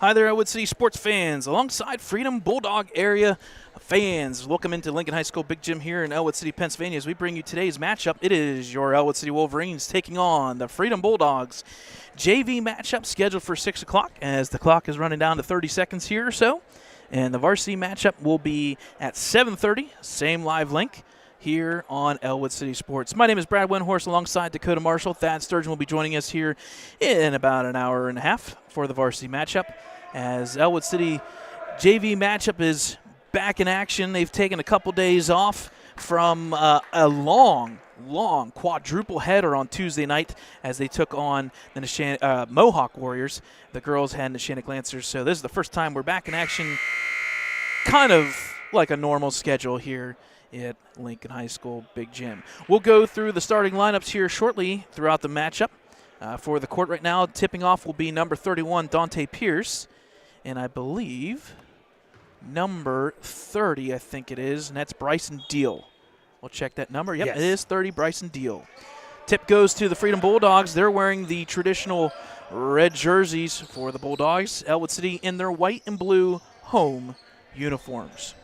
Hi there, Ellwood City sports fans. Alongside Freedom Bulldog area fans, welcome into Lincoln High School Big Gym here in Ellwood City, Pennsylvania. As we bring you today's matchup, it is your Ellwood City Wolverines taking on the Freedom Bulldogs. JV matchup scheduled for 6 o'clock as the clock is running down to 30 seconds here or so. And the varsity matchup will be at 7:30, same live link here on Ellwood City Sports. My name is Brad Windhorst alongside Dakota Marshall. Thad Sturgeon will be joining us here in about an hour and a half for the varsity matchup. As Ellwood City JV matchup is back in action. They've taken a couple days off from a long quadruple header on Tuesday night as they took on the Mohawk Warriors. The girls had Neshannock Lancers. So this is the first time we're back in action, kind of like a normal schedule here at Lincoln High School Big Gym. We'll go through the starting lineups here shortly throughout the matchup. For the court right now, tipping off will be number 31, Dante Pierce. And I believe number 30, I think it is, and that's Bryson Deal. We'll check that number. Yep, yes. It is 30, Bryson Deal. Tip goes to the Freedom Bulldogs. They're wearing the traditional red jerseys for the Bulldogs. Ellwood City in their white and blue home uniforms.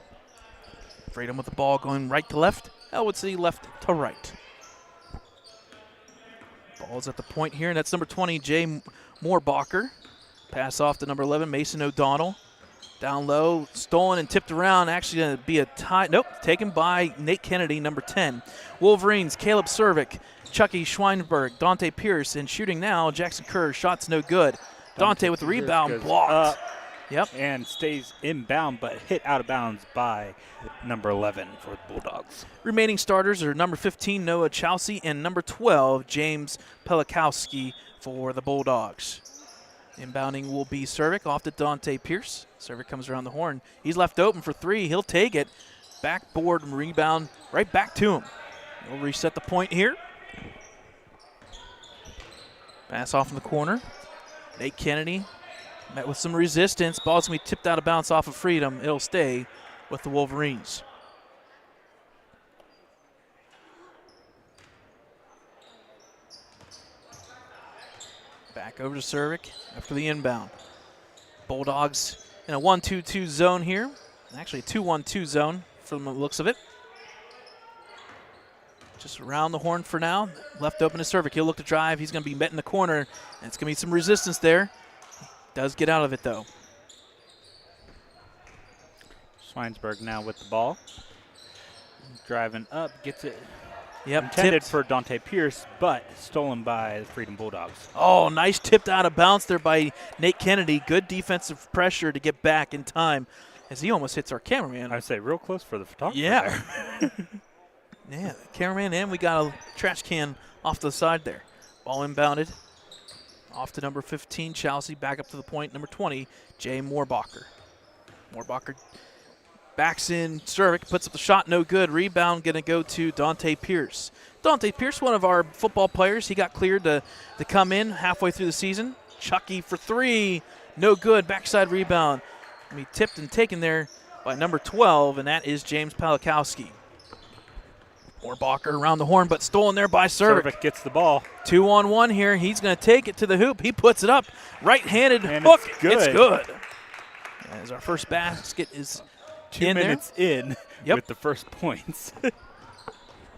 Freedom with the ball going right to left. Ellwood City left to right. Ball's at the point here, and that's number 20, Jay Moorbacher. Pass off to number 11, Mason O'Donnell. Down low, stolen and tipped around. Actually going to be a tie. Nope, taken by Nate Kennedy, number 10. Wolverines, Caleb Cervic, Chucky Schweinberg, Dante Pierce, and shooting now, Jackson Kerr. Shot's no good. Dante with the rebound, blocked. Yep. And stays inbound, but hit out of bounds by number 11 for the Bulldogs. Remaining starters are number 15, Noah Chelsea, and number 12, James Pelikowski for the Bulldogs. Inbounding will be Cervic off to Dante Pierce. Cervic comes around the horn. He's left open for three. He'll take it. Backboard and rebound right back to him. He'll reset the point here. Pass off in the corner. Nate Kennedy met with some resistance. Ball's going to be tipped out of bounds off of Freedom. It'll stay with the Wolverines. Back over to Cervic after the inbound. Bulldogs in a 1-2-2 zone here. Actually a 2-1-2 zone from the looks of it. Just around the horn for now. Left open to Cervic. He'll look to drive. He's going to be met in the corner. And it's going to be some resistance there. Does get out of it, though. Schweinsberg now with the ball. Driving up, gets it. Yep, intended tipped for Dante Pierce, but stolen by the Freedom Bulldogs. Oh, nice tipped out of bounds there by Nate Kennedy. Good defensive pressure to get back in time as he almost hits our cameraman. I'd say real close for the photographer. Yeah. Yeah, cameraman, and we got a trash can off to the side there. Ball inbounded. Off to number 15, Chelsea. Back up to the point, number 20, Jay Moorbacher. Moorbacher backs in. Cervic puts up the shot, no good. Rebound going to go to Dante Pierce. Dante Pierce, one of our football players. He got cleared to come in halfway through the season. Chucky for three, no good. Backside rebound. Be tipped and taken there by number 12, and that is James Pelikowski. Moorbacher around the horn, but stolen there by Cervic. Cervic gets the ball. 2-on-1 here. He's going to take it to the hoop. He puts it up. Right-handed and hook. It's good. As our first basket is 2 minutes in Yep. with the first points.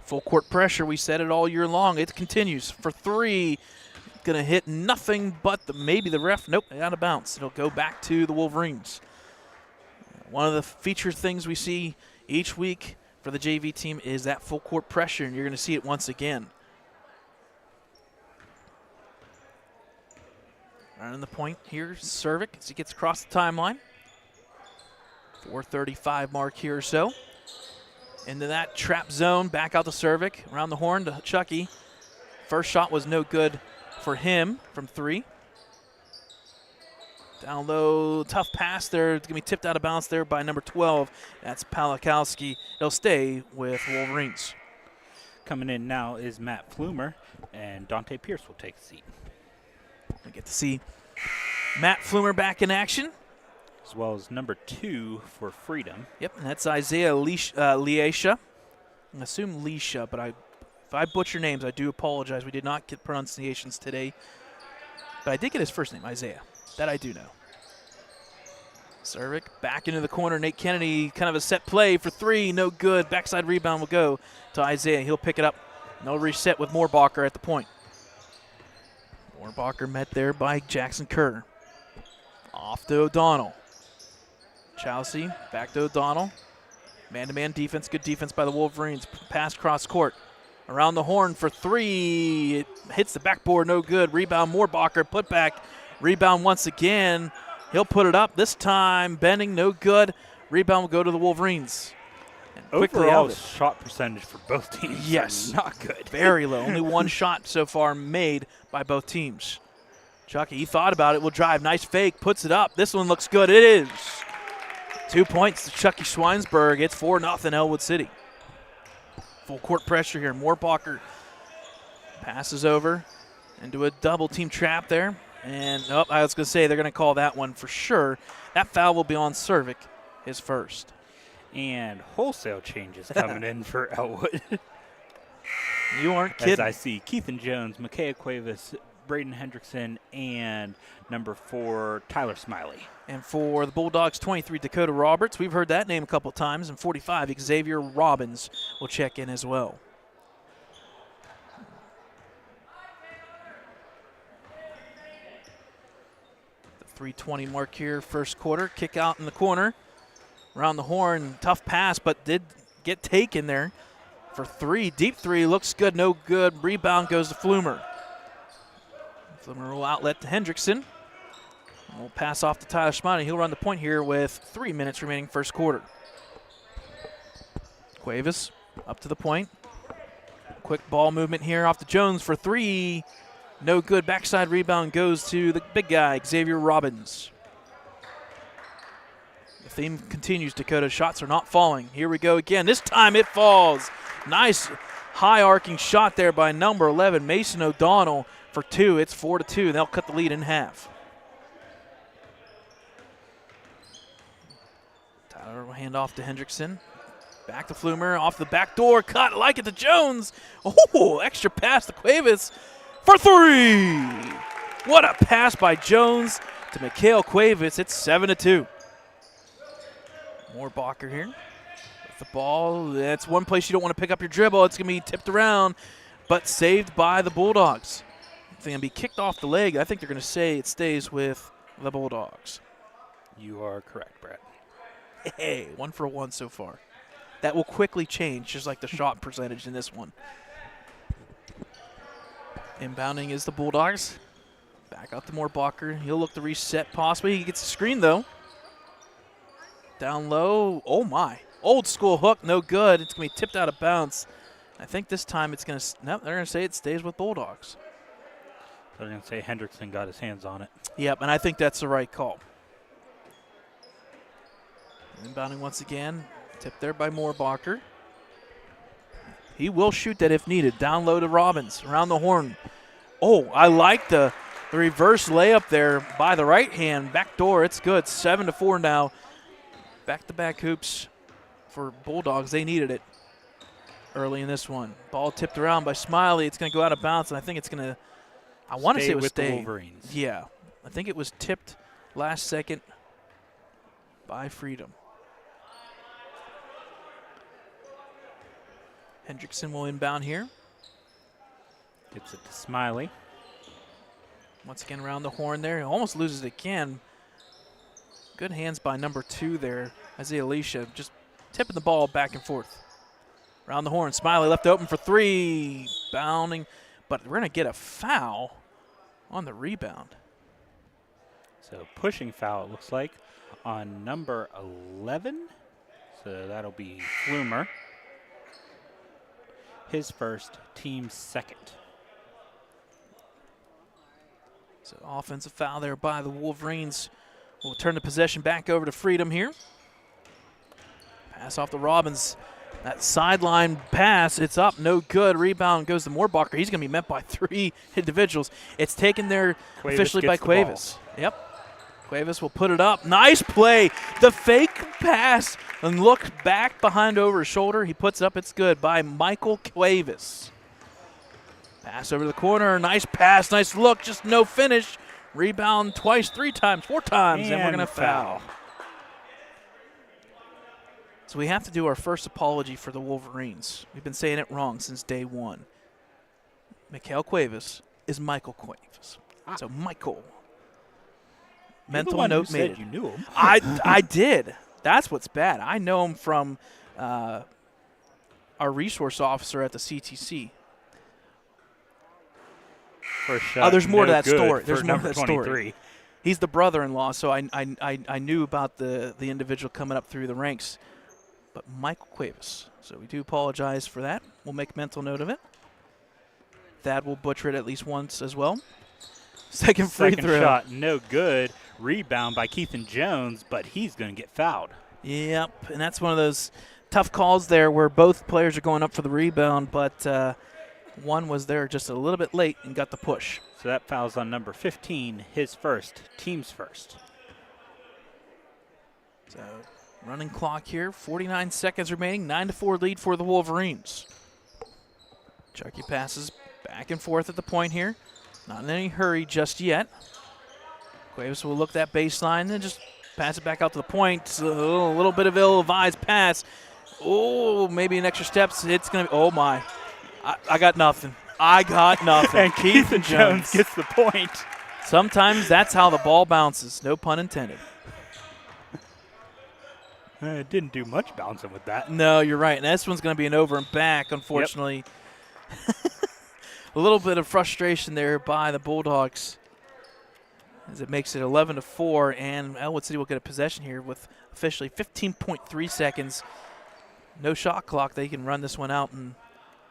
Full court pressure. We said it all year long. It continues for three. Going to hit nothing but maybe the ref. Nope, out of bounds. It'll go back to the Wolverines. One of the feature things we see each week for the JV team is that full court pressure, and you're going to see it once again. Running the point here, Cervic as he gets across the timeline. 4:35 mark here or so. Into that trap zone, back out to Cervic, around the horn to Chucky. First shot was no good for him from three. Down low, tough pass there. It's going to be tipped out of bounds there by number 12. That's Pelikowski. He'll stay with Wolverines. Coming in now is Matt Flumer, and Dante Pierce will take a seat. We get to see Matt Flumer back in action. As well as number 2 for Freedom. Yep, and that's Isaiah Leisha. I assume Leisha, but if I butcher names, I do apologize. We did not get pronunciations today. But I did get his first name, Isaiah. That I do know. Cervic back into the corner. Nate Kennedy, kind of a set play for three. No good. Backside rebound will go to Isaiah. He'll pick it up. No reset with Moorbacher at the point. Moorbacher met there by Jackson Kerr. Off to O'Donnell. Chelsea back to O'Donnell. Man-to-man defense. Good defense by the Wolverines. Pass cross court. Around the horn for three. It hits the backboard. No good. Rebound Moorbacher. Put back. Rebound once again. He'll put it up. This time bending. No good. Rebound will go to the Wolverines. And quickly Overall, out. shot percentage for both teams Yes. are not good. Very low. Only one shot so far made by both teams. Chucky, he thought about it. Will drive. Nice fake. Puts it up. This one looks good. It is. 2 points to Chucky Schweinsberg. It's 4-0 Ellwood City. Full court pressure here. Moorbacher passes over into a double team trap there. And I was going to say they're going to call that one for sure. That foul will be on Cervic, his first. And wholesale changes coming in for Ellwood. You aren't kidding. As I see Keithan Jones, Makaya Cuevas, Braden Hendrickson, and number 4, Tyler Smiley. And for the Bulldogs, 23, Dakota Roberts. We've heard that name a couple times. And 45, Xavier Robbins will check in as well. The 3:20 mark here, first quarter. Kick out in the corner. Around the horn, tough pass, but did get taken there for three. Deep three, looks good, no good. Rebound goes to Flumer. Flumer will outlet to Hendrickson. We'll pass off to Tyler Smiley. He'll run the point here with 3 minutes remaining first quarter. Cuevas up to the point. Quick ball movement here off to Jones for three. No good. Backside rebound goes to the big guy, Xavier Robbins. The theme continues, Dakota. Shots are not falling. Here we go again. This time it falls. Nice high arcing shot there by number 11, Mason O'Donnell for two. It's 4-2. They'll cut the lead in half. Tyler will hand off to Hendrickson. Back to Flumer. Off the back door. Cut. Like it to Jones. Oh, extra pass to Cuevas for three. What a pass by Jones to Mikhail Cuevas. It's 7-2. Moorbacher here with the ball. That's one place you don't want to pick up your dribble. It's going to be tipped around, but saved by the Bulldogs. It's going to be kicked off the leg. I think they're going to say it stays with the Bulldogs. You are correct, Brett. Hey, 1 for 1 so far. That will quickly change, just like the shot percentage in this one. Inbounding is the Bulldogs. Back out to Moorbacher. He'll look to reset possibly. He gets a screen, though. Down low. Oh, my. Old school hook. No good. It's going to be tipped out of bounds. I think this time it's going to – nope, they're going to say it stays with Bulldogs. They're going to say Hendrickson got his hands on it. Yep, and I think that's the right call. Inbounding once again. Tipped there by Moorbacher. He will shoot that if needed. Down low to Robbins. Around the horn. Oh, I like the reverse layup there by the right hand. Back door, it's good. 7-4 now. Back-to-back hoops for Bulldogs. They needed it early in this one. Ball tipped around by Smiley. It's going to go out of bounds, and I think it's going to – I want to say it was the Wolverines. Yeah. I think it was tipped last second by Freedom. Hendrickson will inbound here. Gets it to Smiley. Once again around the horn there. He almost loses it again. Good hands by number 2 there. Isaiah Alicia just tipping the ball back and forth. Around the horn. Smiley left open for three. Bounding. But we're going to get a foul on the rebound. So pushing foul, it looks like, on number 11. So that'll be Flumer. His first, team second. So offensive foul there by the Wolverines. We'll turn the possession back over to Freedom here. Pass off to Robbins. That sideline pass, it's up, no good. Rebound goes to Moorbacher. He's going to be met by 3 individuals. It's taken there officially by Cuevas. Yep. Cuevas will put it up. Nice play. The fake pass and look back behind over his shoulder. He puts it up. It's good by Michael Cuevas. Pass over the corner. Nice pass. Nice look. Just no finish. Rebound twice, 3 times, 4 times, and we're going to foul. So we have to do our first apology for the Wolverines. We've been saying it wrong since day one. Mikhail Cuevas is Michael Cuevas. So Michael. Mental note made. You knew him. I did. That's what's bad. I know him from our resource officer at the CTC. First shot, there's more to that good story. for There's more to number that story. 23. He's the brother-in-law, so I knew about the individual coming up through the ranks. But Michael Cuevas. So we do apologize for that. We'll make mental note of it. Thad will butcher it at least once as well. Second free throw. Shot, no good. Rebound by Keithan Jones, but he's going to get fouled. Yep, and that's one of those tough calls there where both players are going up for the rebound, but one was there just a little bit late and got the push. So that foul's on number 15, his first, team's first. So running clock here, 49 seconds remaining, 9-4 lead for the Wolverines. Chucky passes back and forth at the point here. Not in any hurry just yet. Cuevas will look that baseline and just pass it back out to the point. So a little bit of ill-advised pass. Oh, maybe an extra steps. It's going to be, oh my. I got nothing. I got nothing. And Keithan Jones gets the point. Sometimes that's how the ball bounces. No pun intended. It didn't do much bouncing with that. No, you're right. And this one's going to be an over and back, unfortunately. Yep. A little bit of frustration there by the Bulldogs as it makes it 11-4, and Ellwood City will get a possession here with officially 15.3 seconds. No shot clock. They can run this one out and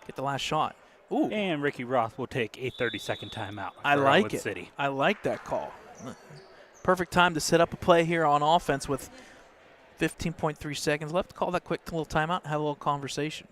get the last shot. Ooh. And Ricky Roth will take a 30-second timeout for I like Ellwood it. City. I like that call. Perfect time to set up a play here on offense with 15.3 seconds left. Call that quick little timeout and have a little conversation.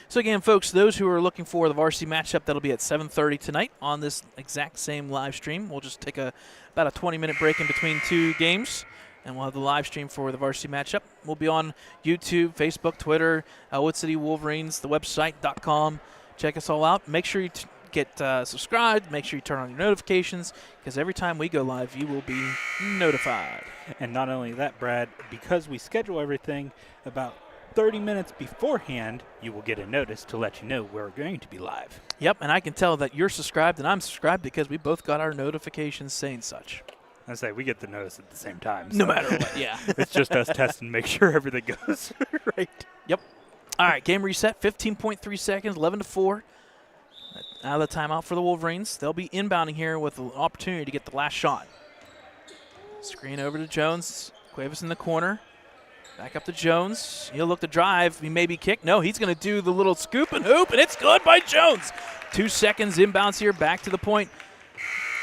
So again, folks, those who are looking for the varsity matchup, that'll be at 7:30 tonight on this exact same live stream. We'll just take about a 20-minute break in between two games, and we'll have the live stream for the varsity matchup. We'll be on YouTube, Facebook, Twitter, Ellwood City Wolverines, the website.com. Check us all out. Make sure you get subscribed. Make sure you turn on your notifications, because every time we go live, you will be notified. And not only that, Brad, because we schedule everything about 30 minutes beforehand, you will get a notice to let you know we're going to be live. Yep, and I can tell that you're subscribed and I'm subscribed because we both got our notifications saying such. I say we get the notice at the same time. No matter what, yeah. It's just us testing to make sure everything goes right. Yep. All right, game reset, 15.3 seconds, 11-4. Out of the timeout for the Wolverines. They'll be inbounding here with an opportunity to get the last shot. Screen over to Jones. Cuevas in the corner. Back up to Jones. He'll look to drive. He may be kicked. No, he's going to do the little scoop and hoop, and it's good by Jones. 2 seconds inbounds here, back to the point.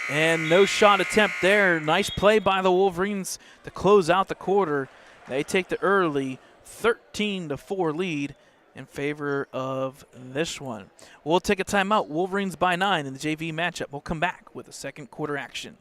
And no shot attempt there. Nice play by the Wolverines to close out the quarter. They take the early 13-4 lead in favor of this one. We'll take a timeout. Wolverines by 9 in the JV matchup. We'll come back with a second quarter action.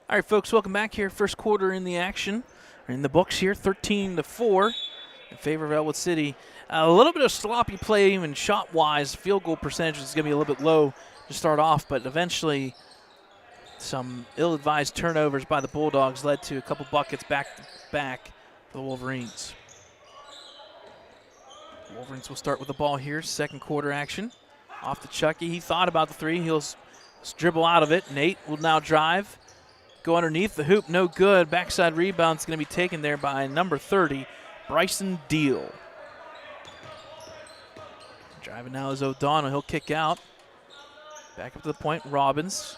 All right, folks, welcome back here. First quarter in the action, or in the books here, 13-4 in favor of Ellwood City. A little bit of sloppy play, even shot-wise. Field goal percentage is going to be a little bit low to start off, but eventually Some ill-advised turnovers by the Bulldogs led to a couple buckets back for the Wolverines. Wolverines will start with the ball here, second quarter action. Off to Chucky. He thought about the three. He'll dribble out of it. Nate will now drive. Go underneath the hoop. No good. Backside rebound's going to be taken there by number 30, Bryson Deal. Driving now is O'Donnell. He'll kick out. Back up to the point. Robbins.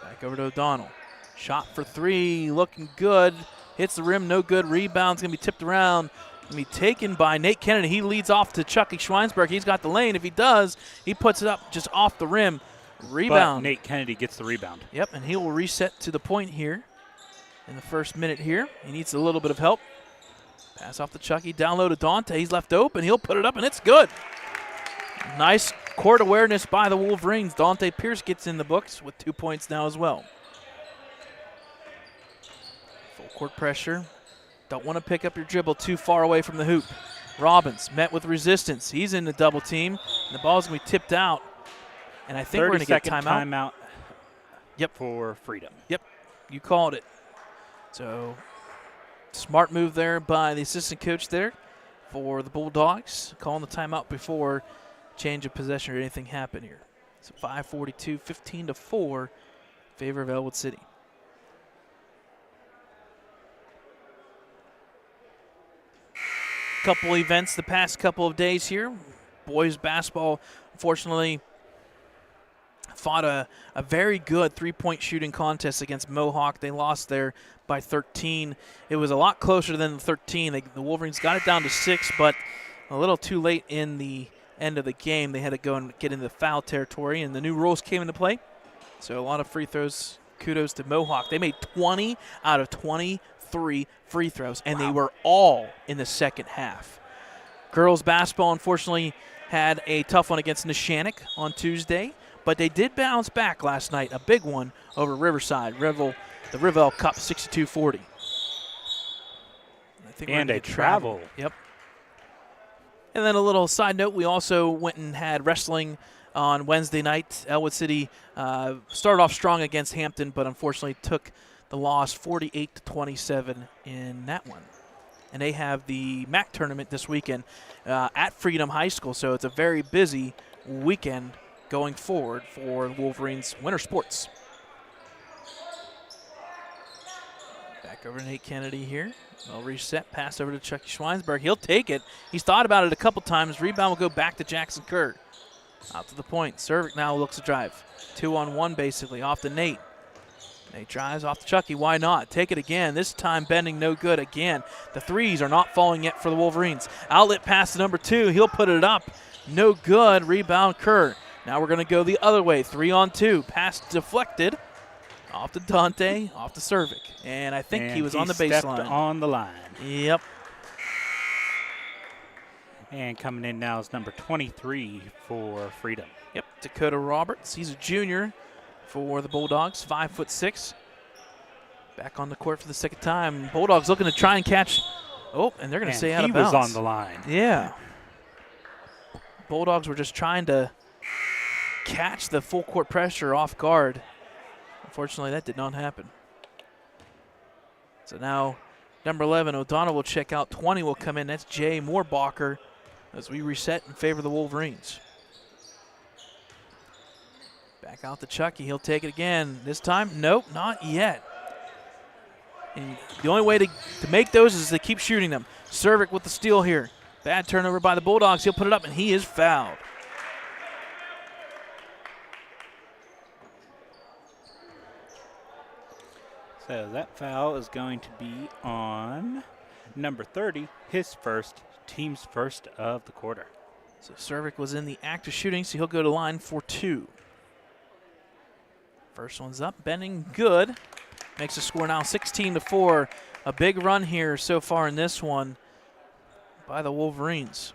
Back over to O'Donnell. Shot for three. Looking good. Hits the rim. No good. Rebound's going to be tipped around. Going to be taken by Nate Kennedy. He leads off to Chucky Schweinsberg. He's got the lane. If he does, he puts it up just off the rim. Rebound. But Nate Kennedy gets the rebound. Yep, and he will reset to the point here in the first minute here. He needs a little bit of help. Pass off to Chucky. Down low to Dante. He's left open. He'll put it up, and it's good. Nice court awareness by the Wolverines. Dante Pierce gets in the books with 2 points now as well. Full court pressure. Don't want to pick up your dribble too far away from the hoop. Robbins met with resistance. He's in the double team. And the ball's going to be tipped out. And I think we're going to get timeout. Yep. For Freedom. Yep, you called it. So smart move there by the assistant coach there for the Bulldogs, calling the timeout before change of possession or anything happen here. So 5:42, 15-4, in favor of Ellwood City. Couple events the past couple of days here. Boys basketball, unfortunately, fought a very good three-point shooting contest against Mohawk. They lost there by 13. It was a lot closer than the 13. The Wolverines got it down to 6, but a little too late in the end of the game. They had to go and get into the foul territory, and the new rules came into play. So a lot of free throws. Kudos to Mohawk. They made 20 out of 23 free throws, and they were all in the second half. Girls basketball, unfortunately, had a tough one against Neshannock on Tuesday, but they did bounce back last night, a big one over Riverside, the Rivell Cup, 62-40. And a travel. Yep. And then a little side note, we also went and had wrestling on Wednesday night. Ellwood City started off strong against Hampton, but unfortunately took the loss 48-27 in that one. And they have the MAC tournament this weekend at Freedom High School, so it's a very busy weekend going forward for Wolverines winter sports. Back over to Nate Kennedy here. They'll reset, pass over to Chucky Schweinsberg. He'll take it. He's thought about it a couple times. Rebound will go back to Jackson Kerr. Out to the point. Cervic now looks to drive. 2-on-1 basically, off to Nate. Nate drives off to Chucky. Why not? Take it again. This time bending no good again. The threes are not falling yet for the Wolverines. Outlet pass to number 2. He'll put it up. No good. Rebound Kerr. Now we're going to go the other way. 3-on-2. Pass deflected. Off to Dante. Off to Cervic. And I think he was on the baseline. Stepped on the line. Yep. And coming in now is number 23 for Freedom. Yep. Dakota Roberts. He's a junior for the Bulldogs, 5'6". Back on the court for the second time. Bulldogs looking to try and catch. Oh, and they're going to stay out of bounds. He was on the line. Yeah. Bulldogs were just trying to catch the full court pressure off guard. Unfortunately, that did not happen. So now number 11, O'Donnell will check out. 20 will come in. That's Jay Moorbacher as we reset in favor of the Wolverines. Back out to Chucky. He'll take it again. This time, nope, not yet. And the only way to make those is to keep shooting them. Cervic with the steal here. Bad turnover by the Bulldogs. He'll put it up, and he is fouled. So that foul is going to be on number 30, his first, team's first of the quarter. So Cervic was in the act of shooting, so he'll go to line for 2. First one's up, bending good. Makes the score now 16-4. A big run here so far in this one by the Wolverines.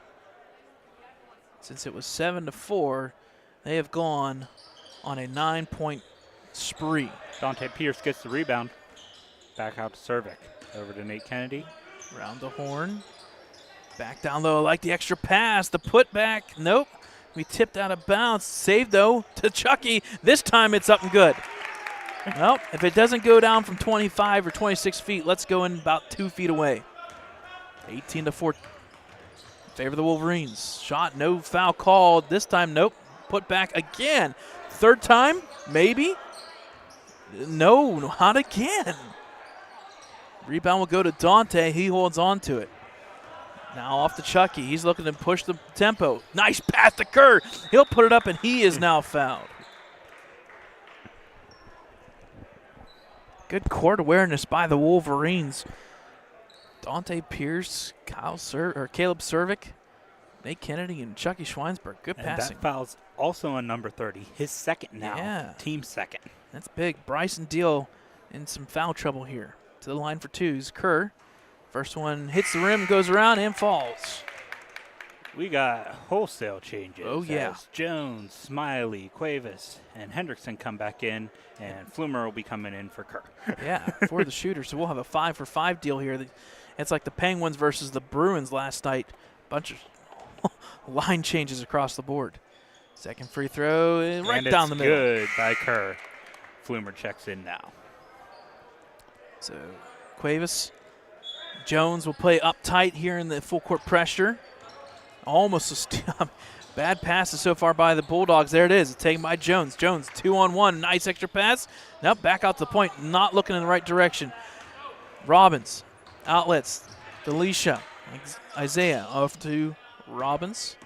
Since it was 7-4, they have gone on a 9-point spree. Dante Pierce gets the rebound. Back out to Cervic. Over to Nate Kennedy. Round the horn. Back down low, like the extra pass. The putback, nope. We tipped out of bounds. Saved, though, to Chucky. This time it's up and good. Well, if it doesn't go down from 25 or 26 feet, let's go in about 2 feet away. 18-14. Favor of the Wolverines. Shot, no foul called. This time, nope. Put back again. Third time, maybe. No, not again. Rebound will go to Dante. He holds on to it. Now off to Chucky. He's looking to push the tempo. Nice pass to Kerr. He'll put it up, and he is now fouled. Good court awareness by the Wolverines. Dante Pierce, Caleb Cervic, Nate Kennedy, and Chucky Schweinsberg. Good passing. That foul's also on number 30. His second now. Yeah. Team second. That's big. Bryson Deal in some foul trouble here. To the line for twos. Kerr. First one hits the rim, goes around, and falls. We got wholesale changes. Oh, yeah. As Jones, Smiley, Cuevas, and Hendrickson come back in, and Flumer will be coming in for Kerr. Yeah, for the shooter. So we'll have a 5-for-5 deal here. It's like the Penguins versus the Bruins last night. Bunch of line changes across the board. Second free throw, right down the middle. Good by Kerr. Flumer checks in now. So Cuevas, Jones will play up tight here in the full court pressure. Almost a bad passes so far by the Bulldogs. There it is. It's taken by Jones. Jones, 2-on-1. Nice extra pass. Nope, back out to the point. Not looking in the right direction. Robbins, outlets. Delisha, Isaiah off to Robbins.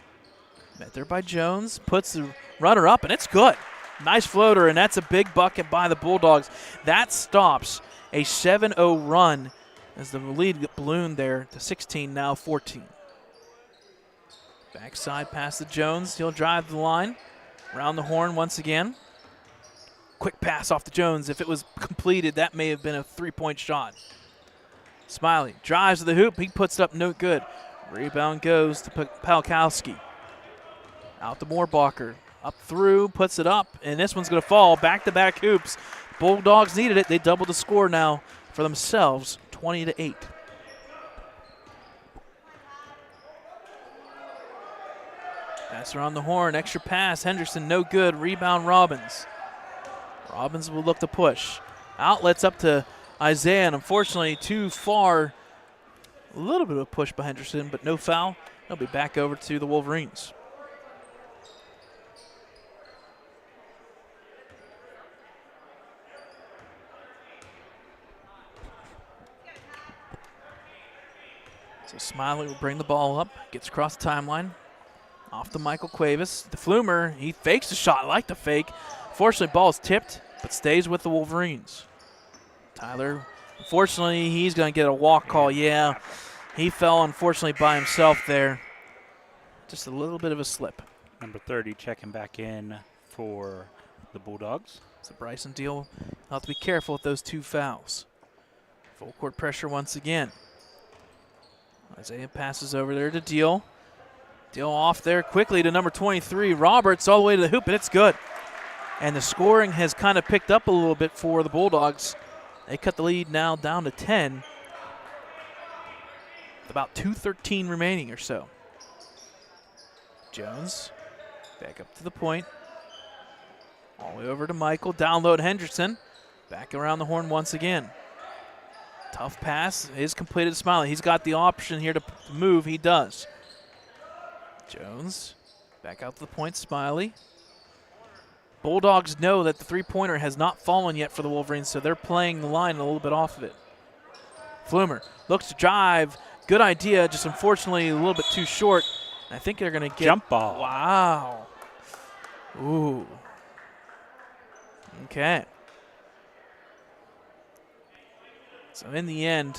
Met there by Jones. Puts the runner up, and it's good. Nice floater, and that's a big bucket by the Bulldogs. That stops a 7-0 run as the lead ballooned there to 16, now 14. Backside pass to Jones. He'll drive the line. Around the horn once again. Quick pass off to Jones. If it was completed, that may have been a three-point shot. Smiley drives to the hoop. He puts it up, no good. Rebound goes to Palkowski. Out to Moorbacher. Up through, puts it up, and this one's going to fall. Back-to-back hoops. Bulldogs needed it. They doubled the score now for themselves, 20-8. Pass around the horn, extra pass. Henderson, no good. Rebound, Robbins. Robbins will look to push. Outlets up to Isaiah, and unfortunately too far. A little bit of a push by Henderson, but no foul. He'll be back over to the Wolverines. So Smiley will bring the ball up, gets across the timeline. Off to Michael Cuevas. The Flumer, he fakes the shot. I like the fake. Fortunately, ball is tipped, but stays with the Wolverines. Tyler, unfortunately, he's going to get a walk call. Yeah, he fell, unfortunately, by himself there. Just a little bit of a slip. Number 30 checking back in for the Bulldogs. So Bryson Deal, he'll have to be careful with those two fouls. Full court pressure once again. Isaiah passes over there to Deal. Deal off there quickly to number 23, Roberts, all the way to the hoop, and it's good. And the scoring has kind of picked up a little bit for the Bulldogs. They cut the lead now down to 10. With about 2:13 remaining or so. Jones, back up to the point. All the way over to Michael, down low to Henderson. Back around the horn once again. Tough pass is completed to Smiley. He's got the option here to move. He does. Jones, back out to the point, Smiley. Bulldogs know that the three-pointer has not fallen yet for the Wolverines, so they're playing the line a little bit off of it. Flumer looks to drive. Good idea, just unfortunately a little bit too short. I think they're going to get... Jump ball. Wow. Ooh. Okay. So in the end,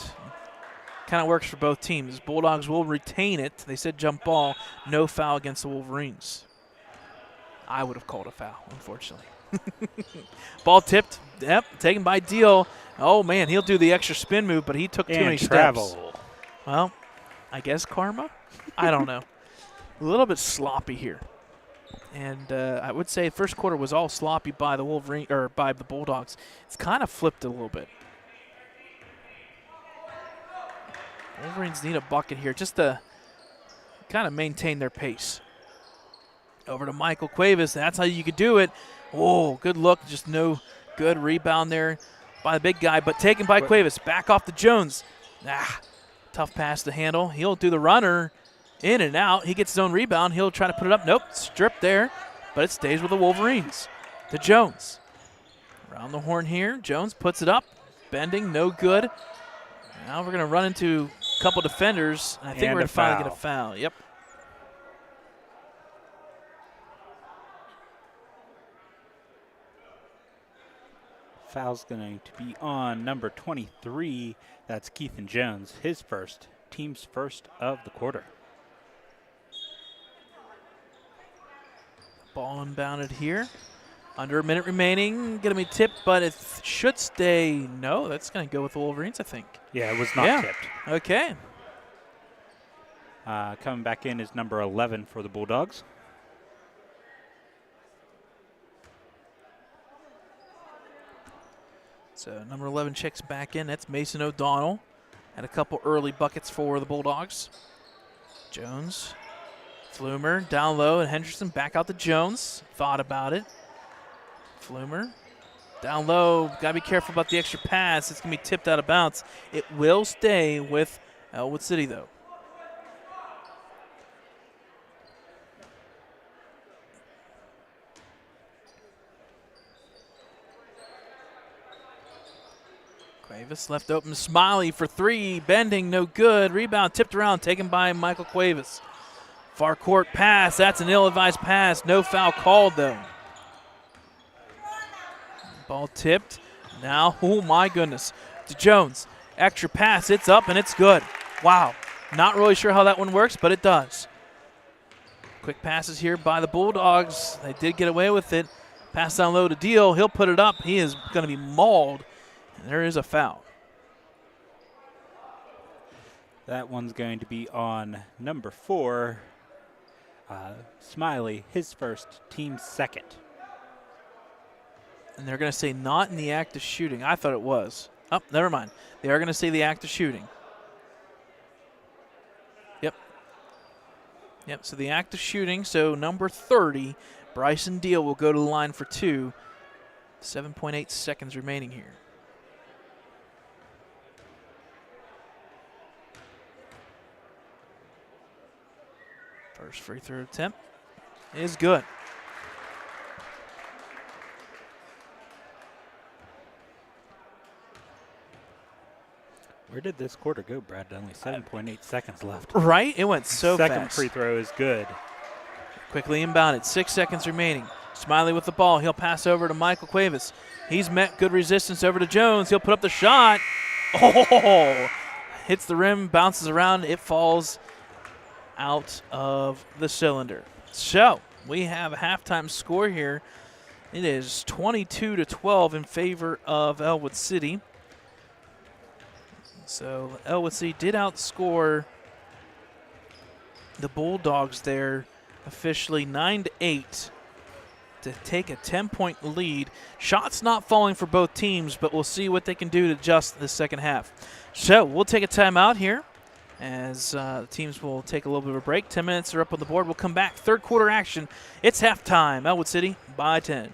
kind of works for both teams. Bulldogs will retain it. They said jump ball, no foul against the Wolverines. I would have called a foul, unfortunately. Ball tipped, yep, taken by Deal. Oh, man, he'll do the extra spin move, but he took too many steps. Well, I guess karma? I don't know. A little bit sloppy here. And I would say first quarter was all sloppy by the by the Bulldogs. It's kind of flipped a little bit. Wolverines need a bucket here just to kind of maintain their pace. Over to Michael Cuevas. That's how you could do it. Oh, good look. Just no good rebound there by the big guy, but taken by Cuevas. Back off to Jones. Tough pass to handle. He'll do the runner in and out. He gets his own rebound. He'll try to put it up. Nope, stripped there, but it stays with the Wolverines. To Jones. Around the horn here. Jones puts it up. Bending, no good. Now we're going to run into a couple defenders. I think we're going to finally get a foul. Yep. Foul's going to be on number 23. That's Keithan Jones, his first, team's first of the quarter. Ball inbounded here. Under a minute remaining. Going to be tipped, but it should stay. No, that's going to go with the Wolverines, I think. Yeah, it was not tipped. Okay. Coming back in is number 11 for the Bulldogs. So number 11 checks back in. That's Mason O'Donnell. Had a couple early buckets for the Bulldogs. Jones, Flumer down low, and Henderson back out to Jones. Thought about it. Flumer down low. Got to be careful about the extra pass. It's going to be tipped out of bounds. It will stay with Ellwood City, though. Cuevas left open. Smiley for three. Bending, no good. Rebound tipped around, taken by Michael Cuevas. Far court pass. That's an ill-advised pass. No foul called, though. Ball tipped. Now, oh my goodness. To Jones. Extra pass. It's up and it's good. Wow. Not really sure how that one works, but it does. Quick passes here by the Bulldogs. They did get away with it. Pass down low to Deal. He'll put it up. He is going to be mauled. And there is a foul. That one's going to be on number 4, Smiley, his first, team's second. And they're going to say not in the act of shooting. I thought it was. Oh, never mind. They are going to say the act of shooting. Yep, so the act of shooting. So number 30, Bryson Deal will go to the line for 2. 7.8 seconds remaining here. First free throw attempt is good. Where did this quarter go, Brad? Only 7.8 seconds left. Right? It went so fast. Second free throw is good. Quickly inbounded. 6 seconds remaining. Smiley with the ball. He'll pass over to Michael Cuevas. He's met good resistance over to Jones. He'll put up the shot. Oh! Hits the rim, bounces around. It falls out of the cylinder. So we have a halftime score here. It is 22-12 in favor of Ellwood City. So Ellwood City did outscore the Bulldogs there officially 9-8 to take a 10-point lead. Shots not falling for both teams, but we'll see what they can do to adjust the second half. So we'll take a timeout here as the teams will take a little bit of a break. 10 minutes are up on the board. We'll come back. Third quarter action. It's halftime. Ellwood City by 10.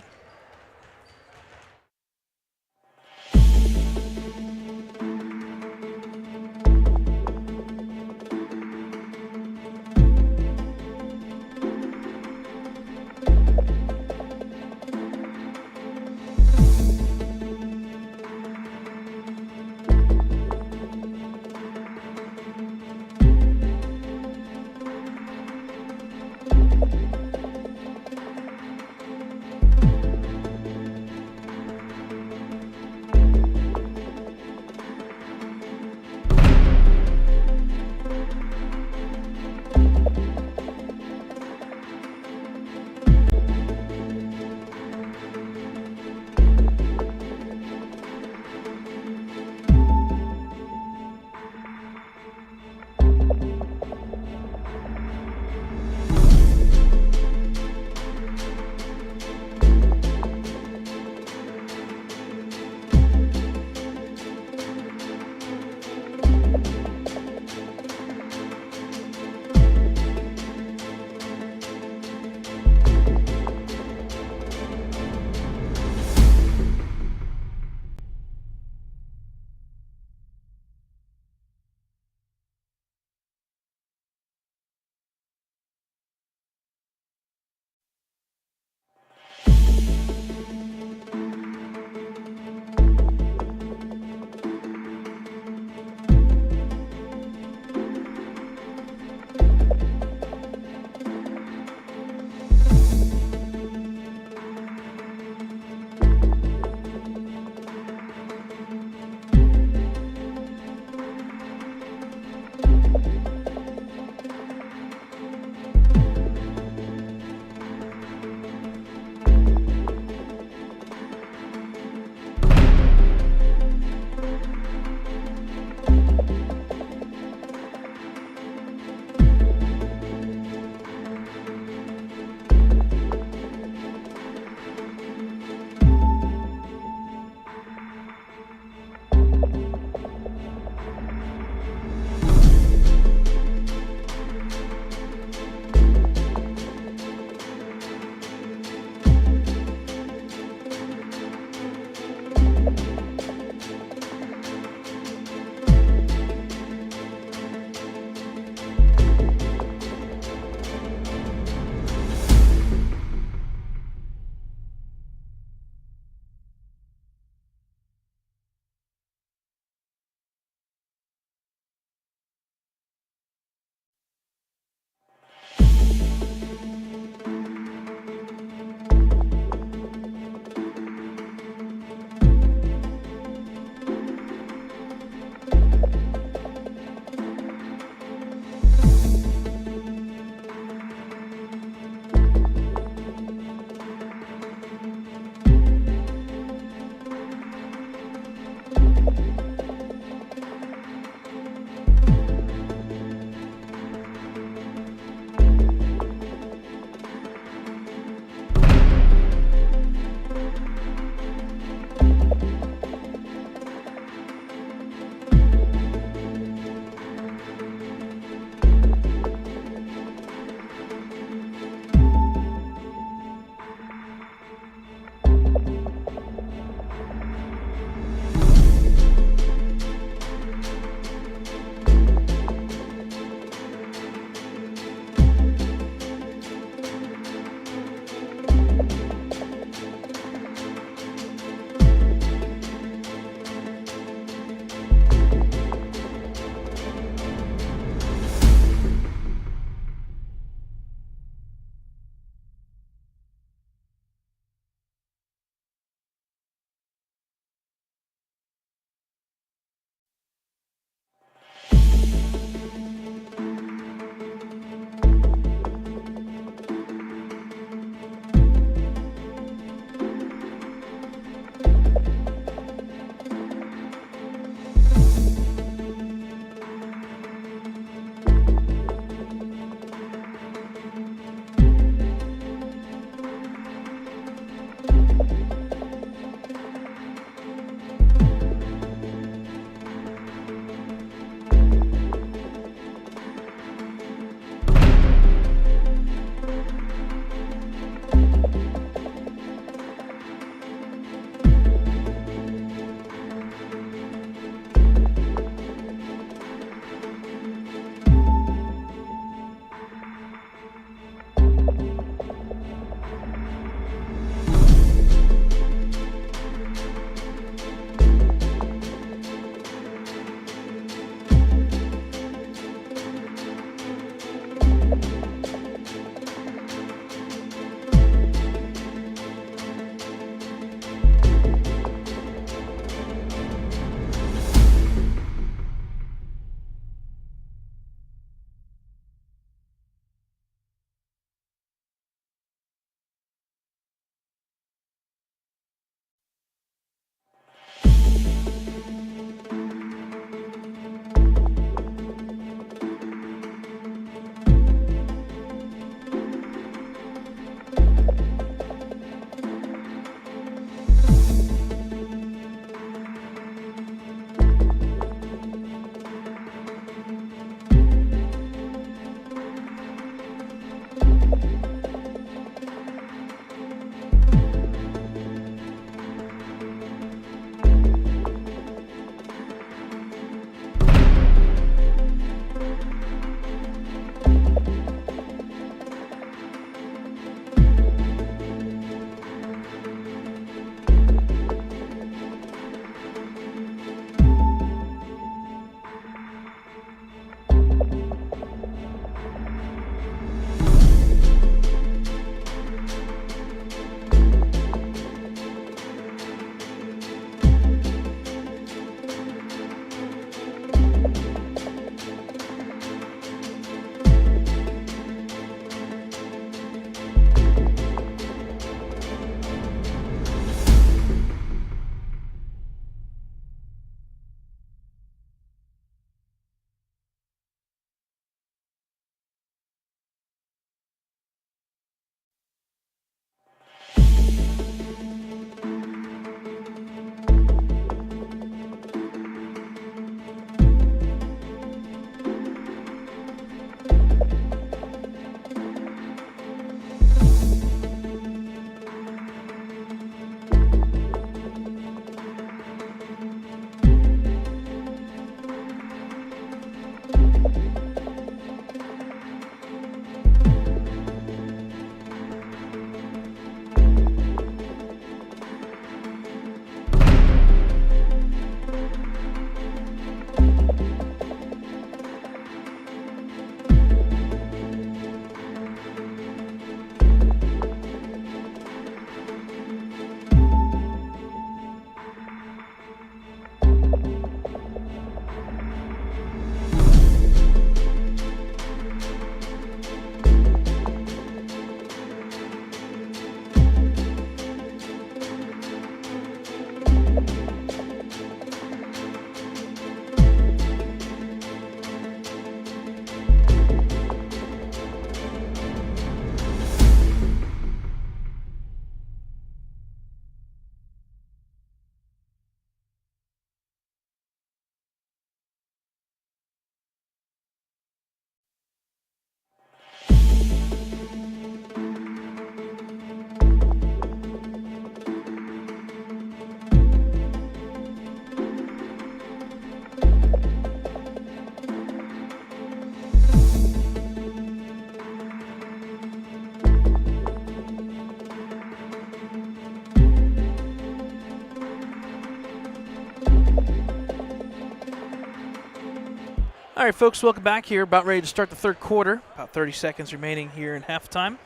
All right, folks, welcome back here. About ready to start the third quarter. About 30 seconds remaining here in halftime.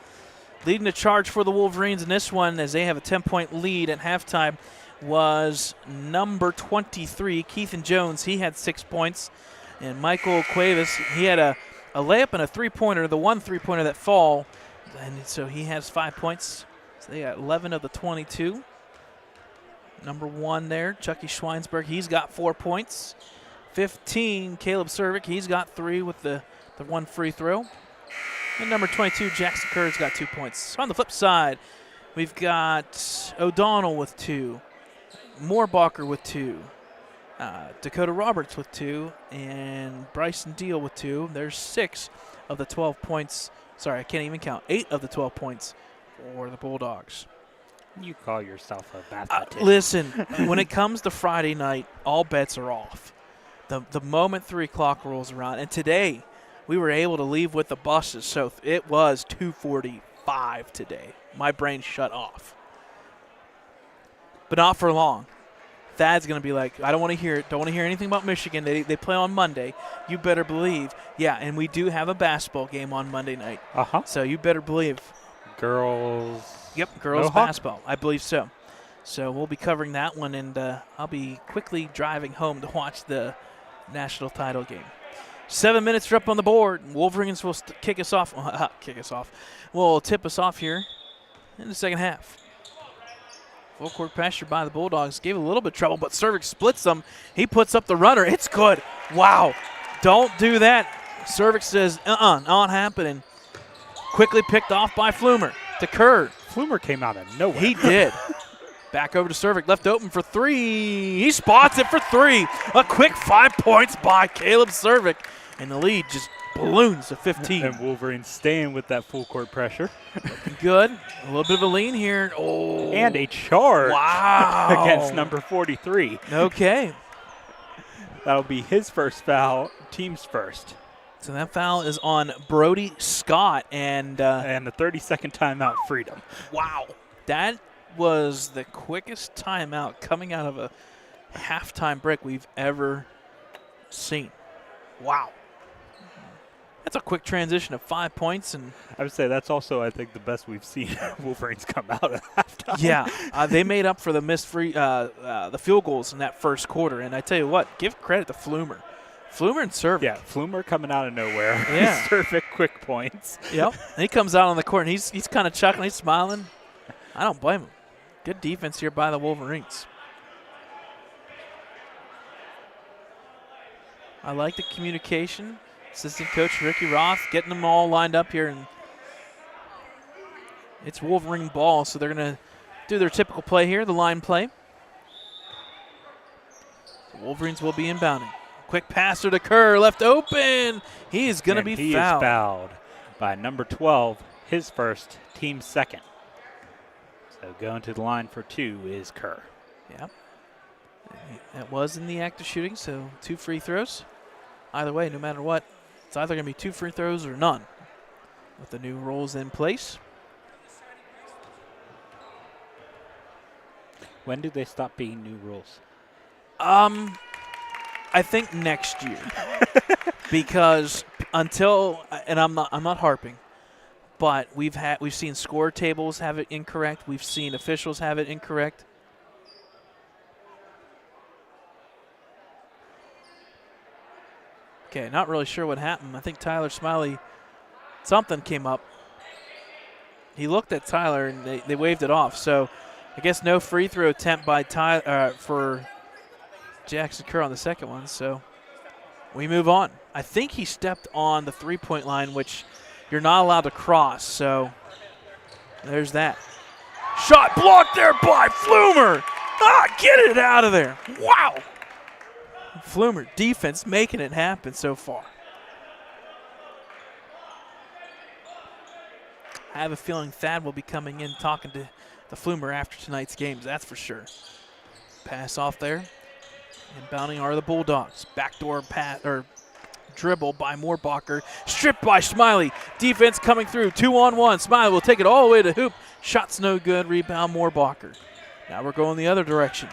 Leading the charge for the Wolverines in this one, as they have a 10-point lead at halftime, was number 23, Keithan Jones. He had 6 points. And Michael Cuevas, he had a layup and a three-pointer, the one three-pointer that fall. And so he has 5 points. So they got 11 of the 22. Number 1 there, Chucky Schweinsberg, he's got 4 points. 15, Caleb Cervic, he's got 3 with the one free throw. And number 22, Jackson Kerr's got 2 points. On the flip side, we've got O'Donnell with 2, Moorbacher with 2, Dakota Roberts with 2, and Bryson Deal with 2. There's 6 of the 12 points. Sorry, I can't even count. 8 of the 12 points for the Bulldogs. You call yourself a mathematician. Listen, when it comes to Friday night, all bets are off. The moment 3 o'clock rolls around, and today we were able to leave with the buses, so it was 2:45 today. My brain shut off. But not for long. Thad's going to be like, I don't want to hear it. Don't want to hear anything about Michigan. They play on Monday. You better believe. Yeah, and we do have a basketball game on Monday night. Uh-huh. So you better believe. Girls. Yep, girls basketball. I believe so. So we'll be covering that one, and I'll be quickly driving home to watch the national title game. 7 minutes are up on the board. Wolverines will kick us off. Will tip us off here in the second half. Full court pressure by the Bulldogs. Gave a little bit of trouble, but Cervic splits them. He puts up the runner. It's good. Wow. Don't do that. Cervic says, not happening. Quickly picked off by Flumer to Kerr. Flumer came out of nowhere. He did. Back over to Cervic, left open for 3. He spots it for 3. A quick 5 points by Caleb Cervic. And the lead just balloons to 15. And Wolverines staying with that full court pressure. Good. A little bit of a lean here. Oh. And a charge Wow. against number 43. Okay. That'll be his first foul, team's first. So that foul is on Brody Scott. And the 30-second timeout, Freedom. wow. That was the quickest timeout coming out of a halftime break we've ever seen. Wow. That's a quick transition of 5 points. And I would say that's also, I think, the best we've seen Wolverines come out at halftime. yeah, they made up for the missed the field goals in that first quarter. And I tell you what, give credit to Flumer. Flumer and Servik. Yeah, Flumer coming out of nowhere. Yeah. Servik quick points. Yep. And he comes out on the court, and he's kind of chuckling, he's smiling. I don't blame him. Good defense here by the Wolverines. I like the communication. Assistant coach Ricky Roth getting them all lined up here. And it's Wolverine ball, so they're going to do their typical play here, the line play. The Wolverines will be inbounding. Quick passer to Kerr, left open. He is going to be fouled. He is fouled by number 12, his first, team second. So going to the line for 2 is Kerr. Yeah. That was in the act of shooting, so 2 free throws. Either way, no matter what, it's either going to be 2 free throws or none with the new rules in place. When do they stop being new rules? I think next year. Because until, and I'm not harping, but we've seen score tables have it incorrect. We've seen officials have it incorrect. Okay, not really sure what happened. I think Tyler Smiley, something came up. He looked at Tyler and they waved it off. So I guess no free throw attempt by Tyler for Jackson Kerr on the second one. So we move on. I think he stepped on the three-point line, which you're not allowed to cross. So there's that. Shot blocked there by Flumer. Get it out of there. Wow. Flumer defense making it happen so far. I have a feeling Thad will be coming in talking to the Flumer after tonight's games, that's for sure. Pass off there. Inbounding are the Bulldogs. Backdoor pass or dribble by Moorbacher. Stripped by Smiley. Defense coming through. 2-on-1. Smiley will take it all the way to hoop. Shot's no good. Rebound Moorbacher. Now we're going the other direction.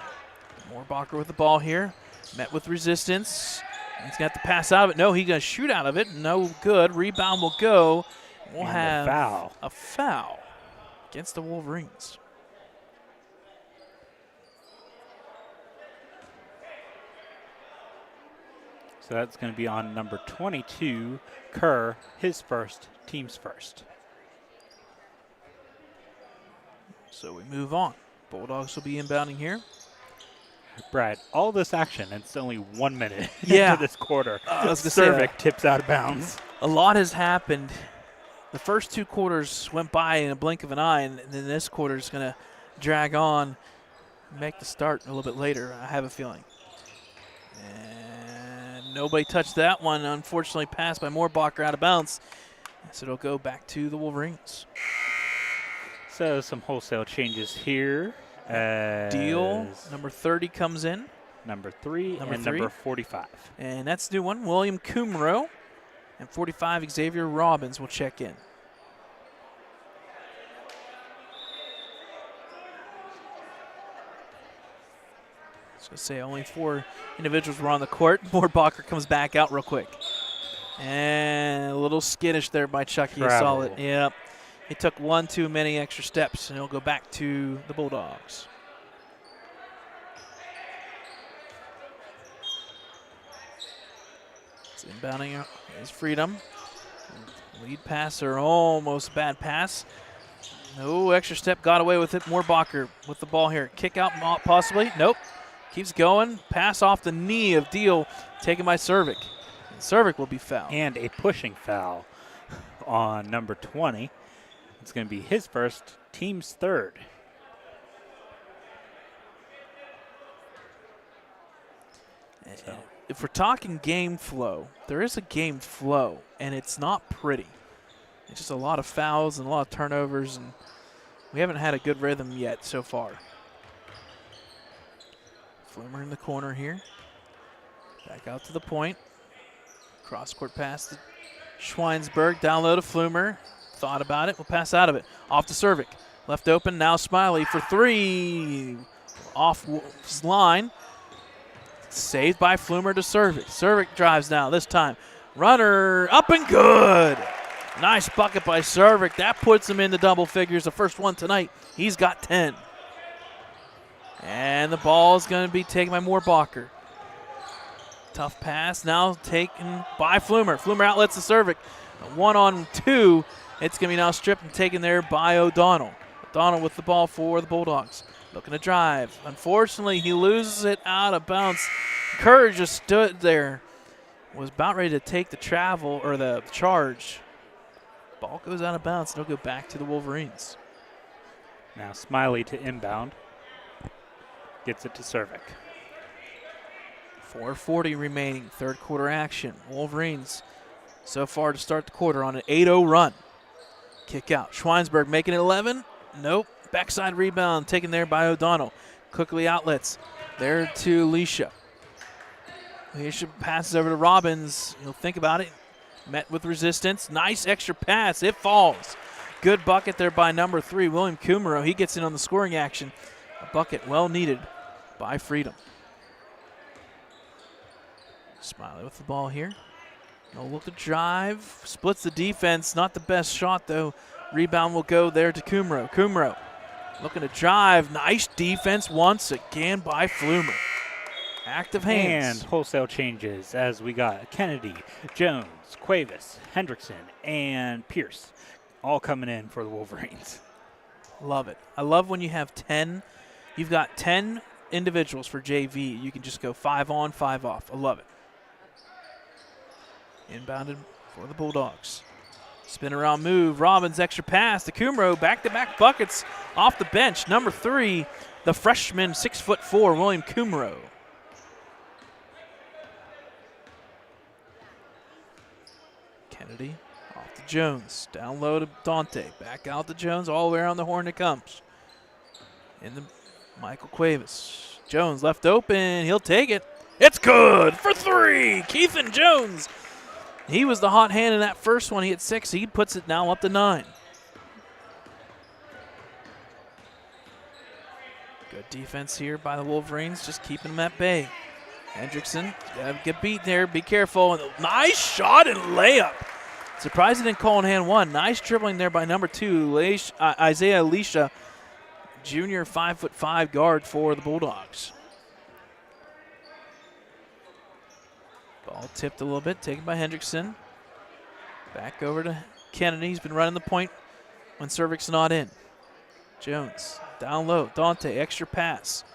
Moorbacher with the ball here. Met with resistance. He's got to pass out of it. No, he's going to shoot out of it. No good. Rebound will go. We'll have a foul against the Wolverines. So that's going to be on number 22, Kerr, his first, team's first. So we move on. Bulldogs will be inbounding here. Brad, all this action, and it's only 1 minute into this quarter. I was gonna say Servik tips out of bounds. A lot has happened. The first 2 quarters went by in a blink of an eye, and then this quarter is going to drag on, make the start a little bit later, I have a feeling. And nobody touched that one. Unfortunately, passed by Moorbacher out of bounds. So it'll go back to the Wolverines. So some wholesale changes here. Deal, number 30 comes in. Number 3 and number 45. And that's the new one, William Kumro. And 45, Xavier Robbins will check in. I was going to say only 4 individuals were on the court. Moorbacher comes back out real quick. And a little skittish there by Chucky. I saw it. Yep. He took 1 too many extra steps, and he'll go back to the Bulldogs. It's inbounding is Freedom. Lead passer, almost bad pass. No extra step, got away with it. Moorbacher with the ball here. Kick out possibly. Nope. Keeps going. Pass off the knee of Deal, taken by Servik. And Servik will be fouled. And a pushing foul on number 20. It's going to be his first, team's third. So if we're talking game flow, there is a game flow, and it's not pretty. It's just a lot of fouls and a lot of turnovers, and we haven't had a good rhythm yet so far. Flumer in the corner here. Back out to the point. Cross-court pass to Schweinsberg. Down low to Flumer. Thought about it. We'll pass out of it. Off to Cervic. Left open. Now Smiley for three. Off line. Saved by Flumer to Cervic. Cervic drives now. This time. Runner up and good. Nice bucket by Cervic. That puts him in the double figures. The first one tonight. He's got 10. And the ball is going to be taken by Moorbacher. Tough pass now taken by Flumer. Flumer outlets to Cervic. 1-on-2. It's going to be now stripped and taken there by O'Donnell. O'Donnell with the ball for the Bulldogs. Looking to drive. Unfortunately, he loses it out of bounds. Kerr just stood there. Was about ready to take the travel or the charge. Ball goes out of bounds. And it'll go back to the Wolverines. Now Smiley to inbound. Gets it to Cervic. 4:40 remaining, third quarter action. Wolverines so far to start the quarter on an 8-0 run. Kick out. Schweinsberg making it 11. Nope. Backside rebound taken there by O'Donnell. Quickly outlets. There to Leisha. Leisha passes over to Robbins. He'll think about it. Met with resistance. Nice extra pass. It falls. Good bucket there by number 3, William Kumaro. He gets in on the scoring action. A bucket well needed by Freedom. Smiley with the ball here. No look to drive. Splits the defense. Not the best shot, though. Rebound will go there to Kumaro. Kumaro looking to drive. Nice defense once again by Flumer. Active hands. And wholesale changes as we got Kennedy, Jones, Cuevas, Hendrickson, and Pierce all coming in for the Wolverines. Love it. I love when you have 10. You've got 10 individuals for JV. You can just go 5 on, 5 off. I love it. Inbounded for the Bulldogs. Spin around move. Robbins extra pass to Kumaro. Back-to-back buckets off the bench. Number 3, the freshman, 6'4", William Kumaro. Kennedy off to Jones. Down low to Dante. Back out to Jones. All the way around the horn it comes. In the Michael Cuevas. Jones left open. He'll take it. It's good for 3. Keithan Jones. He was the hot hand in that first one. He hit 6. He puts it now up to 9. Good defense here by the Wolverines, just keeping them at bay. Hendrickson, got to get beat there. Be careful. And nice shot and layup. Surprised he didn't call in hand 1. Nice dribbling there by number 2, Isaiah Leisha, junior 5'5" guard for the Bulldogs. Ball tipped a little bit, taken by Hendrickson. Back over to Kennedy. He's been running the point when Cervic's not in. Jones, down low. Dante, extra pass.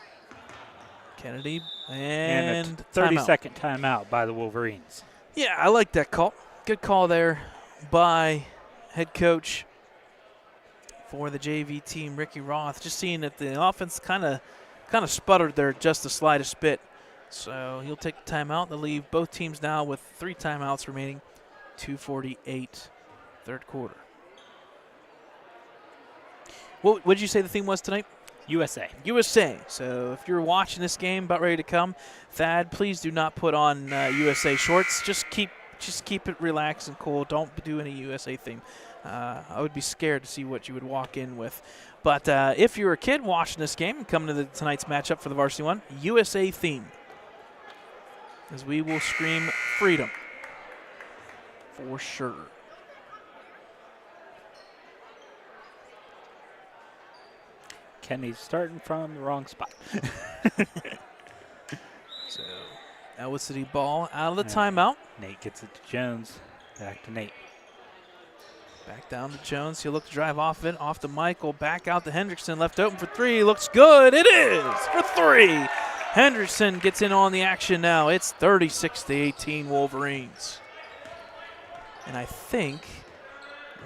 Kennedy, and a 30-second timeout by the Wolverines. Yeah, I like that call. Good call there by head coach for the JV team, Ricky Roth. Just seeing that the offense kind of sputtered there just the slightest bit. So he'll take the timeout. They'll leave both teams now with 3 timeouts remaining. 2:48, third quarter. What did you say the theme was tonight? USA. USA. So if you're watching this game about ready to come, Thad, please do not put on USA shorts. Just keep it relaxed and cool. Don't do any USA theme. I would be scared to see what you would walk in with. But if you're a kid watching this game and coming to tonight's matchup for the varsity one, USA theme. As we will scream freedom for sure. Kenny's starting from the wrong spot. So Ellwood City ball out of the timeout. Nate gets it to Jones. Back to Nate. Back down to Jones. He'll look to drive off it. Off to Michael. Back out to Hendrickson. Left open for 3. Looks good. It is for 3. Henderson gets in on the action now. It's 36-18 Wolverines. And I think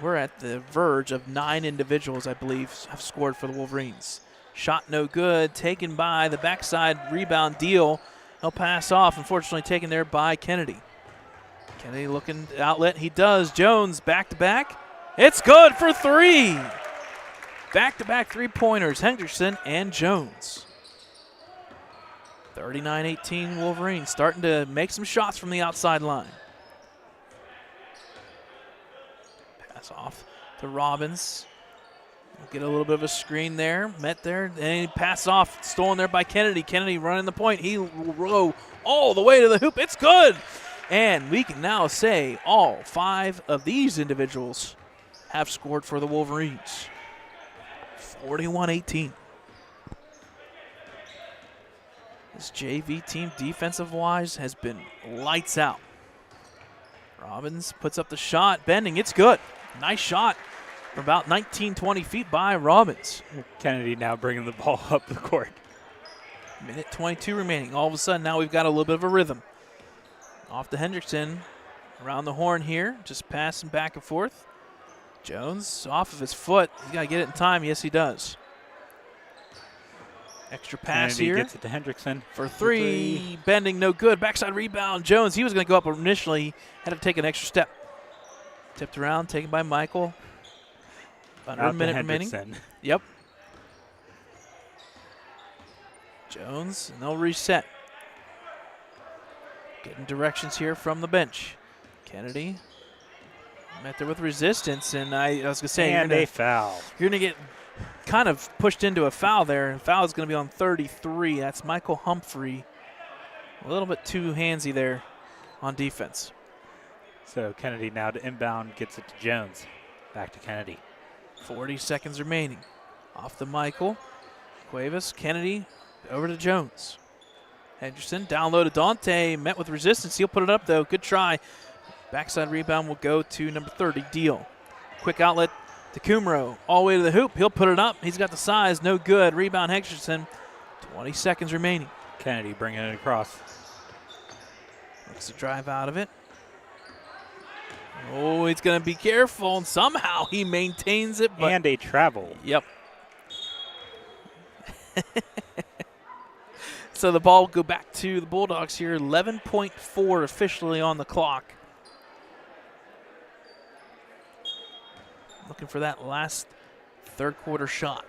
we're at the verge of 9 individuals, I believe, have scored for the Wolverines. Shot no good. Taken by the backside rebound deal He'll pass off, unfortunately taken there by Kennedy. Kennedy looking outlet. He does. Jones back-to-back. It's good for 3. Back-to-back three-pointers, Henderson and Jones. 39-18 Wolverines starting to make some shots from the outside line. Pass off to Robbins. We'll get a little bit of a screen there, met there, and he passes off, stolen there by Kennedy. Kennedy running the point. He will row all the way to the hoop. It's good. And we can now say all 5 of these individuals have scored for the Wolverines. 41-18. This JV team, defensive-wise, has been lights out. Robbins puts up the shot, bending. It's good. Nice shot from about 19, 20 feet by Robbins. Kennedy now bringing the ball up the court. Minute 22 remaining. All of a sudden, now we've got a little bit of a rhythm. Off to Henderson. Around the horn here, just passing back and forth. Jones off of his foot. He's got to get it in time. Yes, he does. Extra pass Kennedy here. Gets it to Hendrickson. For three. Bending, no good. Backside rebound. Jones, he was going to go up initially. Had to take an extra step. Tipped around, taken by Michael. Under a minute remaining. Yep. Jones, and they'll reset. Getting directions here from the bench. Kennedy met there with resistance, and I was going to say, and a foul. You're going to get kind of pushed into a foul there, and foul is going to be on 33. That's Michael Humphrey. A little bit too handsy there on defense. So Kennedy now to inbound, gets it to Jones. Back to Kennedy. 40 seconds remaining. Off to Michael. Cuevas, Kennedy, over to Jones. Henderson down low to Dante, met with resistance. He'll put it up though. Good try. Backside rebound will go to number 30, Deal. Quick outlet to Kumro, all the way to the hoop. He'll put it up. He's got the size, no good. Rebound Henderson. 20 seconds remaining. Kennedy bringing it across. Looks to drive out of it. Oh, he's going to be careful, and somehow he maintains it. But and a travel. Yep. So the ball will go back to the Bulldogs here. 11.4 officially on the clock. Looking for that last third quarter shot.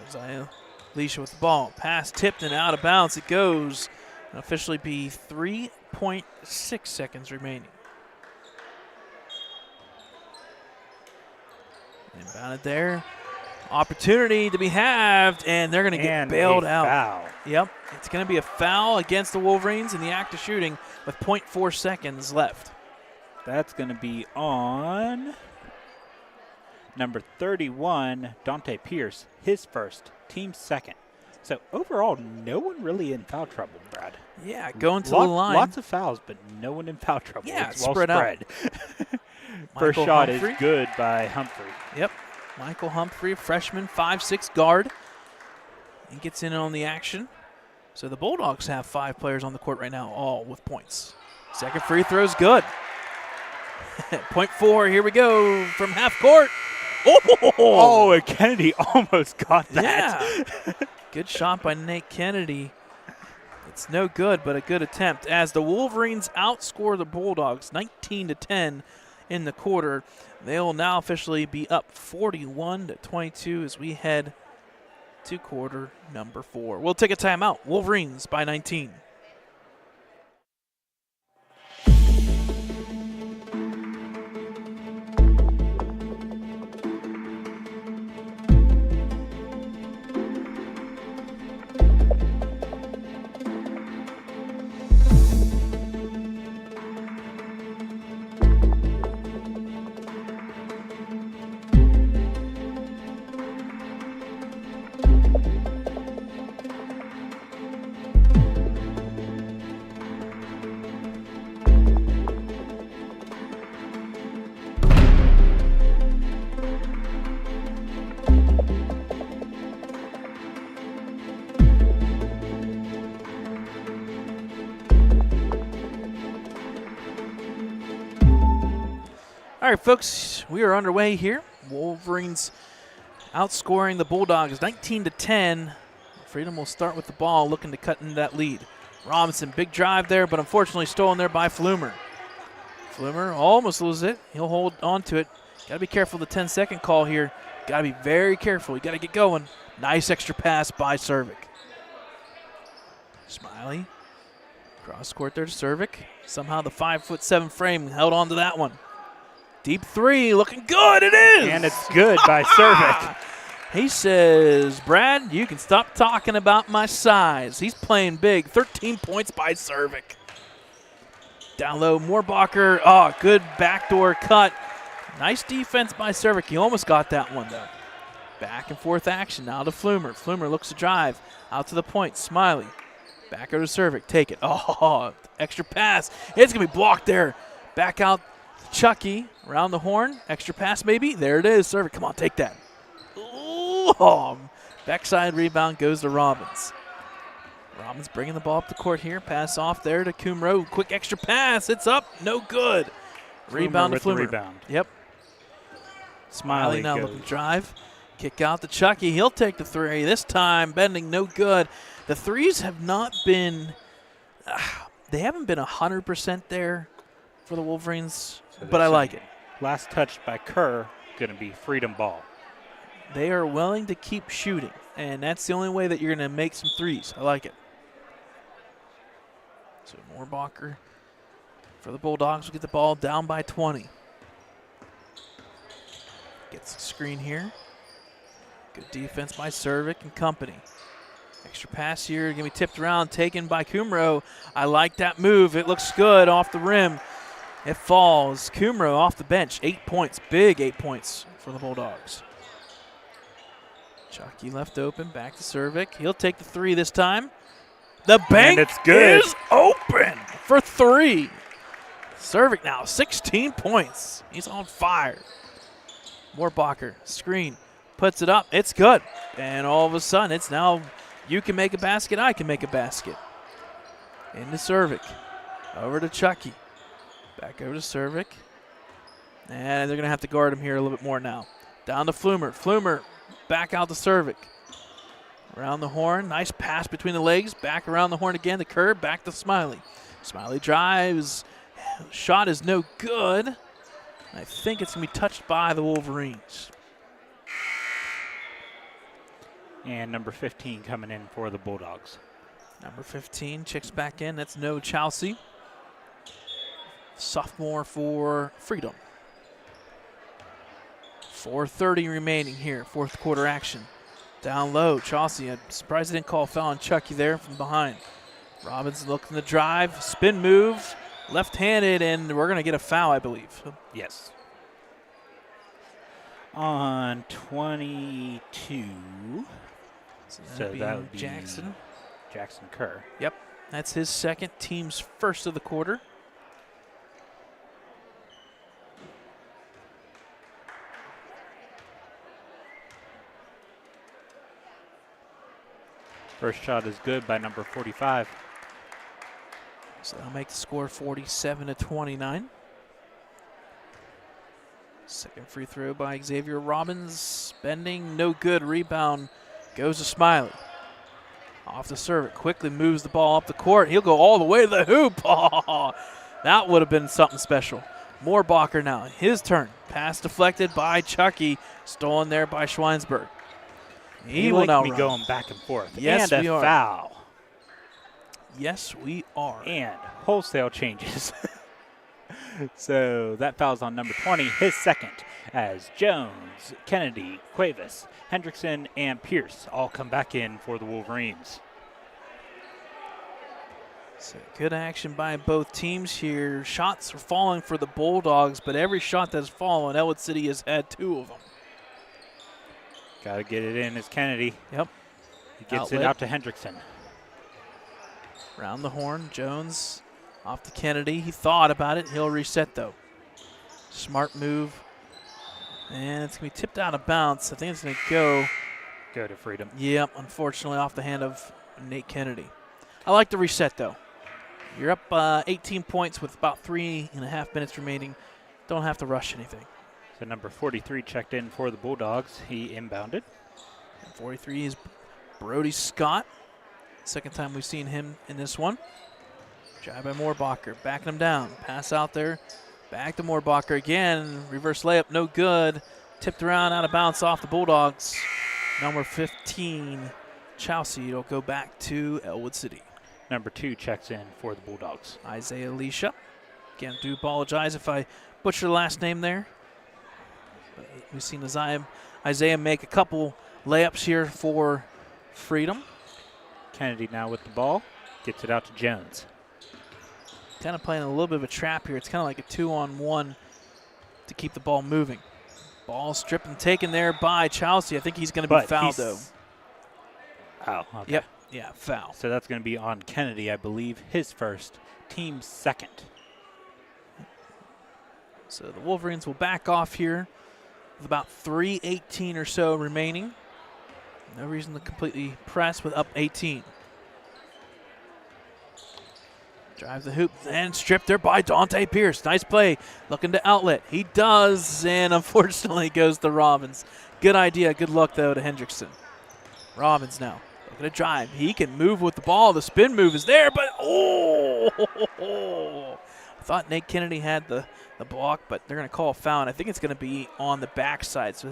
Isaiah Leisha with the ball. Pass tipped and out of bounds. It goes. It'll officially be 3.6 seconds remaining. Inbounded there. Opportunity to be halved, and they're going to get bailed out. Foul. Yep, it's going to be a foul against the Wolverines in the act of shooting with 0.4 seconds left. That's going to be on number 31, Dante Pierce, his first, team second. So overall, no one really in foul trouble, Brad. Yeah, going to the line. Lots of fouls, but no one in foul trouble. Yeah, it's well spread out. First shot Humphrey. is good by Humphrey. Yep. Michael Humphrey, freshman, 5'6" guard. He gets in on the action. So the Bulldogs have 5 players on the court right now, all with points. Second free throw's good. 0.4, here we go from half court. Oh, and Kennedy almost got that. Yeah. Good shot by Nate Kennedy. It's no good, but a good attempt as the Wolverines outscore the Bulldogs 19-10 in the quarter. They'll now officially be up 41-22 as we head to quarter number 4. We'll take a timeout. Wolverines by 19. All right, folks, we are underway here. Wolverines outscoring the Bulldogs 19-10. Freedom will start with the ball, looking to cut into that lead. Robinson, big drive there, but unfortunately stolen there by Flumer. Flumer almost loses it. He'll hold on to it. Got to be careful of the 10-second call here. Got to be very careful. You got to get going. Nice extra pass by Cervic. Smiley. Cross court there to Cervic. Somehow the 5'7" frame held on to that one. Deep three, looking good. It is. And it's good by Cervic. He says, Brad, you can stop talking about my size. He's playing big. 13 points by Cervic. Down low, Moorbacher. Oh, good backdoor cut. Nice defense by Cervic. He almost got that one, though. Back and forth action now to Flumer. Flumer looks to drive. Out to the point. Smiley. Back over to Cervic. Take it. Oh, extra pass. It's going to be blocked there. Back out to Chucky. Around the horn. Extra pass maybe. There it is. Cervic, come on, take that. Oh, backside rebound goes to Robbins. Robbins bringing the ball up the court here. Pass off there to Kumro. Quick extra pass. It's up. No good. Rebound to Flumer. Rebound. Yep. Smiley now goes. looking to drive. Kick out to Chucky. He'll take the three. This time, bending, no good. The threes have not been, they haven't been 100% there for the Wolverines, but I like it. Last touch by Kerr, going to be Freedom ball. They are willing to keep shooting, and that's the only way that you're going to make some threes. I like it. So Moorbacher for the Bulldogs will get the ball down by 20. Gets the screen here. Good defense by Cervic and company. Extra pass here, going to be tipped around, taken by Kumro. I like that move. It looks good off the rim. It falls. Kumro off the bench. 8 points. Big 8 points for the Bulldogs. Chucky left open. Back to Cervic. He'll take the three this time. The bank it's good. is open for three. Cervic now 16 points. He's on fire. Moorbacher, screen, puts it up. It's good. And all of a sudden, it's now you can make a basket, I can make a basket. Into Cervic. Over to Chucky. Back over to Cervic. And they're going to have to guard him here a little bit more now. Down to Flumer. Flumer back out to Cervic. Around the horn. Nice pass between the legs. Back around the horn again. The curve. Back to Smiley. Smiley drives. Shot is no good. I think it's going to be touched by the Wolverines. And number 15 coming in for the Bulldogs. Number 15 checks back in. That's No Chelsea. Sophomore for Freedom. 4:30 remaining here. Fourth quarter action. Down low, Chauncey. I'm surprised they didn't call a foul on Chucky there from behind. Robinson looking to drive. Spin move. Left-handed, and we're going to get a foul, I believe. Yes. On 22. So that would be Jackson. Jackson Kerr. Yep. That's his second, team's first of the quarter. First shot is good by number 45. So that'll make the score 47-29. Second free throw by Xavier Robbins. Bending, no good. Rebound goes to Smiley. Off the serve, quickly moves the ball up the court. He'll go all the way to the hoop. Oh, that would have been something special. Moorbacher now, his turn. Pass deflected by Chucky. Stolen there by Schweinsberg. He will now me run. going back and forth. Yes, and we a are. foul. Yes, we are. And wholesale changes. So that foul's on number 20, his second, as Jones, Kennedy, Cuevas, Hendrickson, and Pierce all come back in for the Wolverines. So good action by both teams here. Shots are falling for the Bulldogs, but every shot that's fallen, Ellwood City has had two of them. Got to get it in as Kennedy. Yep. He gets Outlet. it out to Hendrickson. Round the horn, Jones off to Kennedy. He thought about it. He'll reset, though. Smart move. And it's going to be tipped out of bounds. I think it's going to Go to Freedom. Yep, unfortunately off the hand of Nate Kennedy. I like the reset, though. You're up 18 points with about 3.5 minutes remaining. Don't have to rush anything. So number 43 checked in for the Bulldogs. He inbounded. And 43 is Brody Scott. Second time we've seen him in this one. Drive by Moorbacher, backing him down. Pass out there, back to Moorbacher again. Reverse layup, no good. Tipped around, out of bounds off the Bulldogs. Number 15, Chelsea. It'll go back to Ellwood City. Number 2 checks in for the Bulldogs. Isaiah Leisha. Again, do apologize if I butcher the last name there. But we've seen Isaiah make a couple layups here for Freedom. Kennedy now with the ball. Gets it out to Jones. Kind of playing a little bit of a trap here. It's kind of like a 2-on-1 to keep the ball moving. Ball stripped and taken there by Chelsea. I think he's going to be fouled, though. Oh, okay. Yep. Yeah, foul. So that's going to be on Kennedy, I believe, his first, team second. So the Wolverines will back off here with about 3:18 or so remaining. No reason to completely press with up 18. Drive the hoop and stripped there by Dante Pierce. Nice play. Looking to outlet. He does, and unfortunately goes to Robbins. Good idea. Good luck, though, to Hendrickson. Robbins now looking to drive. He can move with the ball. The spin move is there, but I thought Nate Kennedy had the block, but they're going to call a foul, and I think it's going to be on the backside. So I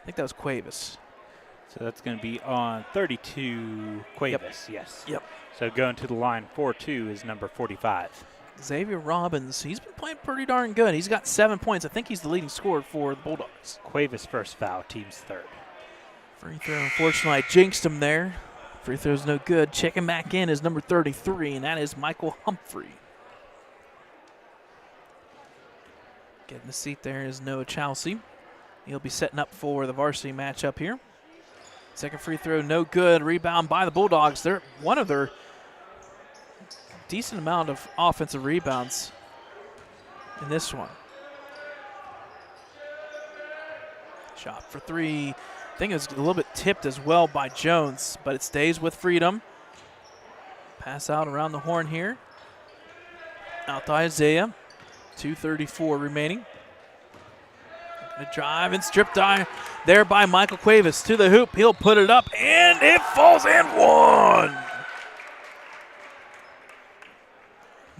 think that was Cuevas. So that's going to be on 32, Cuevas, yes. Yep. So going to the line 4-2 is number 45. Xavier Robbins, he's been playing pretty darn good. He's got 7 points. I think he's the leading scorer for the Bulldogs. Cuevas first foul, team's third. Free throw, unfortunately, I jinxed him there. Free throw's no good. Checking back in is number 33, and that is Michael Humphrey. Getting the seat there is Noah Chelsea. He'll be setting up for the varsity matchup here. Second free throw, no good. Rebound by the Bulldogs. They're one of their decent amount of offensive rebounds in this one. Shot for three. I think it was a little bit tipped as well by Jones, but it stays with Freedom. Pass out around the horn here. Out to Isaiah. 2:34 remaining. The drive and strip there by Michael Cuevas to the hoop. He'll put it up, and it falls and one.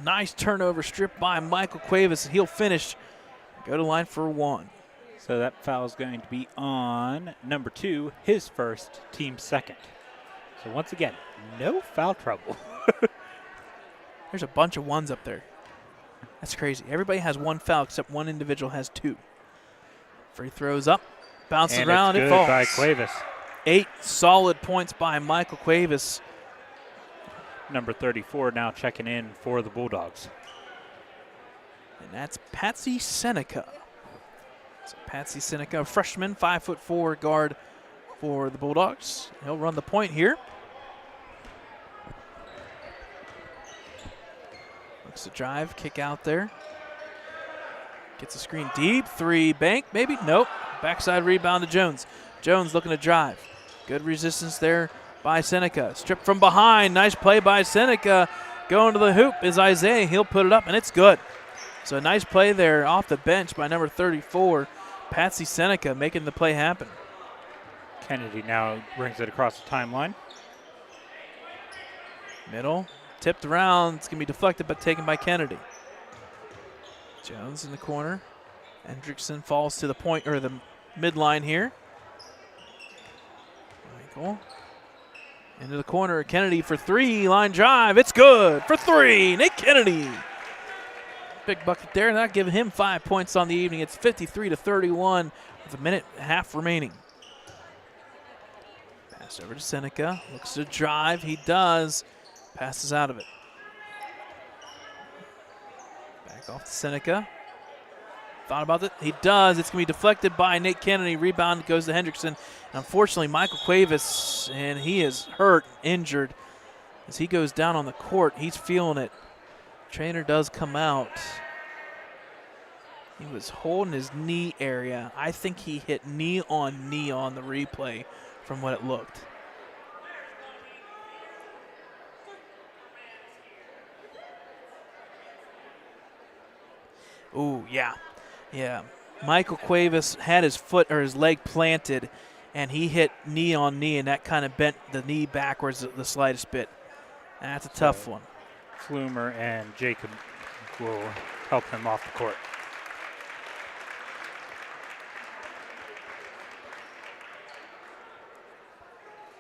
Nice turnover strip by Michael Cuevas. He'll finish. Go to line for one. So that foul is going to be on number 2, his first, team second. So once again, no foul trouble. There's a bunch of ones up there. That's crazy. Everybody has one foul except one individual has 2. Free throws up, bounces and around, it's it good falls. by Cuevas. 8 solid points by Michael Cuevas. Number 34 now checking in for the Bulldogs. And that's Patsy Seneca. So Patsy Seneca, a freshman, 5'4" guard for the Bulldogs. He'll run the point here. Looks to drive, kick out there. Gets a screen deep, 3, bank, maybe? Nope. Backside rebound to Jones. Jones looking to drive. Good resistance there by Seneca. Stripped from behind. Nice play by Seneca. Going to the hoop is Isaiah. He'll put it up, and it's good. So a nice play there off the bench by number 34, Patsy Seneca, making the play happen. Kennedy now brings it across the timeline. Middle, tipped around. It's going to be deflected, but taken by Kennedy. Jones in the corner. Hendrickson falls to the point, or the midline here. Michael into the corner. Kennedy for 3, line drive. It's good for 3. Nate Kennedy. Big bucket there, and that'll give him 5 points on the evening. It's 53-31 with a minute and a half remaining. Pass over to Seneca. Looks to drive. He does. Passes out of it. Back off to Seneca. Thought about it. He does. It's going to be deflected by Nate Kennedy. Rebound goes to Hendrickson. And unfortunately, Michael Cuevas, and he is hurt, injured. As he goes down on the court, he's feeling it. Trainer does come out. He was holding his knee area. I think he hit knee on the replay from what it looked. Ooh, yeah. Yeah. Michael Cuevas had his foot or his leg planted, and he hit knee on knee, and that kind of bent the knee backwards the slightest bit. That's a tough one. Flumer and Jacob will help him off the court.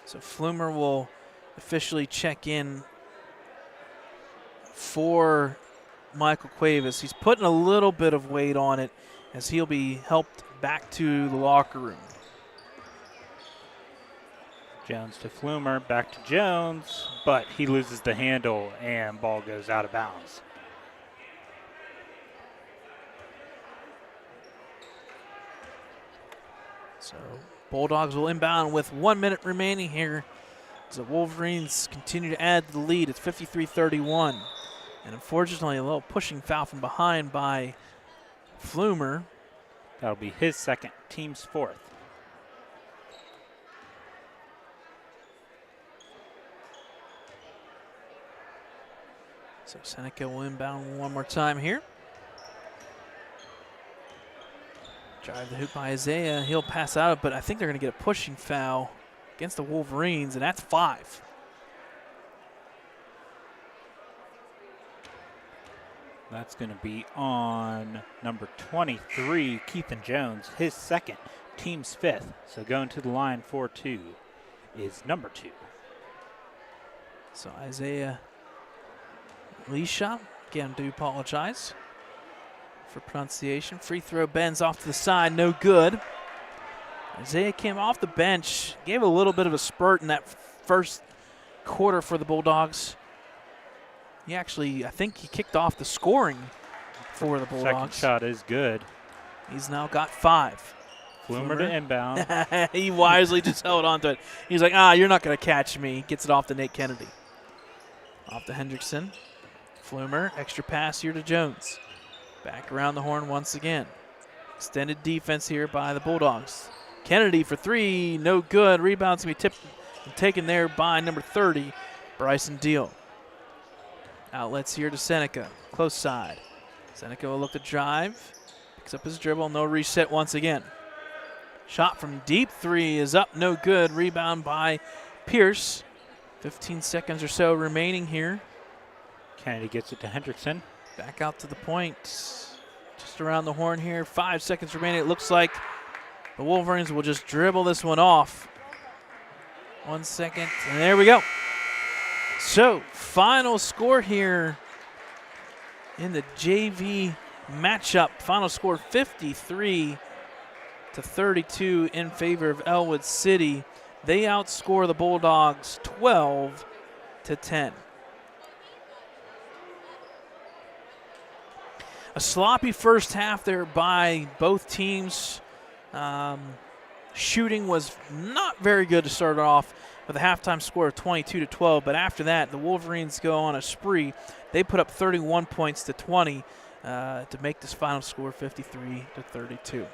So Flumer will officially check in for Michael Cuevas. He's putting a little bit of weight on it as he'll be helped back to the locker room. Jones to Flumer, back to Jones, but he loses the handle and ball goes out of bounds. So Bulldogs will inbound with 1 minute remaining here as the Wolverines continue to add to the lead. It's 53-31. And unfortunately, a little pushing foul from behind by Flumer. That'll be his second, team's fourth. So Seneca will inbound one more time here. Drive the hoop by Isaiah. He'll pass out, but I think they're going to get a pushing foul against the Wolverines, and that's 5. That's going to be on number 23, Keithan Jones, his second, team's fifth. So going to the line for 2 is number 2. So Isaiah Leisha, again, do apologize for pronunciation. Free throw bends off to the side, no good. Isaiah came off the bench, gave a little bit of a spurt in that first quarter for the Bulldogs. He actually, I think he kicked off the scoring for the Bulldogs. Second shot is good. He's now got 5. Flumer to inbound. He wisely just held on to it. He's like, you're not going to catch me. Gets it off to Nate Kennedy. Off to Hendrickson. Flumer, extra pass here to Jones. Back around the horn once again. Extended defense here by the Bulldogs. Kennedy for 3, no good. Rebound's going to be tipped and taken there by number 30, Bryson Deal. Outlets here to Seneca, close side. Seneca will look to drive. Picks up his dribble, no reset once again. Shot from deep 3 is up, no good. Rebound by Pierce. 15 seconds or so remaining here. Kennedy gets it to Hendrickson. Back out to the point. Just around the horn here. 5 seconds remaining. It looks like the Wolverines will just dribble this one off. 1 second, and there we go. So, final score here in the JV matchup. Final score 53-32 in favor of Ellwood City. They outscore the Bulldogs 12-10. A sloppy first half there by both teams. Shooting was not very good to start off with a halftime score of 22-12, but after that, the Wolverines go on a spree. They put up 31 points to 20 to make this final score 53-32.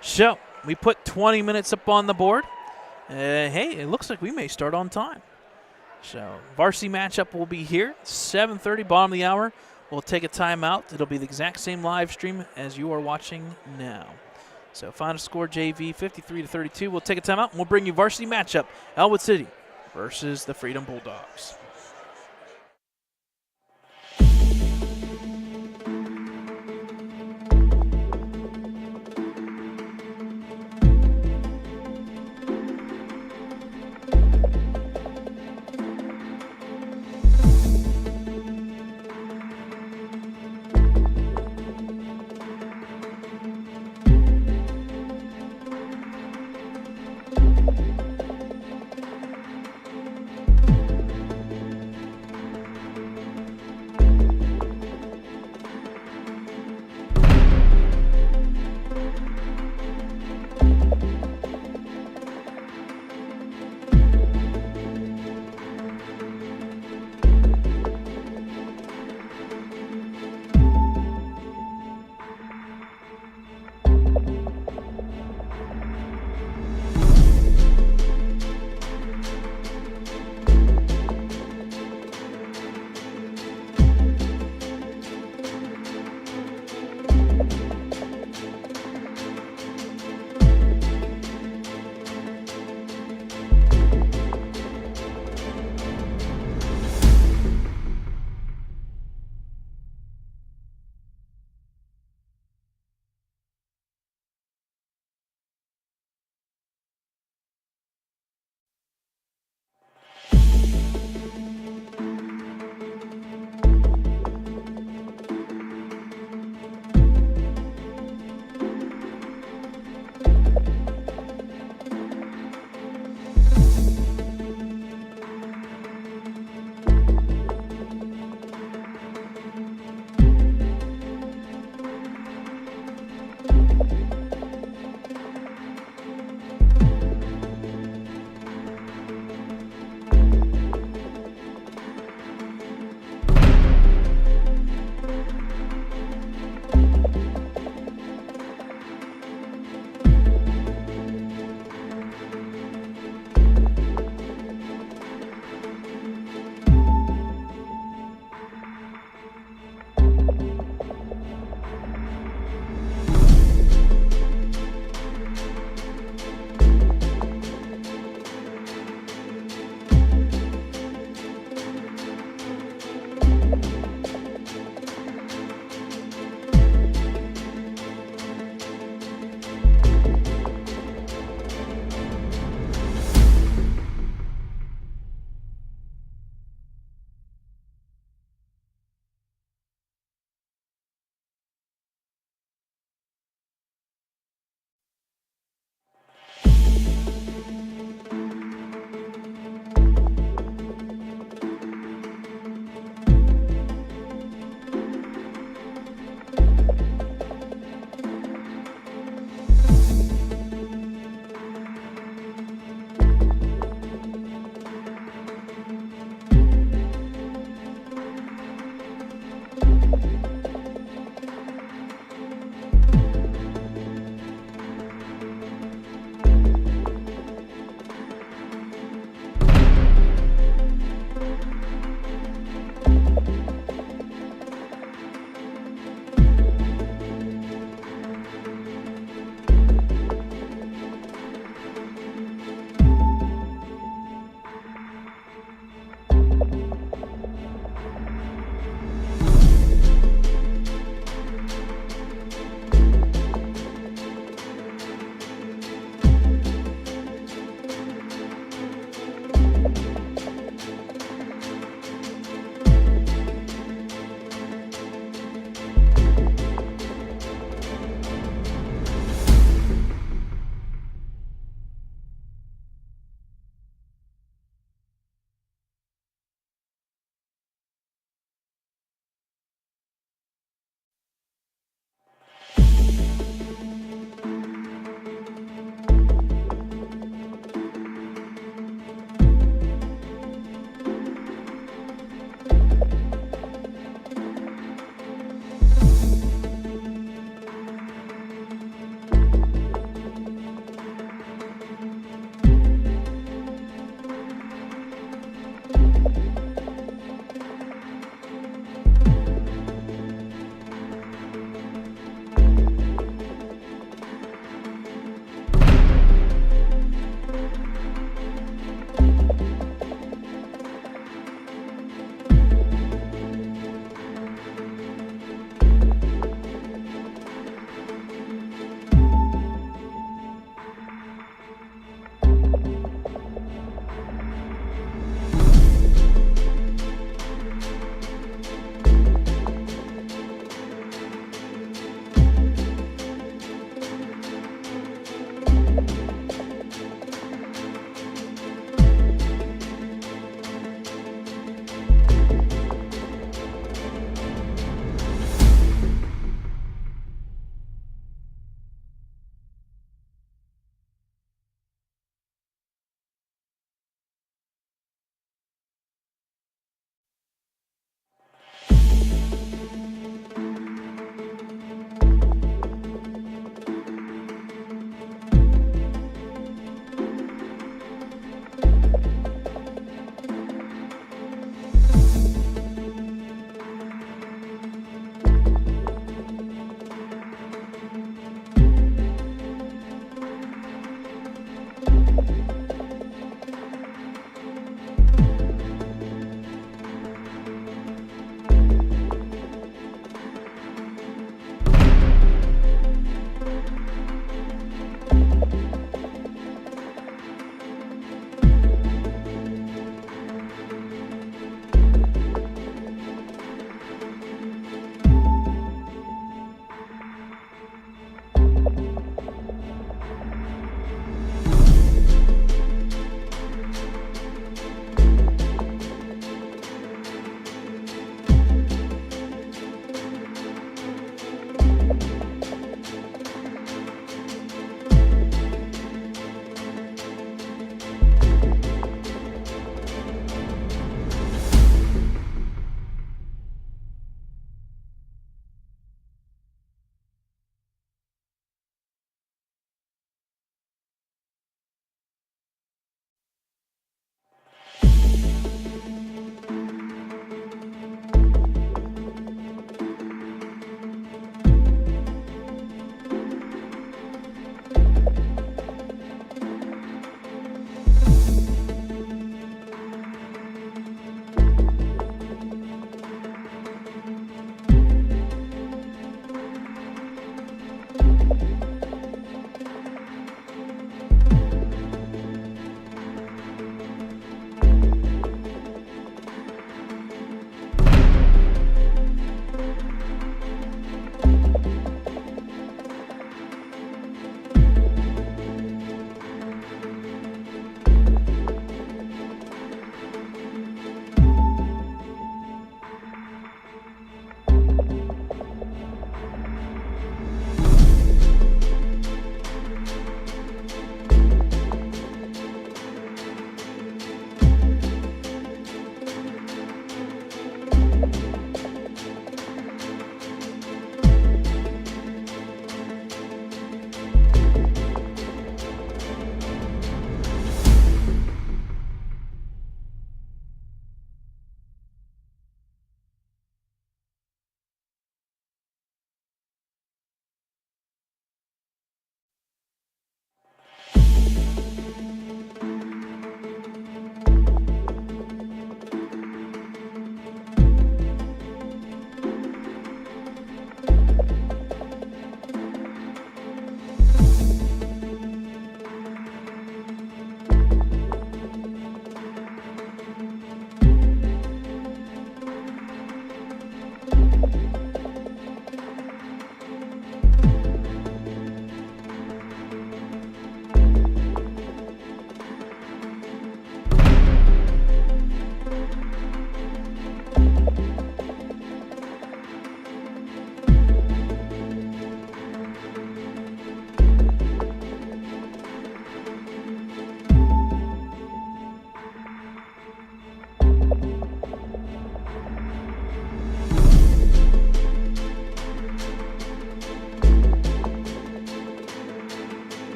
So we put 20 minutes up on the board. Hey, it looks like we may start on time. So varsity matchup will be here, 7:30, bottom of the hour. We'll take a timeout. It'll be the exact same live stream as you are watching now. So final score JV 53-32. We'll take a timeout and we'll bring you varsity matchup, Ellwood City versus the Freedom Bulldogs.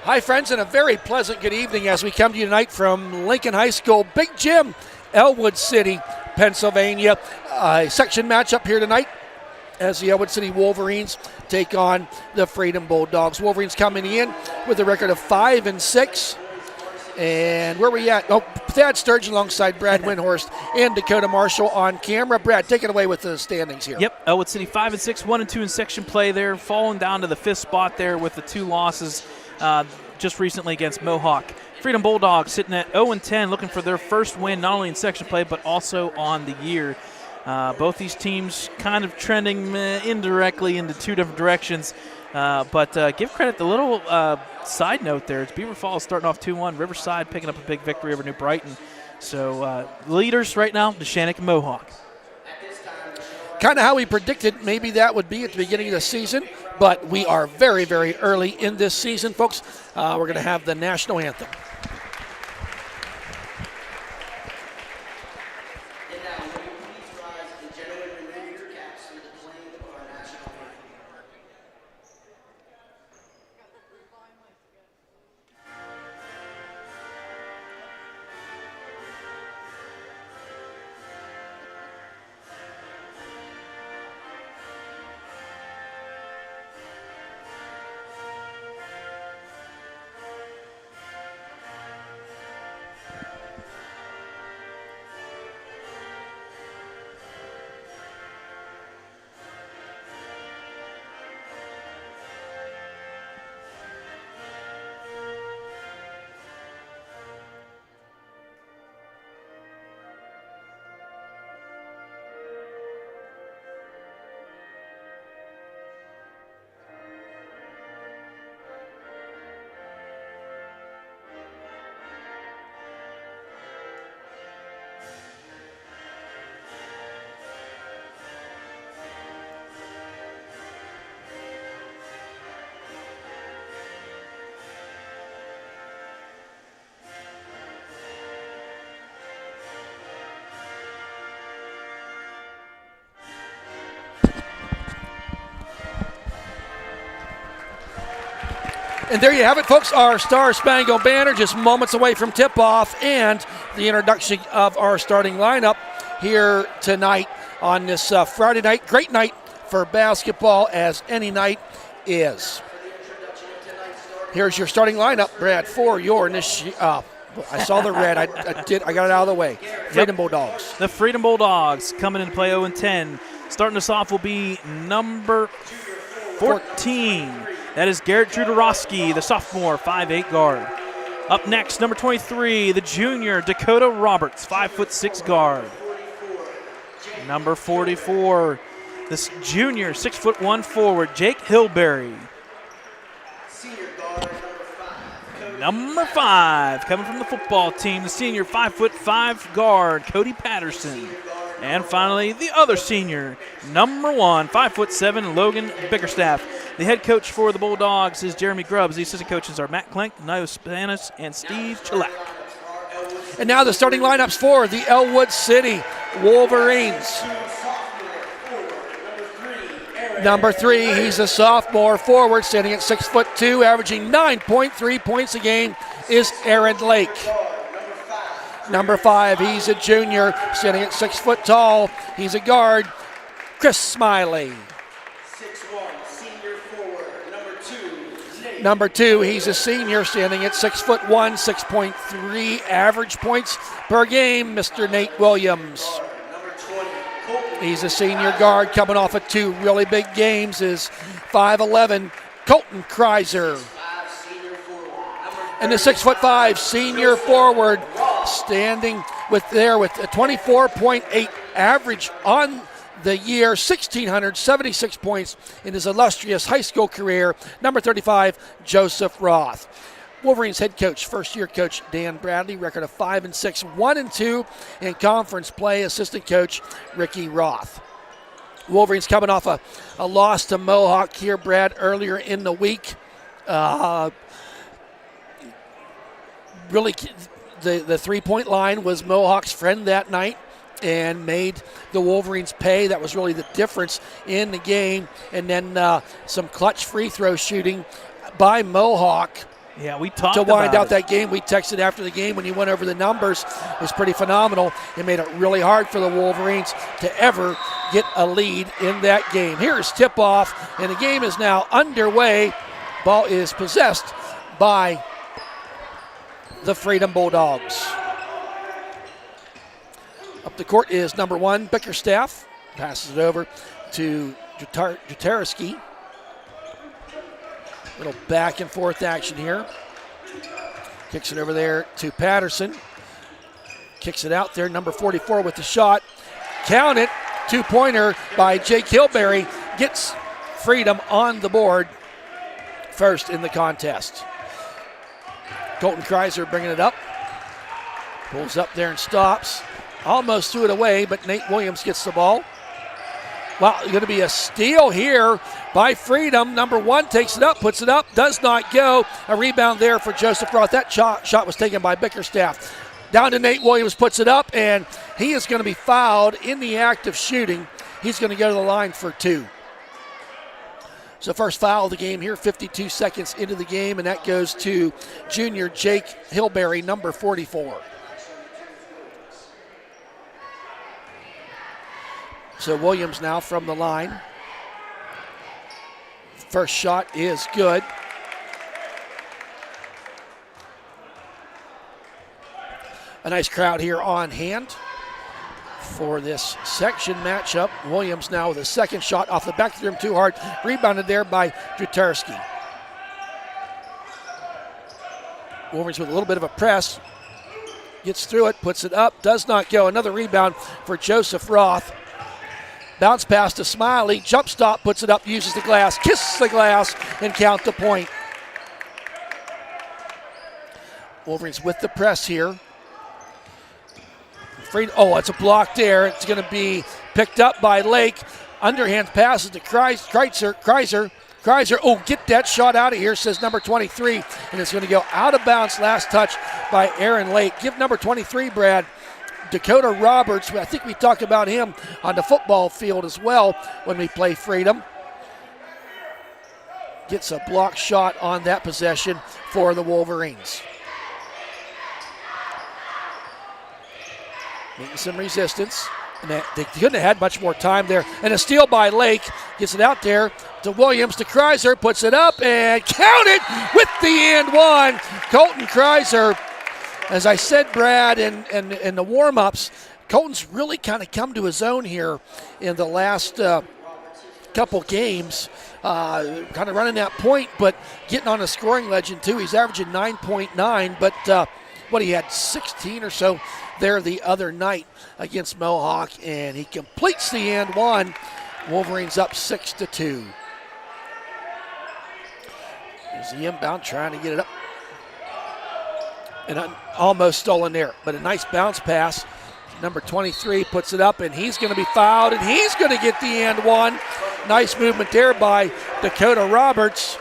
Hi, friends, and a very pleasant good evening as we come to you tonight from Lincoln High School, Big Jim, Ellwood City, Pennsylvania. Section matchup here tonight as the Ellwood City Wolverines take on the Freedom Bulldogs. Wolverines coming in with a record of 5-6. And where are we at? Oh, Thad Sturgeon alongside Brad Windhorst and Dakota Marshall on camera. Brad, take it away with the standings here. Yep, Ellwood City 5-6, 1-2 in section play there, falling down to the 5th spot there with the 2 losses just recently against Mohawk. Freedom Bulldogs sitting at 0-10, looking for their first win, not only in section play, but also on the year. Both these teams kind of trending indirectly into 2 different directions. But give credit, the little side note there, it's Beaver Falls starting off 2-1, Riverside picking up a big victory over New Brighton. So leaders right now, Neshannock and Mohawk. Kind of how we predicted maybe that would be at the beginning of the season, but we are very, very early in this season, folks. We're going to have the national anthem. And there you have it, folks, our Star Spangled Banner just moments away from tip-off and the introduction of our starting lineup here tonight on this Friday night. Great night for basketball, as any night is. Here's your starting lineup, Brad, for your I saw the red. I got it out of the way. Freedom Bulldogs. The Freedom Bulldogs coming into play 0-10. Starting us off will be number 14. That is Garrett Drudarowski, the sophomore, 5'8" guard. Up next, number 23, the junior, Dakota Roberts, 5'6" guard. Number 44, this junior, 6'1" forward, Jake Hilberry. Number 5, coming from the football team, the senior, 5'5" guard, Cody Patterson. And finally, the other senior, number 1, 5'7", Logan Bickerstaff. The head coach for the Bulldogs is Jeremy Grubbs. The assistant coaches are Matt Klink, Nio Spanis, and Steve Chilak. And now the starting lineups for the Ellwood City Wolverines. Number 3, he's a sophomore forward, standing at 6'2", averaging 9.3 points a game, is Aaron Lake. Number 5, he's a junior, standing at 6 foot tall. He's a guard, Chris Smiley. Number 2, he's a senior, standing at 6'1", 6.3 average points per game, Mr. Nate Williams. He's a senior guard coming off of 2 really big games, is 5'11", Colton Kreiser. And the 6'5" senior forward, standing with a 24.8 average on the year, 1,676 points in his illustrious high school career, number 35, Joseph Roth. Wolverines head coach, first-year coach Dan Bradley, record of 5-6, 1-2 in conference play, assistant coach Ricky Roth. Wolverines coming off a loss to Mohawk here, Brad, earlier in the week. Really, the three-point line was Mohawk's friend that night and made the Wolverines pay. That was really the difference in the game. And then some clutch free throw shooting by Mohawk Yeah, we talked to wind about out that game. We texted after the game when you went over the numbers. It was pretty phenomenal. It made it really hard for the Wolverines to ever get a lead in that game. Here's tip-off, and the game is now underway. Ball is possessed by the Freedom Bulldogs. Up the court is number 1, Bickerstaff. Passes it over to Jutarski. Little back and forth action here. Kicks it over there to Patterson. Kicks it out there, number 44 with the shot. Count it, 2-pointer by Jake Hilberry. Gets Freedom on the board first in the contest. Colton Kreiser bringing it up. Pulls up there and stops. Almost threw it away, but Nate Williams gets the ball. Wow, going to be a steal here by Freedom. Number 1 takes it up, puts it up, does not go. A rebound there for Joseph Roth. That shot was taken by Bickerstaff. Down to Nate Williams, puts it up, and he is going to be fouled in the act of shooting. He's going to go to the line for 2. So first foul of the game here, 52 seconds into the game, and that goes to junior Jake Hilberry, number 44. So Williams now from the line. First shot is good. A nice crowd here on hand for this section matchup. Williams now with a second shot off the back of the rim, too hard. Rebounded there by Jutarski. Wolverines with a little bit of a press. Gets through it, puts it up, does not go. Another rebound for Joseph Roth. Bounce pass to Smiley, jump stop, puts it up, uses the glass, kisses the glass, and count the point. Wolverines with the press here. It's a block there. It's going to be picked up by Lake. Underhand passes to Kreiser. Get that shot out of here, says number 23, and it's going to go out of bounds. Last touch by Aaron Lake. Give number 23, Brad, Dakota Roberts. I think we talked about him on the football field as well when we play Freedom. Gets a block shot on that possession for the Wolverines. Making some resistance. And they couldn't have had much more time there. And a steal by Lake. Gets it out there to Williams, to Kreiser. Puts it up and count it with the and one. Colton Kreiser. As I said, Brad, in the warm-ups, Colton's really kind of come to his own here in the last couple games. Kind of running that point, but getting on a scoring legend, too. He's averaging 9.9, but he had 16 or so there the other night against Mohawk, and he completes the and one. Wolverines up 6-2. There's the inbound trying to get it up. And almost stolen there, but a nice bounce pass. Number 23 puts it up, and he's going to be fouled, and he's going to get the and one. Nice movement there by Dakota Roberts.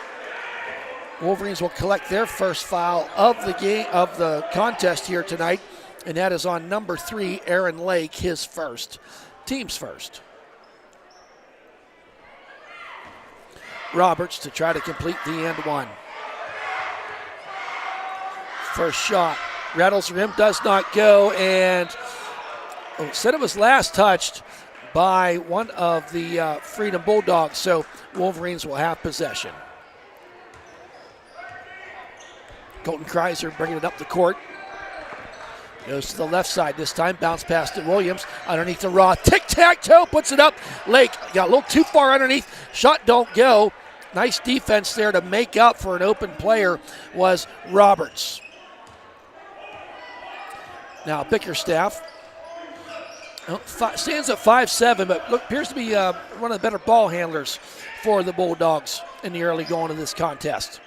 Wolverines will collect their first foul of the game, of the contest here tonight, and that is on number 3, Aaron Lake, his first, team's first. Roberts to try to complete the and one. First shot, rattles the rim, does not go, and said it was last touched by one of the Freedom Bulldogs, so Wolverines will have possession. Colton Kreiser bringing it up the court. Goes to the left side this time, bounce pass to Williams, underneath the Roth, tic-tac-toe, puts it up. Lake got a little too far underneath, shot don't go. Nice defense there to make up for an open player was Roberts. Now Bickerstaff stands at 5'7", but appears to be one of the better ball handlers for the Bulldogs in the early going of this contest.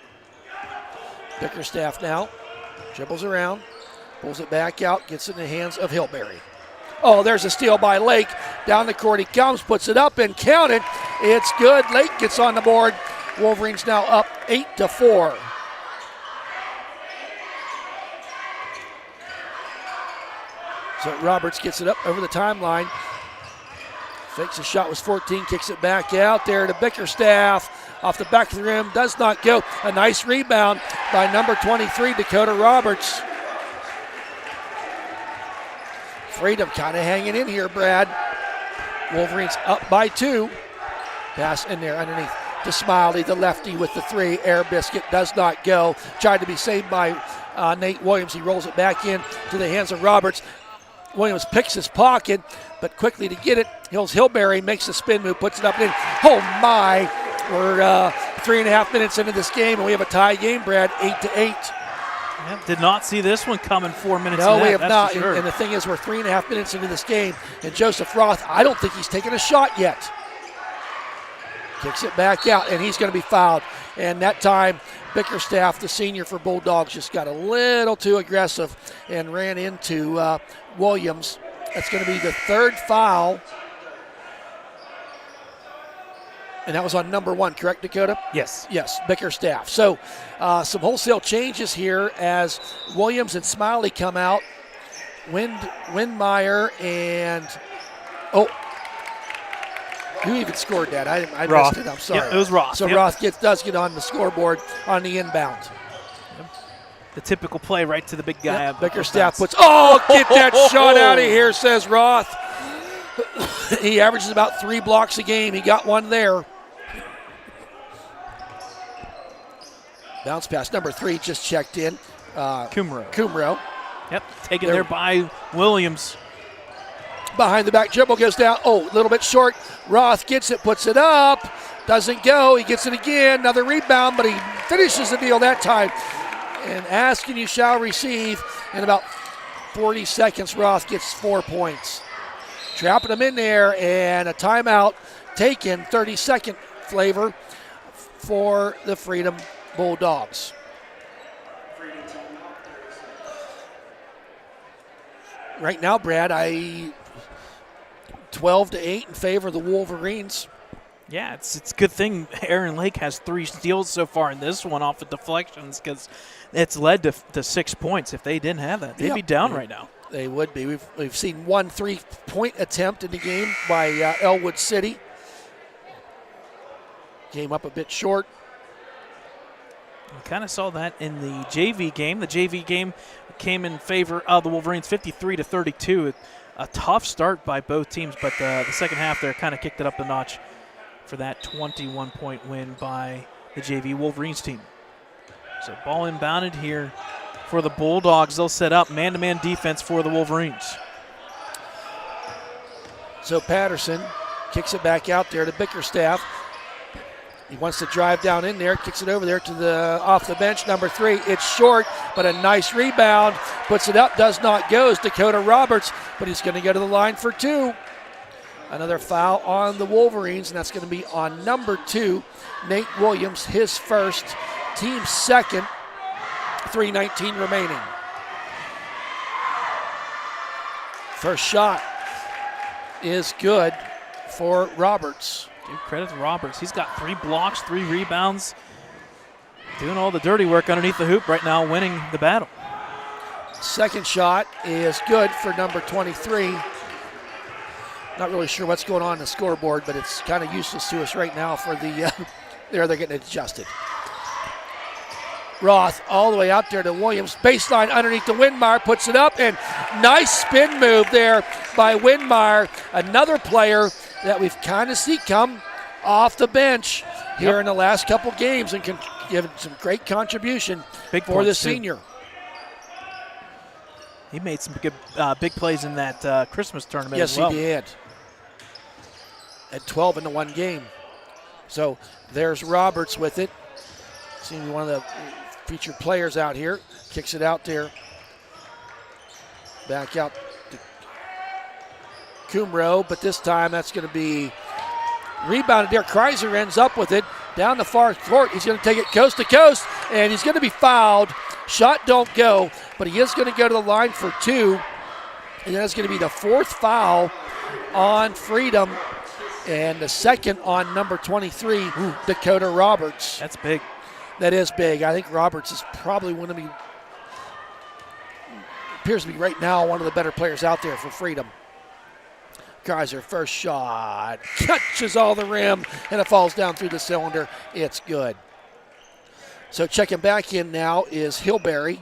Bickerstaff now dribbles around, pulls it back out, gets it in the hands of Hilberry. Oh, there's a steal by Lake. Down the court he comes, puts it up and counted. It's good. Lake gets on the board. Wolverines now up 8-4. So Roberts gets it up over the timeline. Fakes a shot, was 14, kicks it back out there to Bickerstaff. off the back of the rim, does not go. A nice rebound by number 23, Dakota Roberts. Freedom kind of hanging in here, Brad. Wolverines up by 2. Pass in there underneath to Smiley, the lefty with the 3. Air biscuit does not go. Tried to be saved by Nate Williams. He rolls it back in to the hands of Roberts. Williams picks his pocket, but quickly to get it, Hills Hillberry makes a spin move, puts it up and in. Oh my! We're 3.5 minutes into this game, and we have a tie game, Brad, 8-8. Yeah, did not see this one coming 4 minutes. No, in we that, have not. sure. And the thing is, we're 3.5 minutes into this game, and Joseph Roth, I don't think he's taken a shot yet. Kicks it back out, and he's going to be fouled. And that time, Bickerstaff, the senior for Bulldogs, just got a little too aggressive and ran into Williams. That's going to be the 3rd foul. And that was on number 1, correct, Dakota? Yes. Yes, Bickerstaff. So some wholesale changes here as Williams and Smiley come out. Windmeyer and, who even scored that? I missed it. I'm sorry. Yep, it was Roth. So Yep. Roth does get on the scoreboard on the inbound. The typical play right to the big guy. Yep. Bickerstaff puts, get that shot out of here, says Roth. He averages about 3 blocks a game. He got one there. Bounce pass, number 3 just checked in. Kumro. Yep, taken there by Williams. Behind the back dribble, goes down. A little bit short. Roth gets it, puts it up. Doesn't go. He gets it again. Another rebound, but he finishes the deal that time. And ask and you shall receive. In about 40 seconds, Roth gets 4 points. Trapping him in there, and a timeout taken, 30-second flavor for the Freedom Bulldogs. Right now, Brad, 12-8 in favor of the Wolverines. Yeah, it's a good thing Aaron Lake has 3 steals so far in this one off of deflections, because it's led to 6 points. If they didn't have that, they'd be down right now. They would be. We've seen 1 3-point attempt in the game by Ellwood City. Came up a bit short. We kind of saw that in the JV game. The JV game came in favor of the Wolverines 53-32. A tough start by both teams, but the second half there kind of kicked it up a notch for that 21-point win by the JV Wolverines team. So ball inbounded here for the Bulldogs. They'll set up man-to-man defense for the Wolverines. So Patterson kicks it back out there to Bickerstaff. He wants to drive down in there, kicks it over there to the off the bench, number 3. It's short, but a nice rebound. Puts it up, does not go. It's Dakota Roberts, but he's going to go to the line for 2. Another foul on the Wolverines, and that's going to be on number 2, Nate Williams, his first, team second. 3:19 remaining. First shot is good for Roberts. Give credit to Roberts. He's got 3 blocks, 3 rebounds. Doing all the dirty work underneath the hoop right now, winning the battle. Second shot is good for number 23. Not really sure what's going on in the scoreboard, but it's kind of useless to us right now for the, they're getting it adjusted. Roth all the way out there to Williams. Baseline underneath the Windmeyer, puts it up, and nice spin move there by Windmeyer. Another player that we've kind of seen come off the bench here in the last couple games and can give some great contribution for the senior. He made some good big plays in that Christmas tournament as well. Yes, he did. At 12 in the one game. So there's Roberts with it. Seems to be one of the featured players out here. Kicks it out there. Back out to Kumro, but this time that's going to be rebounded there. Kreiser ends up with it down the far court. He's going to take it coast to coast, and he's going to be fouled. Shot don't go, but he is going to go to the line for 2. And that's going to be the 4th foul on Freedom, and the second on number 23, Dakota Roberts. That's big. That is big. I think Roberts is probably appears to be right now one of the better players out there for Freedom. Kaiser, first shot, catches all the rim, and it falls down through the cylinder. It's good. So checking back in now is Hilberry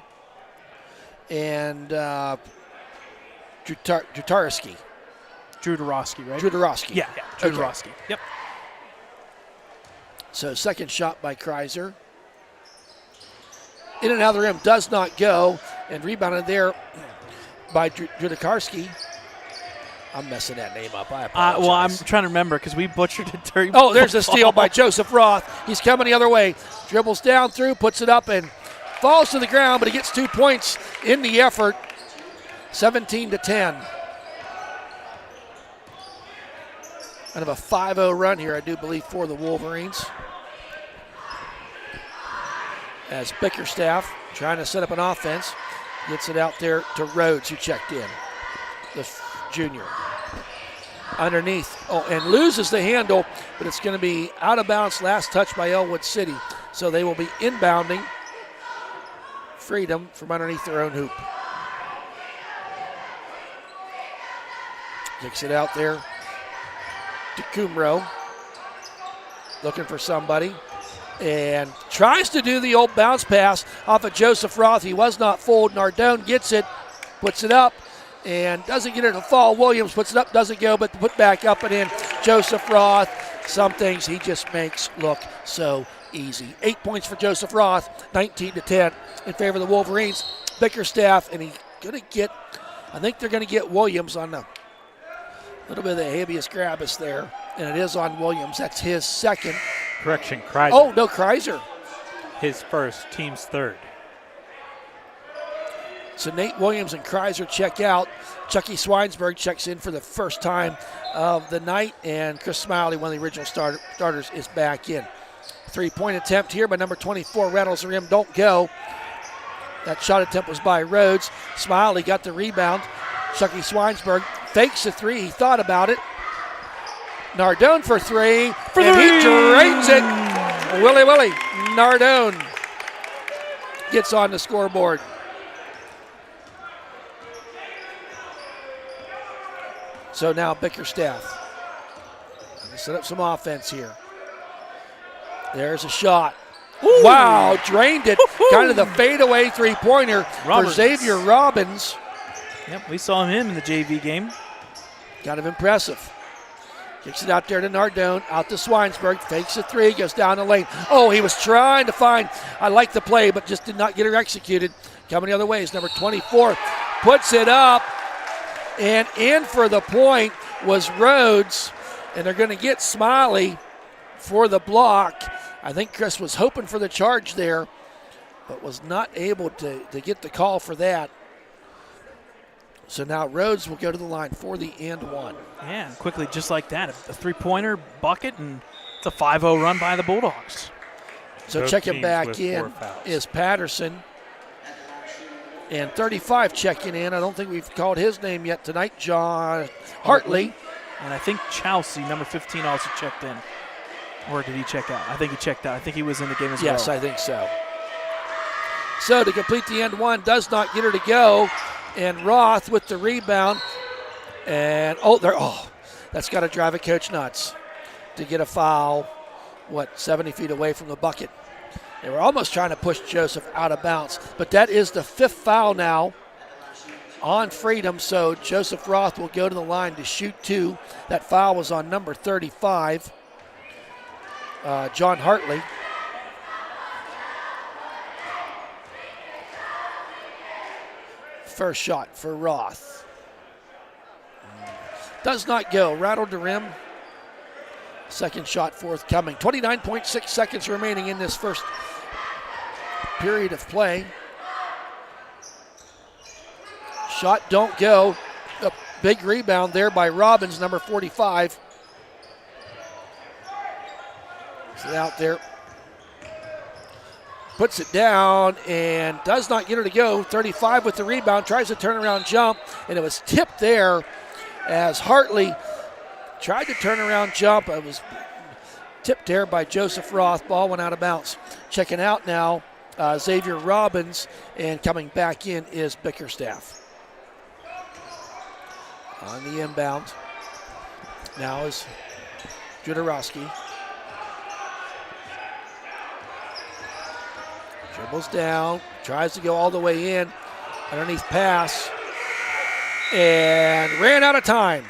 and Jutarski. Drew Dorosky, right? Drew Dorosky. Yeah, Drew Okay. Dorosky. Yep. So second shot by Kaiser. In and out of the rim, does not go, and rebounded there by Jutarski. I'm messing that name up. I apologize. Well, I'm trying to remember because we butchered it during Oh, there's a steal by football. Joseph Roth. He's coming the other way. Dribbles down through, puts it up, and falls to the ground, but he gets 2 points in the effort. 17-10. Kind of a 5-0 run here, I do believe, for the Wolverines. As Bickerstaff trying to set up an offense, gets it out there to Rhodes, who checked in, the junior. Underneath, and loses the handle, but it's going to be out of bounds, last touch by Ellwood City. So they will be inbounding Freedom from underneath their own hoop. Kicks it out there to Kumro, looking for somebody, and tries to do the old bounce pass off of Joseph Roth. He was not fooled. Nardone gets it, puts it up, and doesn't get it to fall. Williams puts it up, doesn't go, but put back up and in. Joseph Roth, some things he just makes look so easy. 8 points for Joseph Roth, 19-10 in favor of the Wolverines. Bickerstaff, and he's going to get, I think they're going to get Williams on the little bit of the habeas grabus there, and it is on Williams. That's his second. Correction, Kaiser. Oh, no, Kaiser. His first, team's third. So Nate Williams and Kaiser check out. Chucky Swinesburg checks in for the first time of the night, and Chris Smiley, one of the original starters, is back in. 3-point attempt here by number 24, rattles the rim, don't go. That shot attempt was by Rhodes. Smiley got the rebound. Chucky Swinesburg fakes the three. He thought about it. Nardone for three. And he drains it. Willie Nardone gets on the scoreboard. So now Bickerstaff. Set up some offense here. There's a shot. Ooh. Wow, drained it. Woo-hoo. Kind of the fadeaway three-pointer for Xavier Robbins. Yep, we saw him in the JV game. Kind of impressive. Kicks it out there to Nardone, out to Swinesburg, fakes a three, goes down the lane. Oh, he was trying to find, I like the play, but just did not get her executed. Coming the other way is number 24, puts it up, and in for the point was Rhodes, and they're going to get Smiley for the block. I think Chris was hoping for the charge there, but was not able to get the call for that. So now Rhodes will go to the line for the and one. Yeah, quickly, just like that, a three-pointer bucket, and it's a 5-0 run by the Bulldogs. So Both checking teams back with in 4 fouls. is Patterson. And 35 checking in. I don't think we've called his name yet tonight. John Hartley. And I think Chelsea, number 15, also checked in. Or did he check out? I think he checked out. I think he was in the game as well. Yes, I think so. So to complete the end one, does not get her to go. And Roth with the rebound. And, that's got to drive a coach nuts to get a foul, 70 feet away from the bucket. They were almost trying to push Joseph out of bounds. But that is the 5th foul now on Freedom. So Joseph Roth will go to the line to shoot 2. That foul was on number 35, John Hartley. First shot for Roth. Does not go. Rattled the rim. Second shot forthcoming. 29.6 seconds remaining in this first period of play. Shot don't go. A big rebound there by Robbins, number 45. So out there. Puts it down and does not get her to go. 35 with the rebound, tries to turn around jump, and it was tipped there as Hartley tried to turn around jump. It was tipped there by Joseph Roth. Ball went out of bounds. Checking out now, Xavier Robbins, and coming back in is Bickerstaff. On the inbound. Now is Jodorowsky. Dribbles down, tries to go all the way in. Underneath pass. And ran out of time.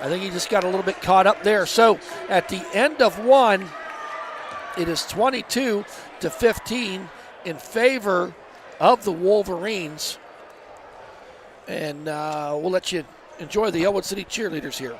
I think he just got a little bit caught up there. So at the end of one, it is 22-15 in favor of the Wolverines. And we'll let you enjoy the Ellwood City cheerleaders here.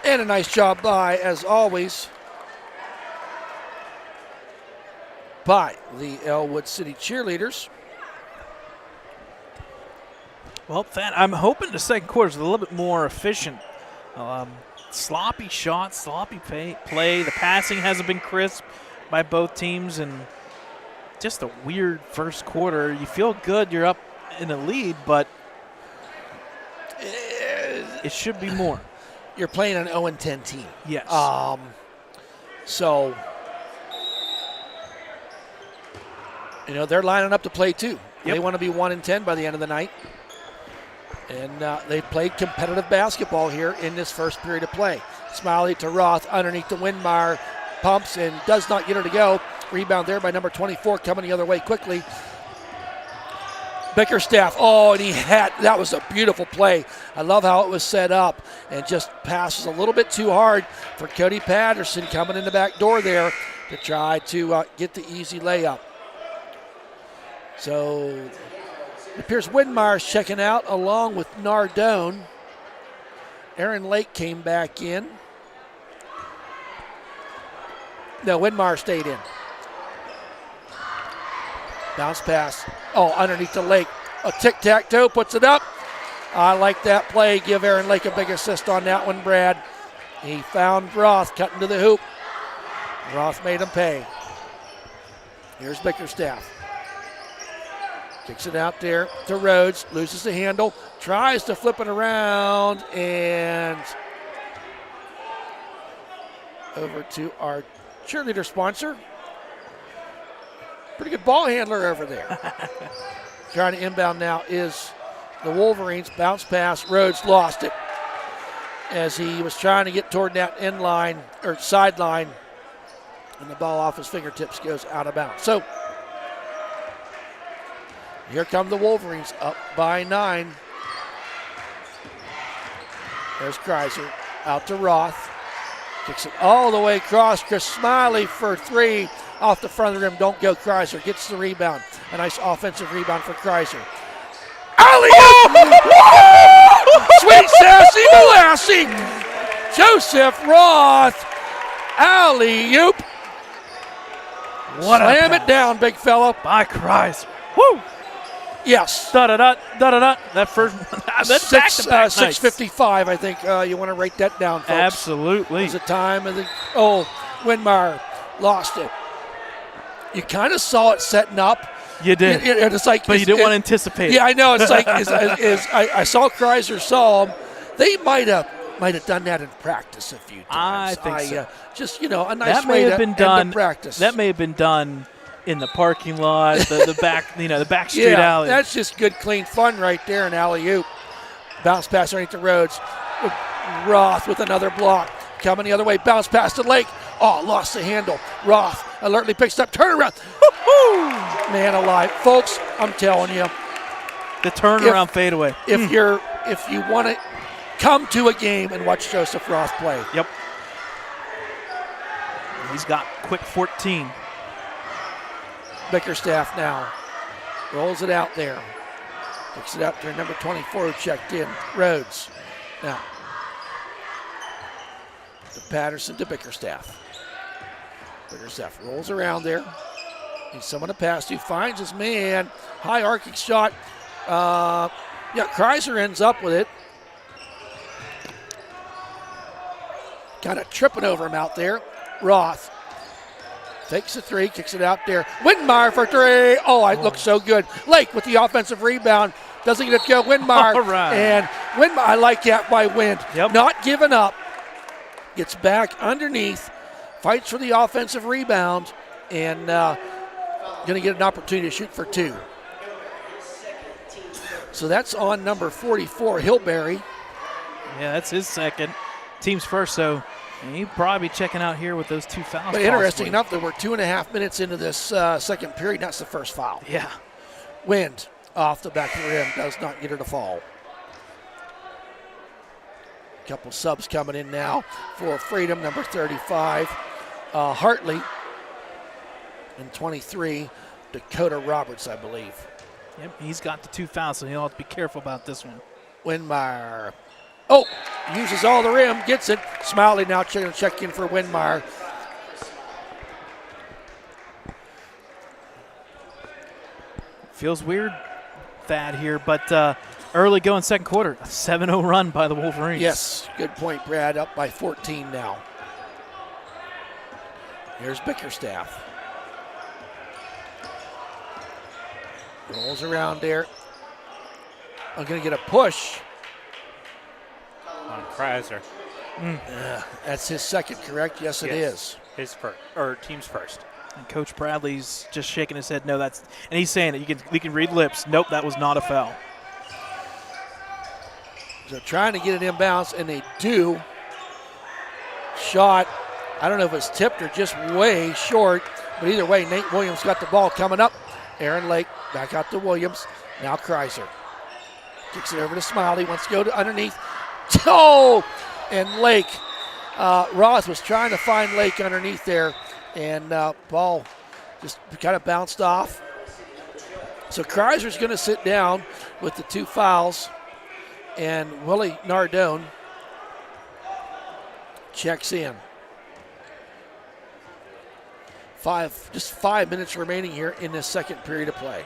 And a nice job by, as always, by the Ellwood City cheerleaders. Well, I'm hoping the second quarter is a little bit more efficient. Sloppy shots, sloppy play. The passing hasn't been crisp by both teams, and just a weird first quarter. You feel good, you're up in the lead, but it should be more. You're playing an 0-10 team. Yes. So, they're lining up to play too. Yep. They want to be 1-10 by the end of the night. And they played competitive basketball here in this first period of play. Smiley to Roth underneath to Windmeyer. Pumps and does not get her to go. Rebound there by number 24 coming the other way quickly. Bickerstaff, and that was a beautiful play. I love how it was set up and just passes a little bit too hard for Cody Patterson coming in the back door there to try to get the easy layup. So it appears Widmeyer's checking out along with Nardone. Aaron Lake came back in. No, Widmeyer stayed in. Bounce pass. Underneath the Lake. A tic-tac-toe puts it up. I like that play. Give Aaron Lake a big assist on that one, Brad. He found Roth cutting to the hoop. Roth made him pay. Here's Bickerstaff. Kicks it out there to Rhodes. Loses the handle. Tries to flip it around. And over to our cheerleader sponsor. Pretty good ball handler over there. Trying to inbound now is the Wolverines. Bounce pass. Rhodes lost it as he was trying to get toward that end line or sideline, and the ball off his fingertips goes out of bounds. So here come the Wolverines up by 9. There's Kreiser out to Roth. Kicks it all the way across. Chris Smiley for 3. Off the front of the rim, don't go. Kreiser gets the rebound. A nice offensive rebound for Kreiser. Alley-oop! Sweet sassy Molassie! Joseph Roth. Alley-oop. Slam it down, big fella. By Kreiser. Woo! Yes. Da-da-da, da-da-da. That first one. That's back-to-back 6:55, I think you want to write that down, folks. Absolutely. It was the time of the, Windmeyer lost it. You kind of saw it setting up. You did. It's like, but you didn't want to anticipate it. Yeah, I know. It's like I saw Kreiser saw him. They might have done that in practice a few times. I think so. Just, a nice that way may have to been done, end the practice. That may have been done in the parking lot, the back, the back street alley. That's just good, clean fun right there in alley-oop. Bounce pass underneath the Rhodes. Roth with another block. Coming the other way, bounce pass to Lake. Lost the handle. Roth alertly picks up, turnaround. Man alive. Folks, I'm telling you. The turnaround fadeaway. If you want to come to a game and watch Joseph Roth play. Yep. He's got quick 14. Bickerstaff now rolls it out there. Picks it up to number 24 who checked in. Rhodes. Now to Patterson to Bickerstaff. Bickerstaff rolls around there. Needs someone to pass to. Finds his man. High arcing shot. Yeah, Kreiser ends up with it. Kind of tripping over him out there. Roth takes a three, kicks it out there. Windmeyer for three. Oh, it looks so good. Lake with the offensive rebound. Doesn't get it to go. Windmeyer. All right. And Windmeyer, I like that by Wind. Yep. Not giving up. Gets back underneath. Fights for the offensive rebound. And going to get an opportunity to shoot for two. So that's on number 44, Hilberry. Yeah, that's his second. Team's first, so he'll probably be checking out here with those two fouls. But interesting enough, there were 2.5 minutes into this second period. That's the first foul. Yeah. Wind off the back of the rim, does not get her to fall. Couple subs coming in now for Freedom, number 35, Hartley, and 23, Dakota Roberts, I believe. Yep, he's got the two fouls, so he'll have to be careful about this one. Windmeyer. Oh, uses all the rim, gets it. Smiley now going to check in for Windmeyer. Feels weird, Thad, here, but early going second quarter, a 7-0 run by the Wolverines. Yes, good point, Brad. Up by 14 now. Here's Bickerstaff. Rolls around there. I'm going to get a push. On Kreiser. That's his second, correct? Yes, it is. His first, or team's first. And Coach Bradley's just shaking his head. No, that's, and he's saying it. You can read lips. Nope, that was not a foul. So trying to get it inbounds, and they do. Shot, I don't know if it's tipped or just way short, but either way, Nate Williams got the ball coming up. Aaron Lake back out to Williams. Now Kreiser. Kicks it over to Smiley. Wants to go to underneath. Oh! And Lake. Roth was trying to find Lake underneath there, and ball just kind of bounced off. So Kreiser's going to sit down with the two fouls, and Willie Nardone checks in. Just 5 minutes remaining here in this second period of play.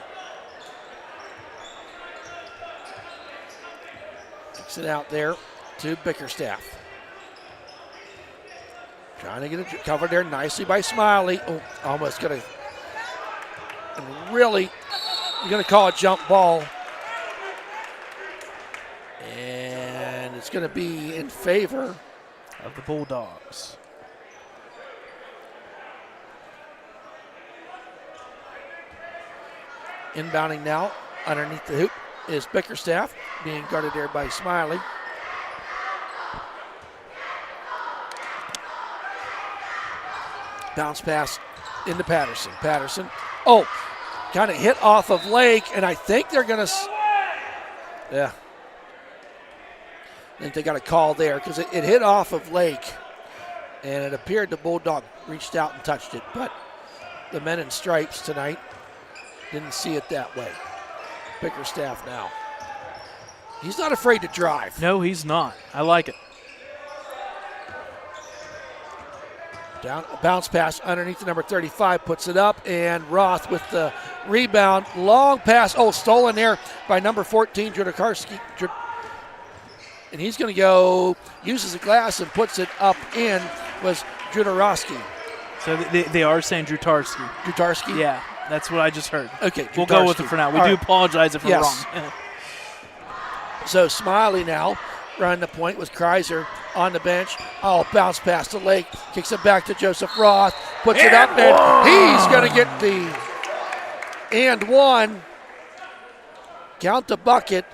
Kicks it out there to Bickerstaff. Trying to get it covered there nicely by Smiley. Oh, almost going to, and really, you're going to call a jump ball. And it's going to be in favor of the Bulldogs. Inbounding now underneath the hoop is Bickerstaff, being guarded there by Smiley. Bounce pass into Patterson. Patterson, oh, kind of hit off of Lake, and I think they're going to, yeah. I think they got a call there because it hit off of Lake, and it appeared the Bulldog reached out and touched it, but the men in stripes tonight didn't see it that way. Bickerstaff now. He's not afraid to drive. No, he's not. I like it. Down, a bounce pass underneath the number 35, puts it up, and Roth with the rebound. Long pass, stolen there by number 14, Judakarski. And he's going to go, uses the glass and puts it up in, was Judarowski. So they are saying Drutarski. Drutarski? Yeah, that's what I just heard. Okay, we'll go with it for now. We do apologize if we're wrong. So Smiley now running the point with Kreiser on the bench. Oh, bounce pass to Lake. Kicks it back to Joseph Roth. Puts it up, and he's going to get the and one. Count the bucket.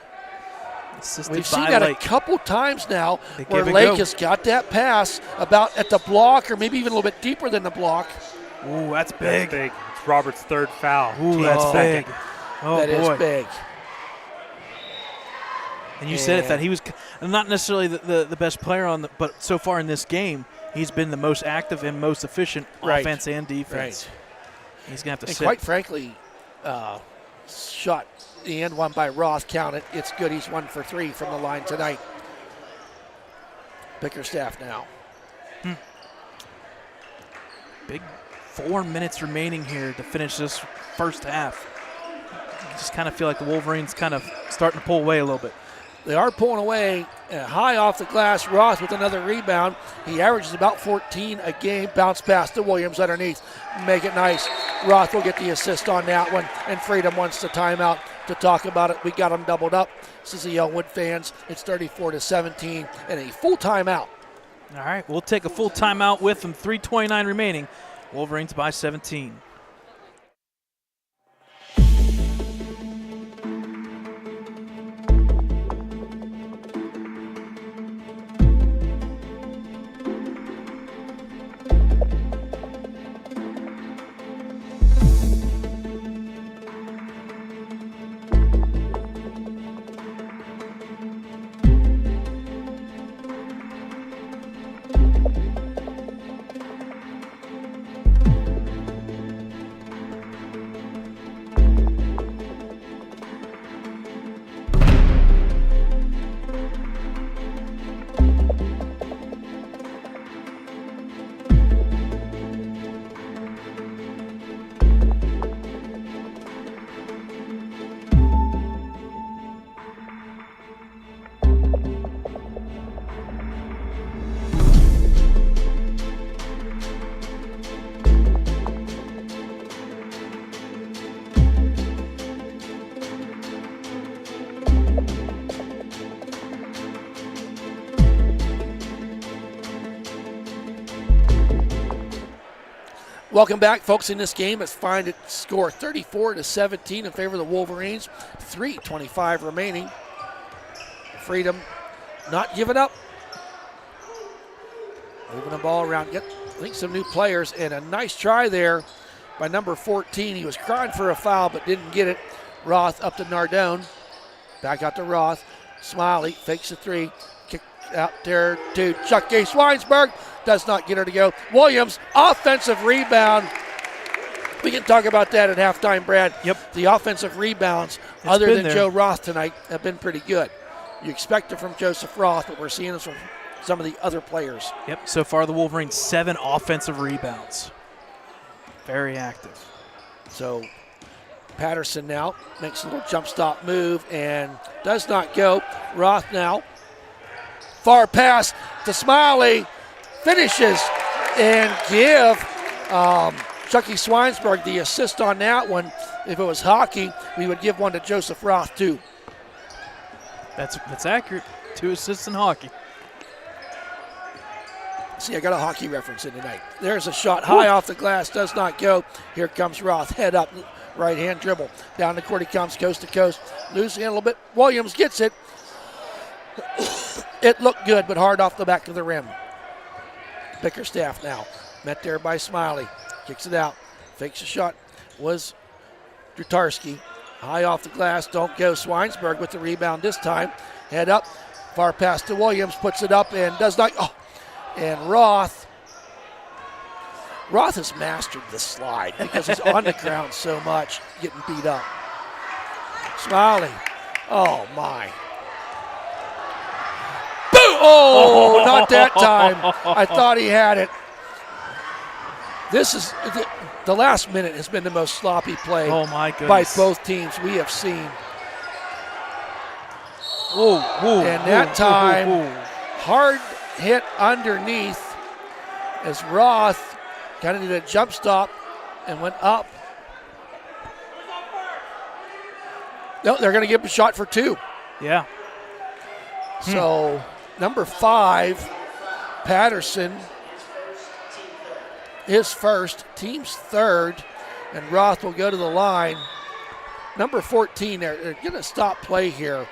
We've seen that Lake a couple times now where Lake has got that pass about at the block or maybe even a little bit deeper than the block. Ooh, that's big. That's big. It's Robert's third foul. Ooh, that's big. Oh, that boy. Is big. And you said it, that he was not necessarily the best player but so far in this game, he's been the most active and most efficient offense and defense. Right. He's going to have to sit. Quite frankly, shot the end one by Roth, count it. It's good. He's 1 for 3 from the line tonight. Bickerstaff now. Big 4 minutes remaining here to finish this first half. I just kind of feel like the Wolverines kind of starting to pull away a little bit. They are pulling away. High off the glass. Roth with another rebound. He averages about 14 a game. Bounce pass to Williams underneath. Make it nice. Roth will get the assist on that one. And Freedom wants the timeout to talk about it. We got them doubled up. This is the Ellwood fans. It's 34-17 and a full timeout. All right, we'll take a full timeout with them. 3:29 remaining. Wolverines by 17. Welcome back, folks. In this game, it's find it score 34-17 in favor of the Wolverines. 3:25 remaining. Freedom not giving up. Moving the ball around. Get, I think, some new players, and a nice try there by number 14. He was crying for a foul, but didn't get it. Roth up to Nardone. Back out to Roth. Smiley fakes a three. Kick out there to Chucky Swinesburg. Does not get her to go. Williams, offensive rebound. We can talk about that at halftime, Brad. Yep. The offensive rebounds, other than Joe Roth tonight, have been pretty good. You expect it from Joseph Roth, but we're seeing this from some of the other players. Yep, so far the Wolverines 7 offensive rebounds. Very active. So Patterson now makes a little jump stop move and does not go. Roth now. Far pass to Smiley. Finishes and give Chucky Swinesburg the assist on that one. If it was hockey, we would give one to Joseph Roth too. That's accurate. 2 assists in hockey. See, I got a hockey reference in tonight. There's a shot high off the glass, does not go. Here comes Roth, head up, right hand dribble. Down the court he comes, coast to coast. Losing it a little bit. Williams gets it. It looked good, but hard off the back of the rim. Bickerstaff now, met there by Smiley. Kicks it out, fakes a shot. Was Drutarski. High off the glass, don't go. Swinesburg with the rebound this time. Head up, far pass to Williams, puts it up and does not. Oh, and Roth has mastered the slide because he's on the ground so much, getting beat up. Smiley, oh my. Oh, not that time. I thought he had it. This is the last minute has been the most sloppy play my goodness. by both teams we have seen. And that time, hard hit underneath as Roth kind of did a jump stop and went up. No, they're going to give him a shot for 2. Yeah. So number 5, Patterson, his first, team's third, and Roth will go to the line. Number 14, they're going to stop play here.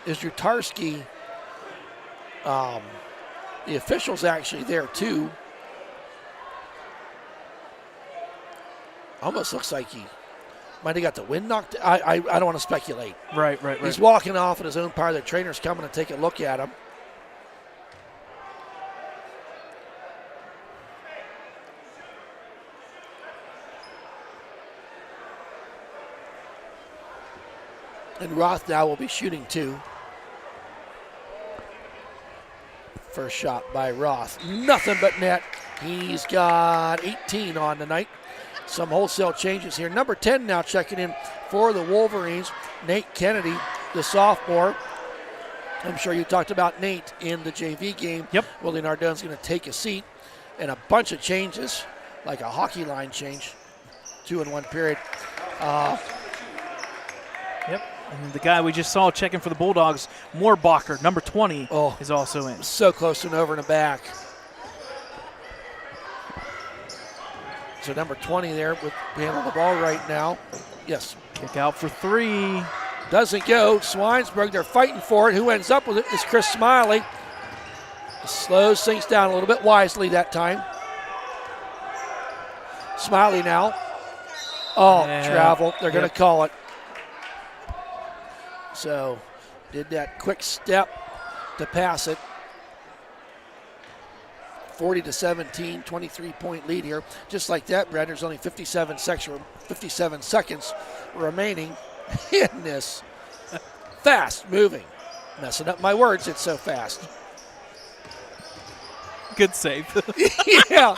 Is Drutarski. The official's actually there too. Almost looks like he might have got the wind knocked. I don't want to speculate. Right. He's walking off in his own power. The trainer's coming to take a look at him. And Roth now will be shooting 2. First shot by Roth. Nothing but net. He's got 18 on tonight. some wholesale changes here. Number 10 now checking in for the Wolverines, Nate Kennedy, the sophomore. I'm sure you talked about Nate in the JV game. Yep. Willie Nardon's going to take a seat, and a bunch of changes, like a hockey line change, 2 in 1 period. Yep. And the guy we just saw checking for the Bulldogs, Moorbacher, number 20, is also in. So close to an over and a back. So number 20 there with handling the ball right now. Yes. Kick out for 3. Doesn't go. Swinesburg, they're fighting for it. Who ends up with it is Chris Smiley. Slows things down a little bit wisely that time. Smiley now. Travel. They're going to call it. So did that quick step to pass it. 40-17, 23-point lead here. Just like that, Brad, there's only 57 seconds remaining in this fast moving. Messing up my words, it's so fast. Good save. yeah,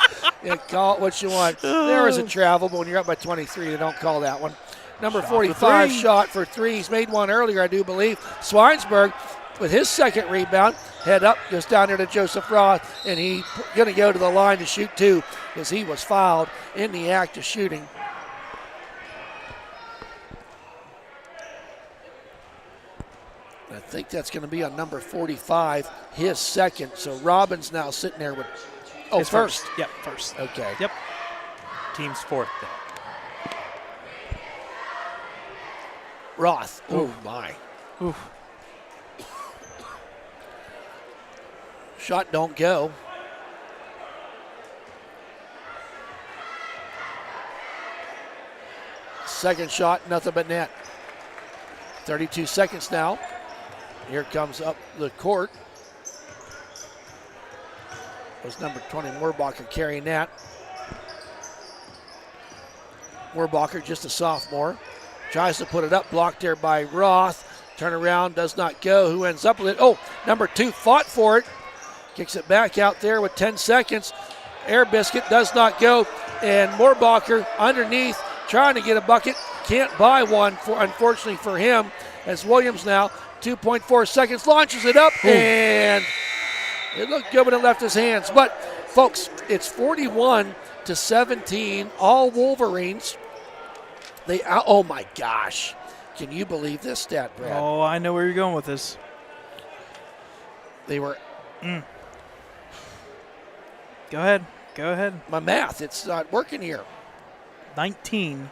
call it what you want. There is a travel, but when you're up by 23, they don't call that one. Number 45 shot for 3. He's made one earlier, I do believe. Swinesburg with his second rebound. Head up, goes down there to Joseph Roth, and he's going to go to the line to shoot 2 as he was fouled in the act of shooting. I think that's going to be on number 45, his second. So Robbins now sitting there with, his first. Yep, first. Okay. Yep. Team's fourth there. Roth. Oh, my. Oof. Shot don't go. Second shot, nothing but net. 32 seconds now. Here comes up the court. Was number 20, Moorbacher, carrying that. Moorbacher, just a sophomore. Tries to put it up, blocked there by Roth. Turn around, does not go. Who ends up with it? Oh, number 2 fought for it. Kicks it back out there with 10 seconds. Air Biscuit does not go. And Moorbacher underneath, trying to get a bucket. Can't buy one, unfortunately for him, as Williams now, 2.4 seconds, launches it up, and it looked good when it left his hands. But, folks, it's 41-17, all Wolverines. Oh, my gosh. Can you believe this stat, Brad? Oh, I know where you're going with this. They were... Go ahead. Go ahead. My math, it's not working here. 19-2.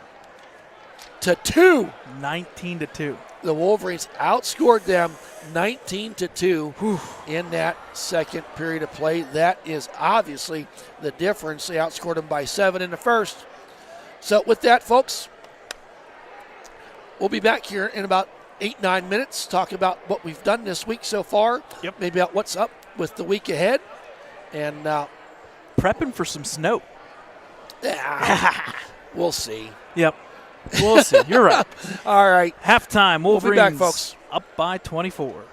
19-2. The Wolverines outscored them 19-2 in that second period of play. That is obviously the difference. They outscored them by 7 in the first. So with that, folks, we'll be back here in about 8-9 minutes, talking about what we've done this week so far. Yep. Maybe about what's up with the week ahead. And prepping for some snow. We'll see. Yep. We'll see. You're right. All right. Halftime, Wolverines we'll be back, folks. Up by 24.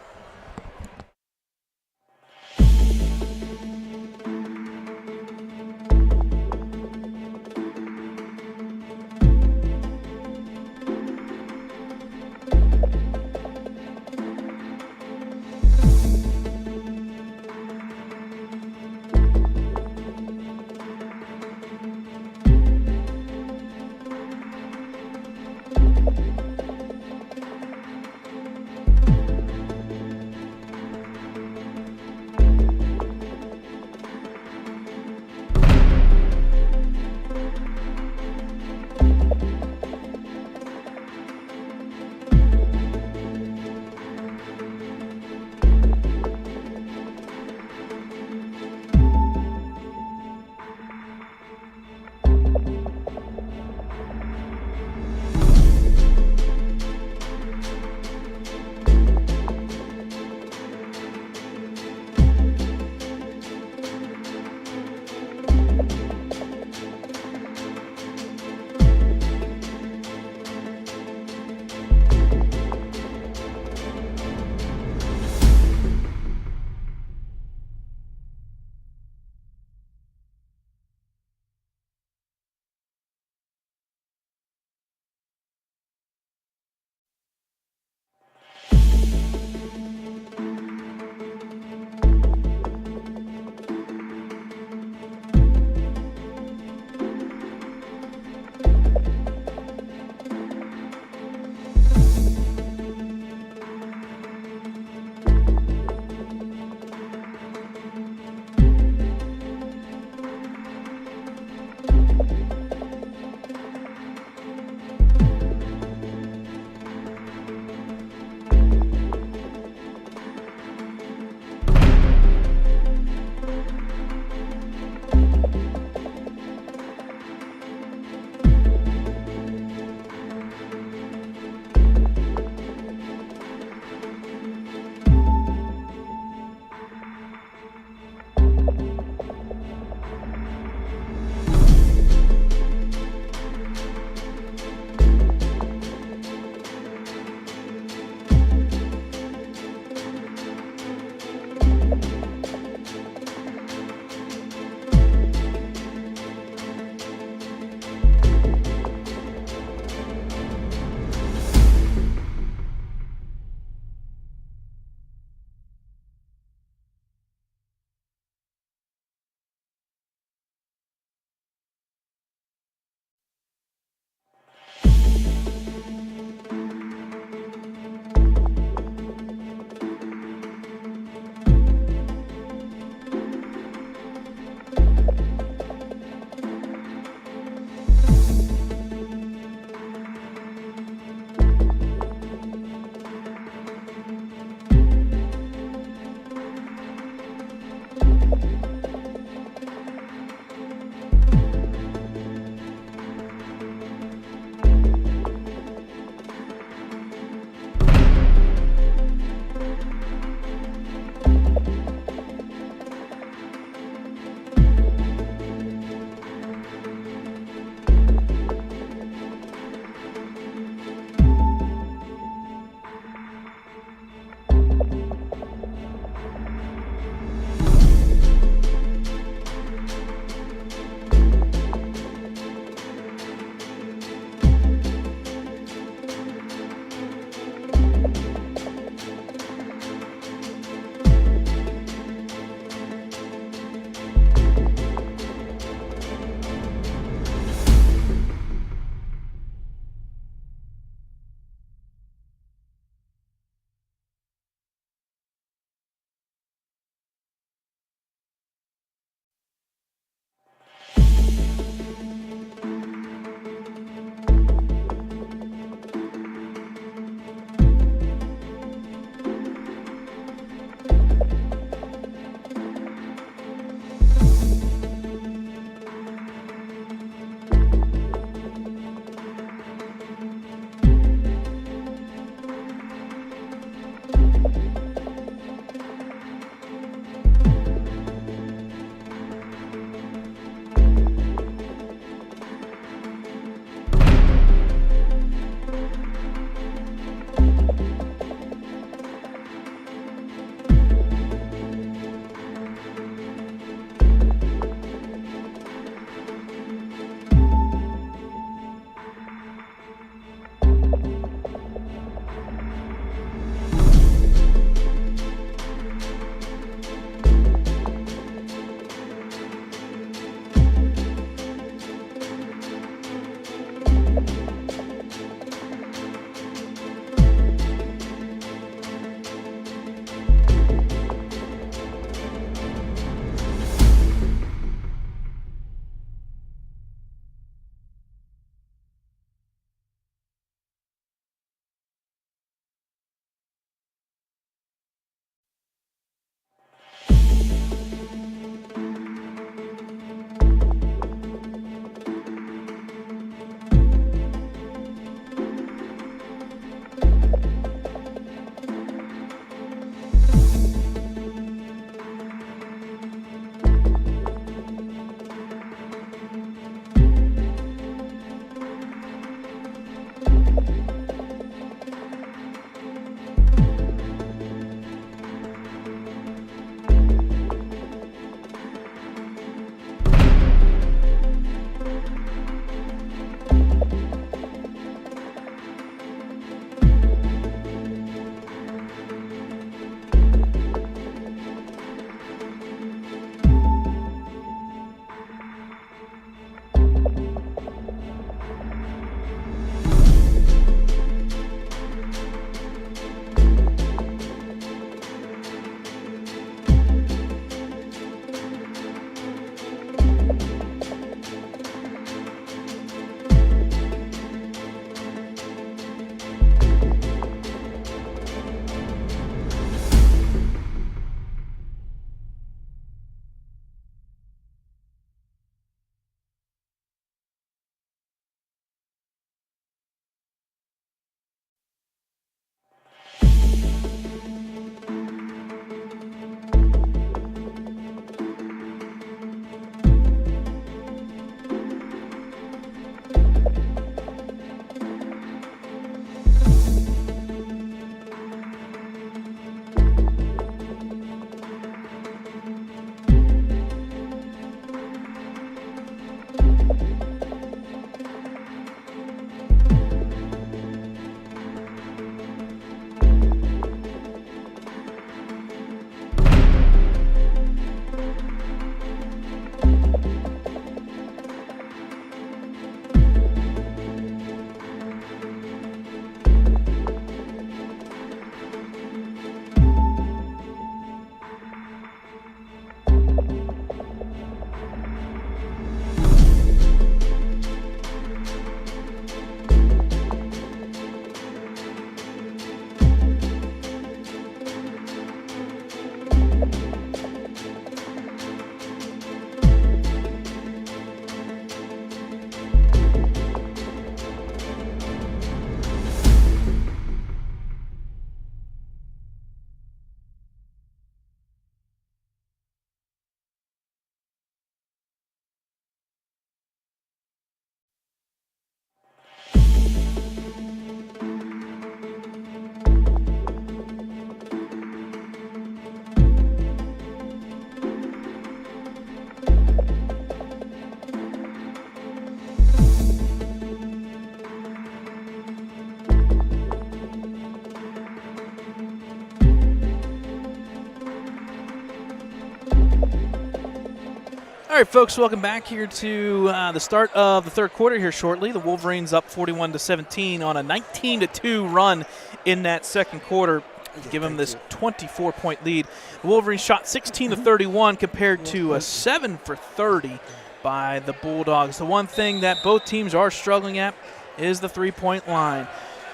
All right, folks, welcome back here to the start of the third quarter here shortly. The Wolverines up 41-17 on a 19-2 run in that second quarter. Give them this 24-point lead. The Wolverines shot 16-31 compared to a 7 for 30 by the Bulldogs. The one thing that both teams are struggling at is the three-point line.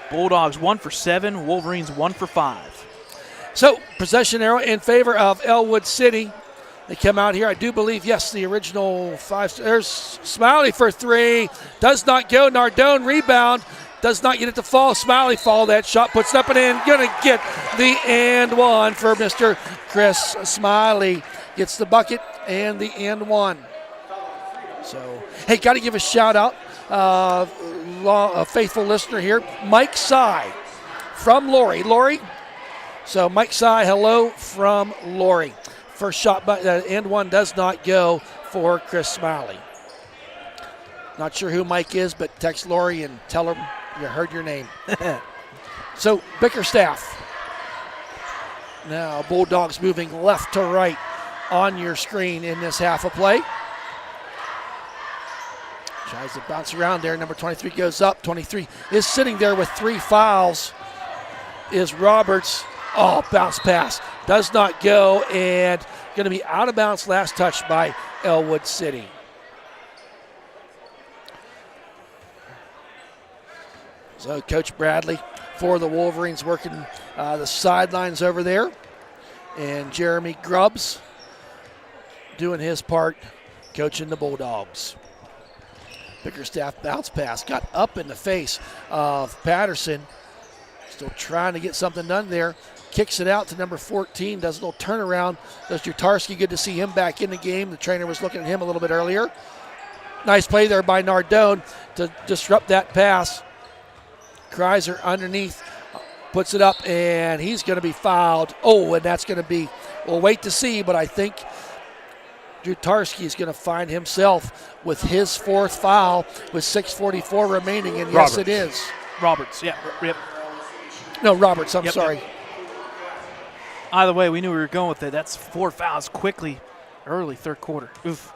Bulldogs 1 for 7, Wolverines 1 for 5. So possession arrow in favor of Ellwood City. They come out here. I do believe, yes, the original 5. There's Smiley for 3. Does not go. Nardone rebound. Does not get it to fall. Smiley fall that shot. Puts it up and in. Going to get the and one for Mr. Chris Smiley. Gets the bucket and the and one. So, hey, got to give a shout out. A faithful listener here, Mike Sy from Lori. So Mike Sy, hello from Lori. First shot, but end one does not go for Chris Smiley. Not sure who Mike is, but text Lori and tell him you heard your name. So Bickerstaff. Now Bulldogs moving left to right on your screen in this half of play. Tries to bounce around there. Number 23 goes up. 23 is sitting there with 3 fouls. Is Roberts. Oh, bounce pass. Does not go, and going to be out of bounds. Last touch by Ellwood City. So Coach Bradley for the Wolverines working the sidelines over there. And Jeremy Grubbs doing his part coaching the Bulldogs. Bickerstaff bounce pass. Got up in the face of Patterson. Still trying to get something done there. Kicks it out to number 14. Does a little turnaround. Does Jutarski. Good to see him back in the game. The trainer was looking at him a little bit earlier. Nice play there by Nardone to disrupt that pass. Kreiser underneath. Puts it up, and he's going to be fouled. Oh, and that's going to be, we'll wait to see, but I think Jutarski is going to find himself with his 4th foul with 6:44 remaining, and yes, it is. Roberts, yeah. Yep. No, Roberts, I'm sorry. Yep. Either way, we knew we were going with it. That's 4 fouls quickly, early third quarter. Oof.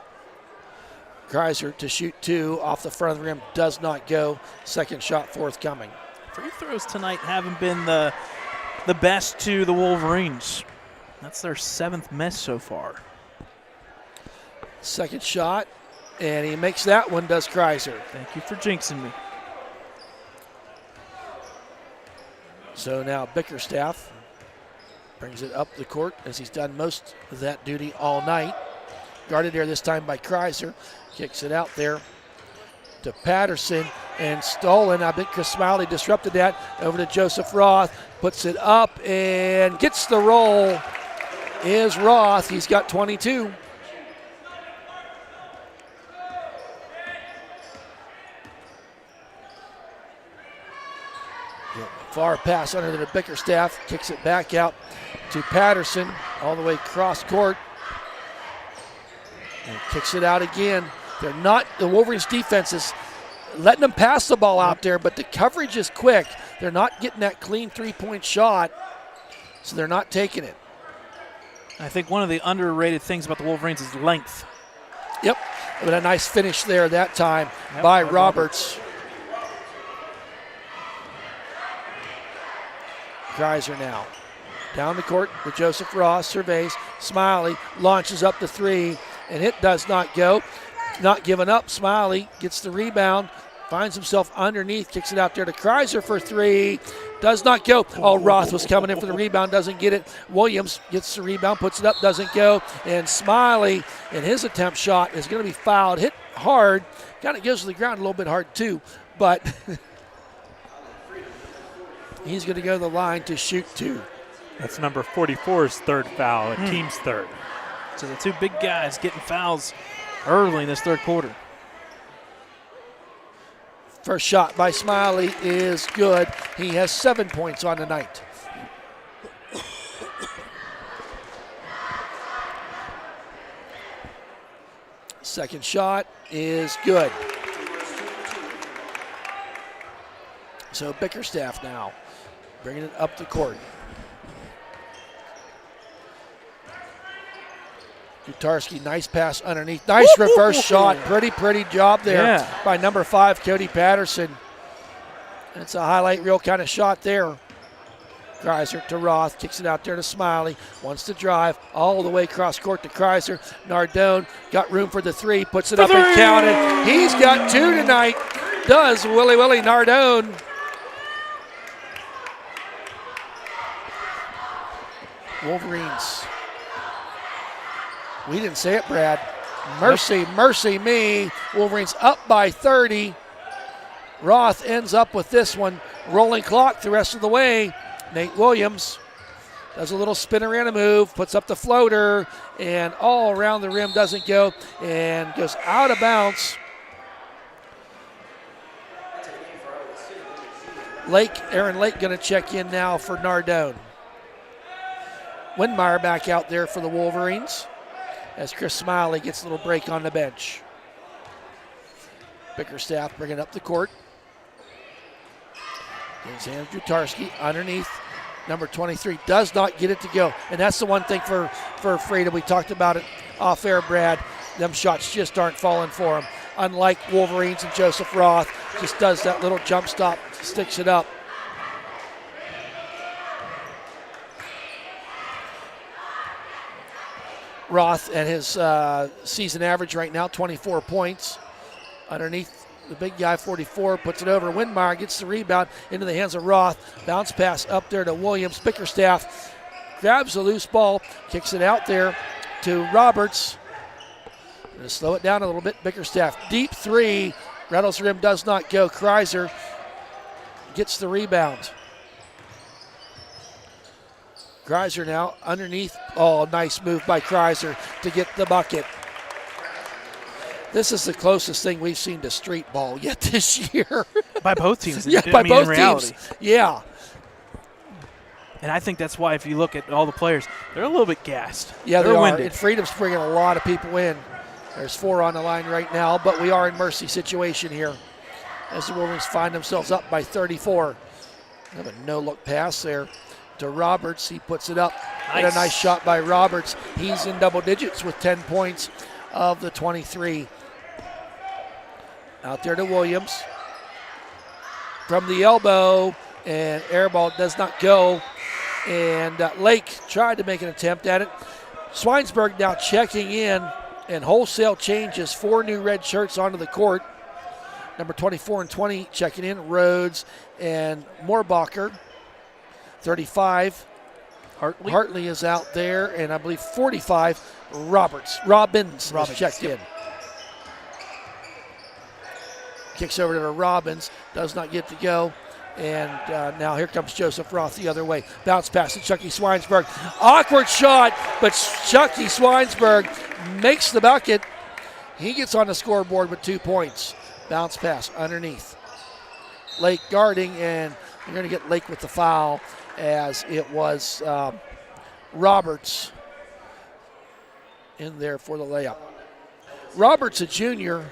Kreiser to shoot 2 off the front of the rim. Does not go. Second shot forthcoming. Free throws tonight haven't been the best to the Wolverines. That's their 7th miss so far. Second shot, and he makes that one, does Kreiser. Thank you for jinxing me. So now Bickerstaff brings it up the court as he's done most of that duty all night. Guarded there this time by Kreiser. Kicks it out there to Patterson and stolen. I think Chris Smiley disrupted that. Over to Joseph Roth. Puts it up and gets the roll. Is Roth. He's got 22. Far pass under the Bickerstaff. Kicks it back out to Patterson. All the way cross court. And kicks it out again. They're not, the Wolverines defense is letting them pass the ball out there, but the coverage is quick. They're not getting that clean 3-point shot, so they're not taking it. I think one of the underrated things about the Wolverines is length. Yep, but a nice finish there that time by Roberts. Kreiser now. Down the court with Joseph Ross, surveys. Smiley launches up the 3, and it does not go. Not giving up. Smiley gets the rebound, finds himself underneath, kicks it out there to Kreiser for 3. Does not go. Oh, Roth was coming in for the rebound, doesn't get it. Williams gets the rebound, puts it up, doesn't go. And Smiley, in his attempt shot, is going to be fouled. Hit hard. Kind of goes to the ground a little bit hard too, but he's going to go to the line to shoot 2. That's number 44's 3rd foul, team's 3rd. So the 2 big guys getting fouls early in this third quarter. First shot by Smiley is good. He has 7 points on the night. Second shot is good. So Bickerstaff now bringing it up the court. Jutarski, nice pass underneath. Nice reverse shot. Pretty job there by number 5, Cody Patterson. It's a highlight reel kind of shot there. Kreiser to Roth, kicks it out there to Smiley. Wants to drive all the way across court to Kreiser. Nardone got room for the 3, puts it up and counted. He's got 2 tonight. Does Willie Nardone. Wolverines. We didn't say it, Brad. Mercy me. Wolverines up by 30. Roth ends up with this one. Rolling clock the rest of the way. Nate Williams does a little spin around a move, puts up the floater, and all around the rim, doesn't go, and goes out of bounds. Aaron Lake going to check in now for Nardone. Windmeyer back out there for the Wolverines as Chris Smiley gets a little break on the bench. Bickerstaff bringing up the court. Gives hands Jutarski underneath. Number 23 does not get it to go. And that's the one thing for Freedom. We talked about it off air, Brad. Them shots just aren't falling for him. Unlike Wolverines and Joseph Roth, just does that little jump stop, sticks it up. Roth at his season average right now, 24 points. Underneath the big guy, 44, puts it over. Windmeyer gets the rebound into the hands of Roth. Bounce pass up there to Williams. Bickerstaff grabs the loose ball, kicks it out there to Roberts. Going to slow it down a little bit. Bickerstaff, deep 3. Rattles the rim, does not go. Kreiser gets the rebound. Kreiser now underneath. Oh, nice move by Kreiser to get the bucket. This is the closest thing we've seen to street ball yet this year. By both teams. By both teams. Yeah. And I think that's why if you look at all the players, they're a little bit gassed. Yeah, they're they are. winded. And Freedom's bringing a lot of people in. There's 4 on the line right now, but we are in mercy situation here as the Wolverines find themselves up by 34. Have a no-look pass there to Roberts. He puts it up. Nice. And a nice shot by Roberts. He's in double digits with 10 points of the 23. Out there to Williams. From the elbow, and air ball does not go. And Lake tried to make an attempt at it. Swinesburg now checking in, and wholesale changes. 4 new red shirts onto the court. Number 24 and 20 checking in. Rhodes and Moorbacher. 35. Hartley is out there, and I believe 45. Robbins is checked in. Kicks over to Robbins, does not get to go. And now here comes Joseph Roth the other way. Bounce pass to Chucky Swinesburg. Awkward shot, but Chucky Swinesburg makes the bucket. He gets on the scoreboard with 2 points. Bounce pass underneath. Lake guarding, and you're going to get Lake with the foul as it was Roberts in there for the layup. Roberts, a junior.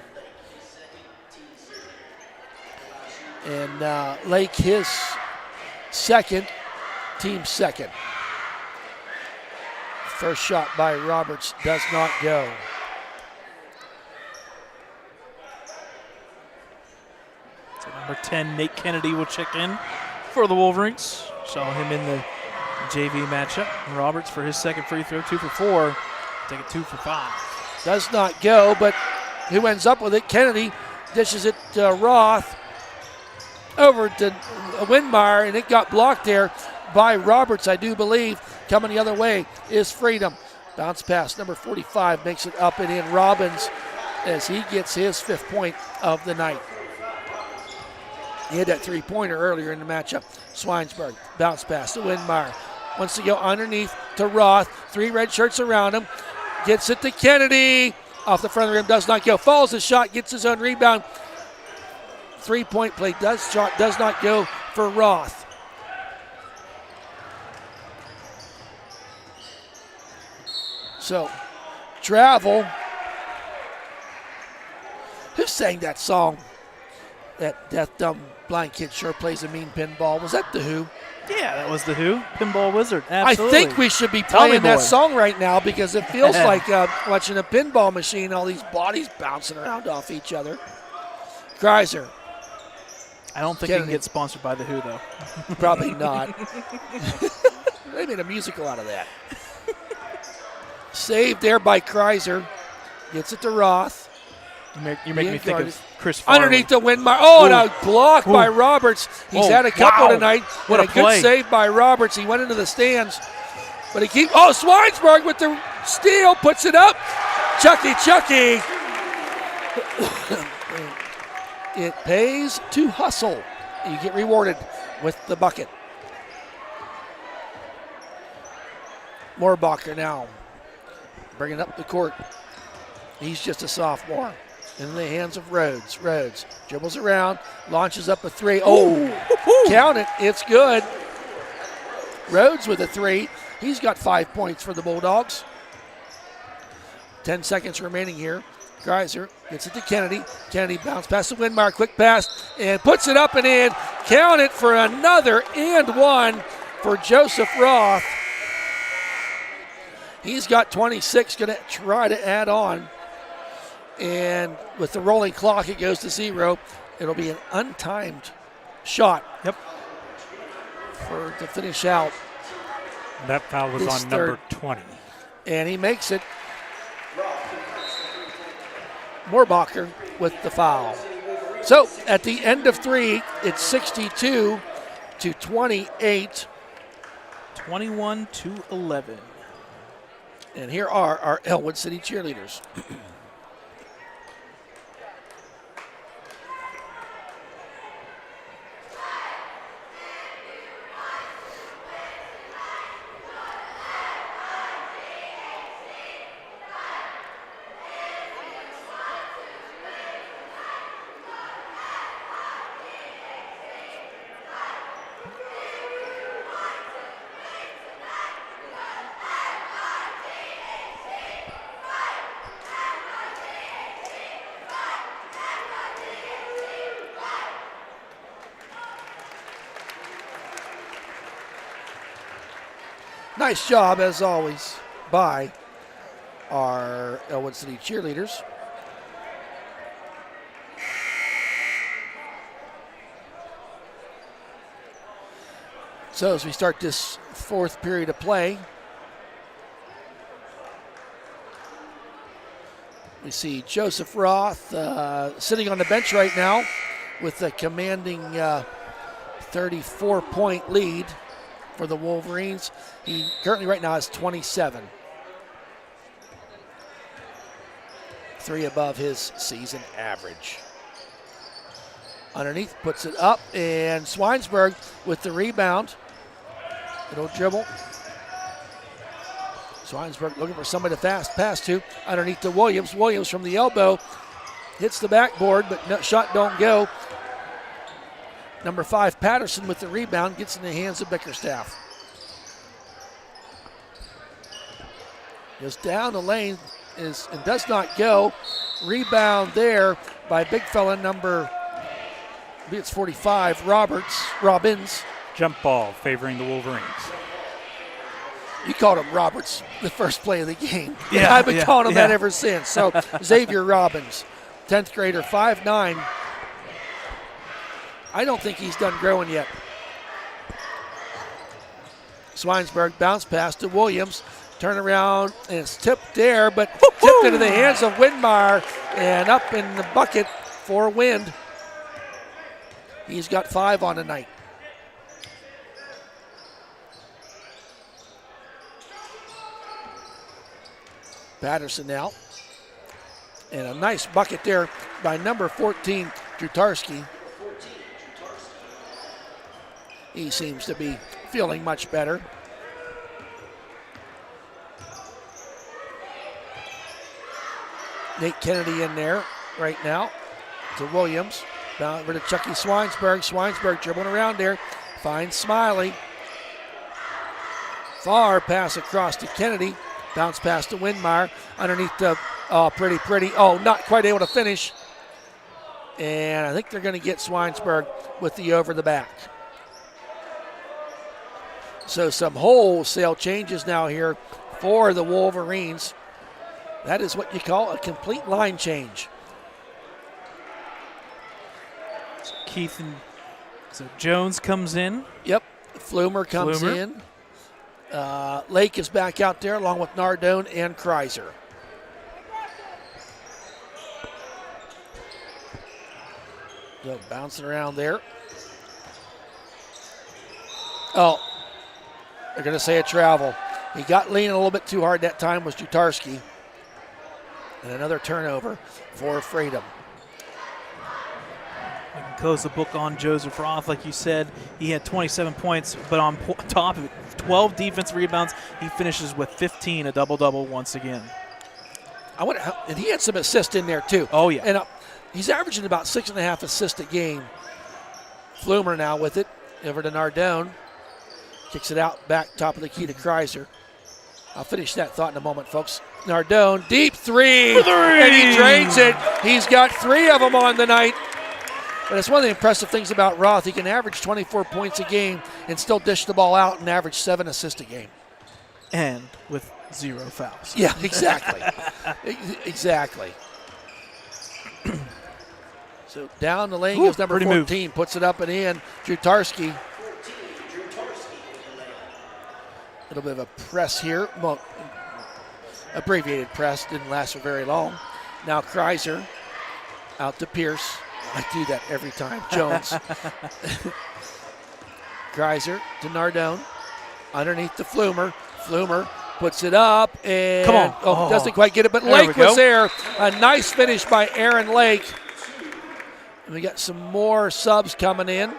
And Lake, his second, team second. First shot by Roberts does not go. So number 10, Nate Kennedy will check in for the Wolverines. Saw him in the JV matchup. Roberts for his second free throw, 2 for 4. Take it 2 for 5. Does not go, but who ends up with it? Kennedy dishes it to Roth. Over to Windmeyer, and it got blocked there by Roberts, I do believe. Coming the other way is Freedom. Bounce pass, number 45 makes it up and in. Robbins as he gets his 5th point of the night. He had that 3-pointer earlier in the matchup. Swinesburg, bounce pass to Windmeyer. Wants to go underneath to Roth. 3 red shirts around him. Gets it to Kennedy. Off the front of the rim, does not go. Falls his shot, gets his own rebound. 3-point play does not go for Roth. So, travel. Who sang that song? That deaf dumb blind kid sure plays a mean pinball. Was that the Who? Yeah, that was the Who. Pinball Wizard. Absolutely. I think we should be Tommy playing that Boy. song right now because it feels like watching a pinball machine, all these bodies bouncing around off each other. Greiser. I don't think he can get sponsored by the Who, though. Probably not. They made a musical out of that. Saved there by Kreiser. Gets it to Roth. You make me think of Chris Farley. Underneath the Windmeyer. Oh, and a block by Ooh. Roberts. He's Oh, had a couple wow. tonight. What and a a good play. save by Roberts. He went into the stands. But he keeps. Oh, Swinesburg with the steal. Puts it up. Chucky. It pays to hustle. You get rewarded with the bucket. Moorbacher now bringing up the court. He's just a sophomore. In the hands of Rhodes. Rhodes dribbles around, launches up a three. Oh, count it. It's good. Rhodes with a three. He's got 5 points for the Bulldogs. 10 seconds remaining here. Greiser gets it to Kennedy. Kennedy bounce past the Windmeyer. Quick pass and puts it up and in. Count it for another and one for Joseph Roth. He's got 26, going to try to add on. And with the rolling clock, it goes to 0. It'll be an untimed shot. Yep. To finish out. That foul was This on number 20. And he makes it. Moorbacher with the foul. So at the end of 3, it's 62-28. 21-11. And here are our Ellwood City cheerleaders. Nice job, as always, by our Ellwood City cheerleaders. So as we start this fourth period of play, we see Joseph Roth sitting on the bench right now with a commanding 34-point lead for the Wolverines. He currently right now has 27. 3 above his season average. Underneath, puts it up, and Swinesburg with the rebound. Little dribble. Swinesburg looking for somebody to fast pass to. Underneath to Williams. Williams from the elbow hits the backboard, but no, shot don't go. Number 5, Patterson with the rebound, gets in the hands of Bickerstaff. Goes down the lane and does not go. Rebound there by big fella number, maybe it's 45, Robbins. Jump ball favoring the Wolverines. You called him Roberts the first play of the game. Yeah, I've been calling him that yeah. ever since. So Xavier Robbins, 10th grader, 5'9". I don't think he's done growing yet. Swinesburg bounce pass to Williams. Turn around, and it's tipped there, but tipped into the hands of Windmeyer and up in the bucket for Wind. He's got 5 on the night. Patterson now. And a nice bucket there by number 14, Drutarski. He seems to be feeling much better. Nate Kennedy in there right now to Williams. Down over to Chucky Swinesburg. Swinesburg dribbling around there. Finds Smiley. Far pass across to Kennedy. Bounce pass to Windmeyer. Underneath the, pretty. Oh, not quite able to finish. And I think they're going to get Swinesburg with the over the back. So some wholesale changes now here for the Wolverines. That is what you call a complete line change. So Jones comes in. Yep, Flumer comes in. Lake is back out there along with Nardone and Kreiser. So bouncing around there. Oh, they're going to say a travel. He got leaning a little bit too hard that time was Jutarski. And another turnover for Freedom. We can close the book on Joseph Roth. Like you said, he had 27 points, but on top of it, 12 defensive rebounds. He finishes with 15, a double-double once again. And he had some assists in there, too. Oh, yeah. And he's averaging about 6.5 assists a game. Flumer now with it. Over to Nardone. Kicks it out back top of the key to Kreiser. I'll finish that thought in a moment, folks. Nardone, deep three. And he drains it. He's got 3 of them on the night. But it's one of the impressive things about Roth. He can average 24 points a game and still dish the ball out and average 7 assists a game. And with 0 fouls. Yeah, exactly. Exactly. So down the lane goes number 14, move. Puts it up and in. Jutarski. A little bit of a press here. Well, abbreviated press, didn't last for very long. Now Kreiser out to Pierce. I do that every time. Jones. Kreiser to Nardone. Underneath the Flumer. Flumer puts it up and come on. Doesn't quite get it, but Lake was there. A nice finish by Aaron Lake. And we got some more subs coming in.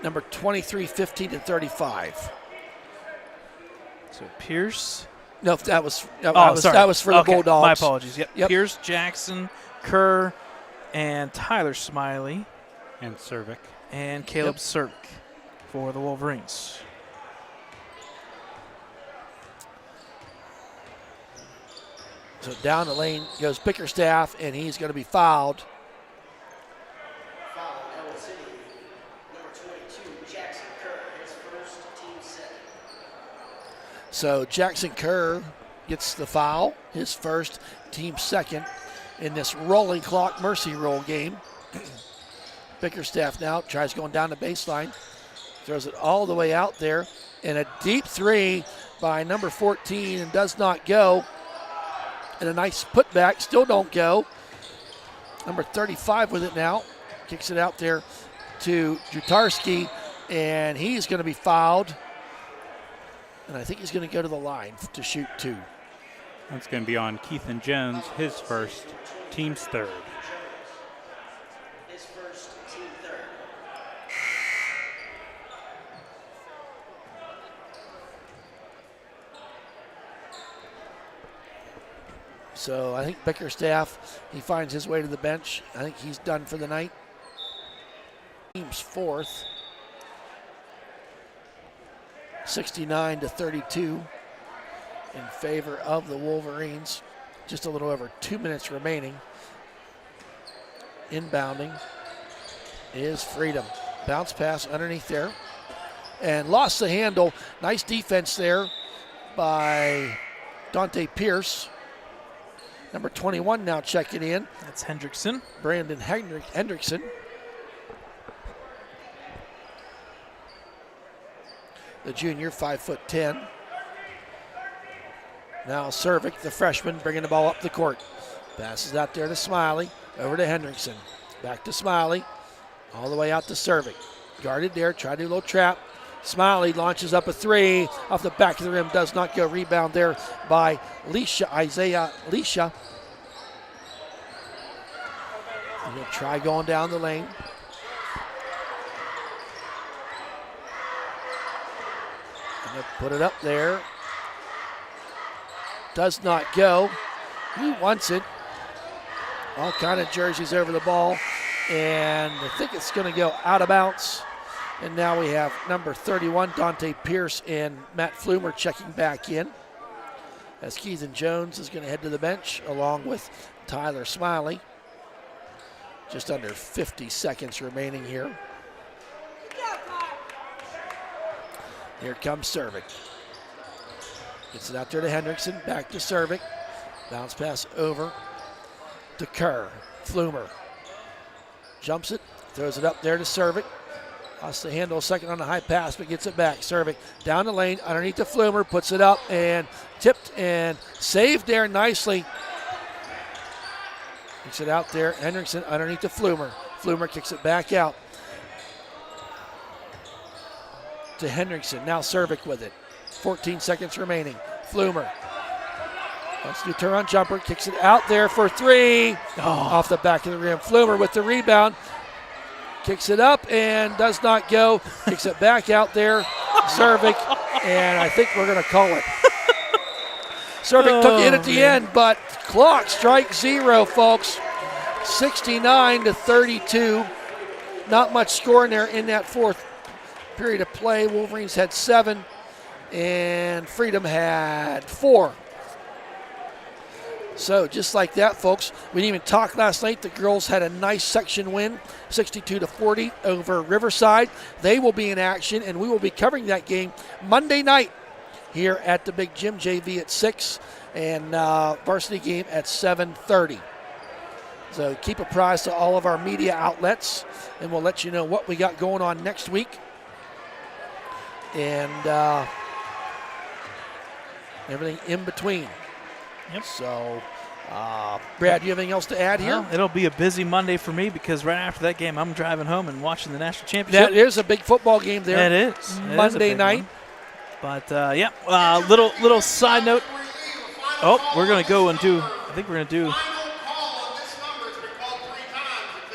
Number 23, 15, and 35. So Pierce. No, that was for the Bulldogs. My apologies. Yep. Pierce, Jackson, Kerr, and Tyler Smiley. And Cervic. And Caleb Cervic for the Wolverines. So down the lane goes Bickerstaff, and he's going to be fouled. So Jackson Kerr gets the foul, his first, team second in this rolling clock mercy roll game. Bickerstaff now tries going down the baseline, throws it all the way out there, and a deep 3 by number 14 and does not go. And a nice putback, still don't go. Number 35 with it now, kicks it out there to Jutarski, and he's going to be fouled. And I think he's going to go to the line to shoot 2. That's going to be on Keithan Jones, his first, team's third. His first, team third. So I think Bickerstaff, he finds his way to the bench. I think he's done for the night. Team's fourth. 69-32 in favor of the Wolverines. Just a little over 2 minutes remaining. Inbounding is Freedom. Bounce pass underneath there. And lost the handle. Nice defense there by Dante Pierce. Number 21 now checking in. That's Hendrickson. Brandon Hendrickson. The junior, 5'10". Now Cervic, the freshman, bringing the ball up the court. Passes out there to Smiley, over to Hendrickson. Back to Smiley, all the way out to Cervic. Guarded there, tried to do a little trap. Smiley launches up a 3 off the back of the rim, does not go. Rebound there by Isaiah Leisha. He's going to try going down the lane. Put it up there. Does not go. He wants it. All kind of jerseys over the ball. And I think it's going to go out of bounds. And now we have number 31, Dante Pierce, and Matt Flumer checking back in. As Keithan Jones is going to head to the bench along with Tyler Smiley. Just under 50 seconds remaining here. Here comes Cervic. Gets it out there to Hendrickson. Back to Cervic. Bounce pass over to Kerr. Flumer jumps it. Throws it up there to Cervic. Lost the handle a second on the high pass, but gets it back. Cervic down the lane, underneath the Flumer, puts it up and tipped and saved there nicely. Kicks it out there. Hendrickson underneath the Flumer. Flumer kicks it back out to Hendrickson. Now Cervic with it. 14 seconds remaining. Flumer wants to do turn on jumper. Kicks it out there for three. Off the back of the rim. Flumer with the rebound. Kicks it up and does not go. Kicks it back out there. Cervic, and I think we're going to call it. Cervic took it at the end, but clock strike 0, folks. 69-32. Not much scoring there in that fourth period of play. Wolverines had 7, and Freedom had 4. So just like that, folks, we didn't even talk last night. The girls had a nice section win, 62-40 over Riverside. They will be in action, and we will be covering that game Monday night here at the Big Gym. JV at 6 and varsity game at 7:30. So keep apprised to all of our media outlets, and we'll let you know what we got going on next week. And everything in between. Yep. So, Brad, do you have anything else to add here? Well, it'll be a busy Monday for me because right after that game, I'm driving home and watching the national championship. That is a big football game there. It is. Monday night. One. But, yeah, little side note. Oh, we're going to go and do, I think we're going to do,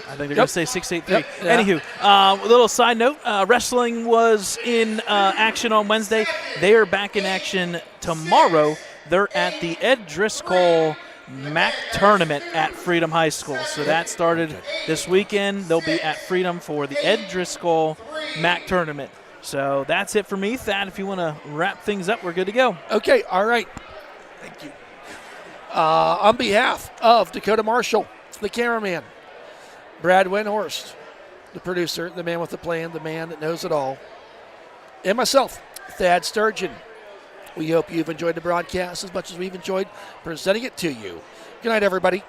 I think they're going to say 6-8-3. Yep. Yeah. Anywho, a little side note, wrestling was in action on Wednesday. They are back in action tomorrow. They're at the Ed Driscoll MAC tournament at Freedom High School. So that started this weekend. They'll be at Freedom for the Ed Driscoll MAC tournament. So that's it for me. Thad, if you want to wrap things up, we're good to go. Okay, all right. Thank you. On behalf of Dakota Marshall, the cameraman, Brad Winhorst, the producer, the man with the plan, the man that knows it all, and myself, Thad Sturgeon. We hope you've enjoyed the broadcast as much as we've enjoyed presenting it to you. Good night, everybody.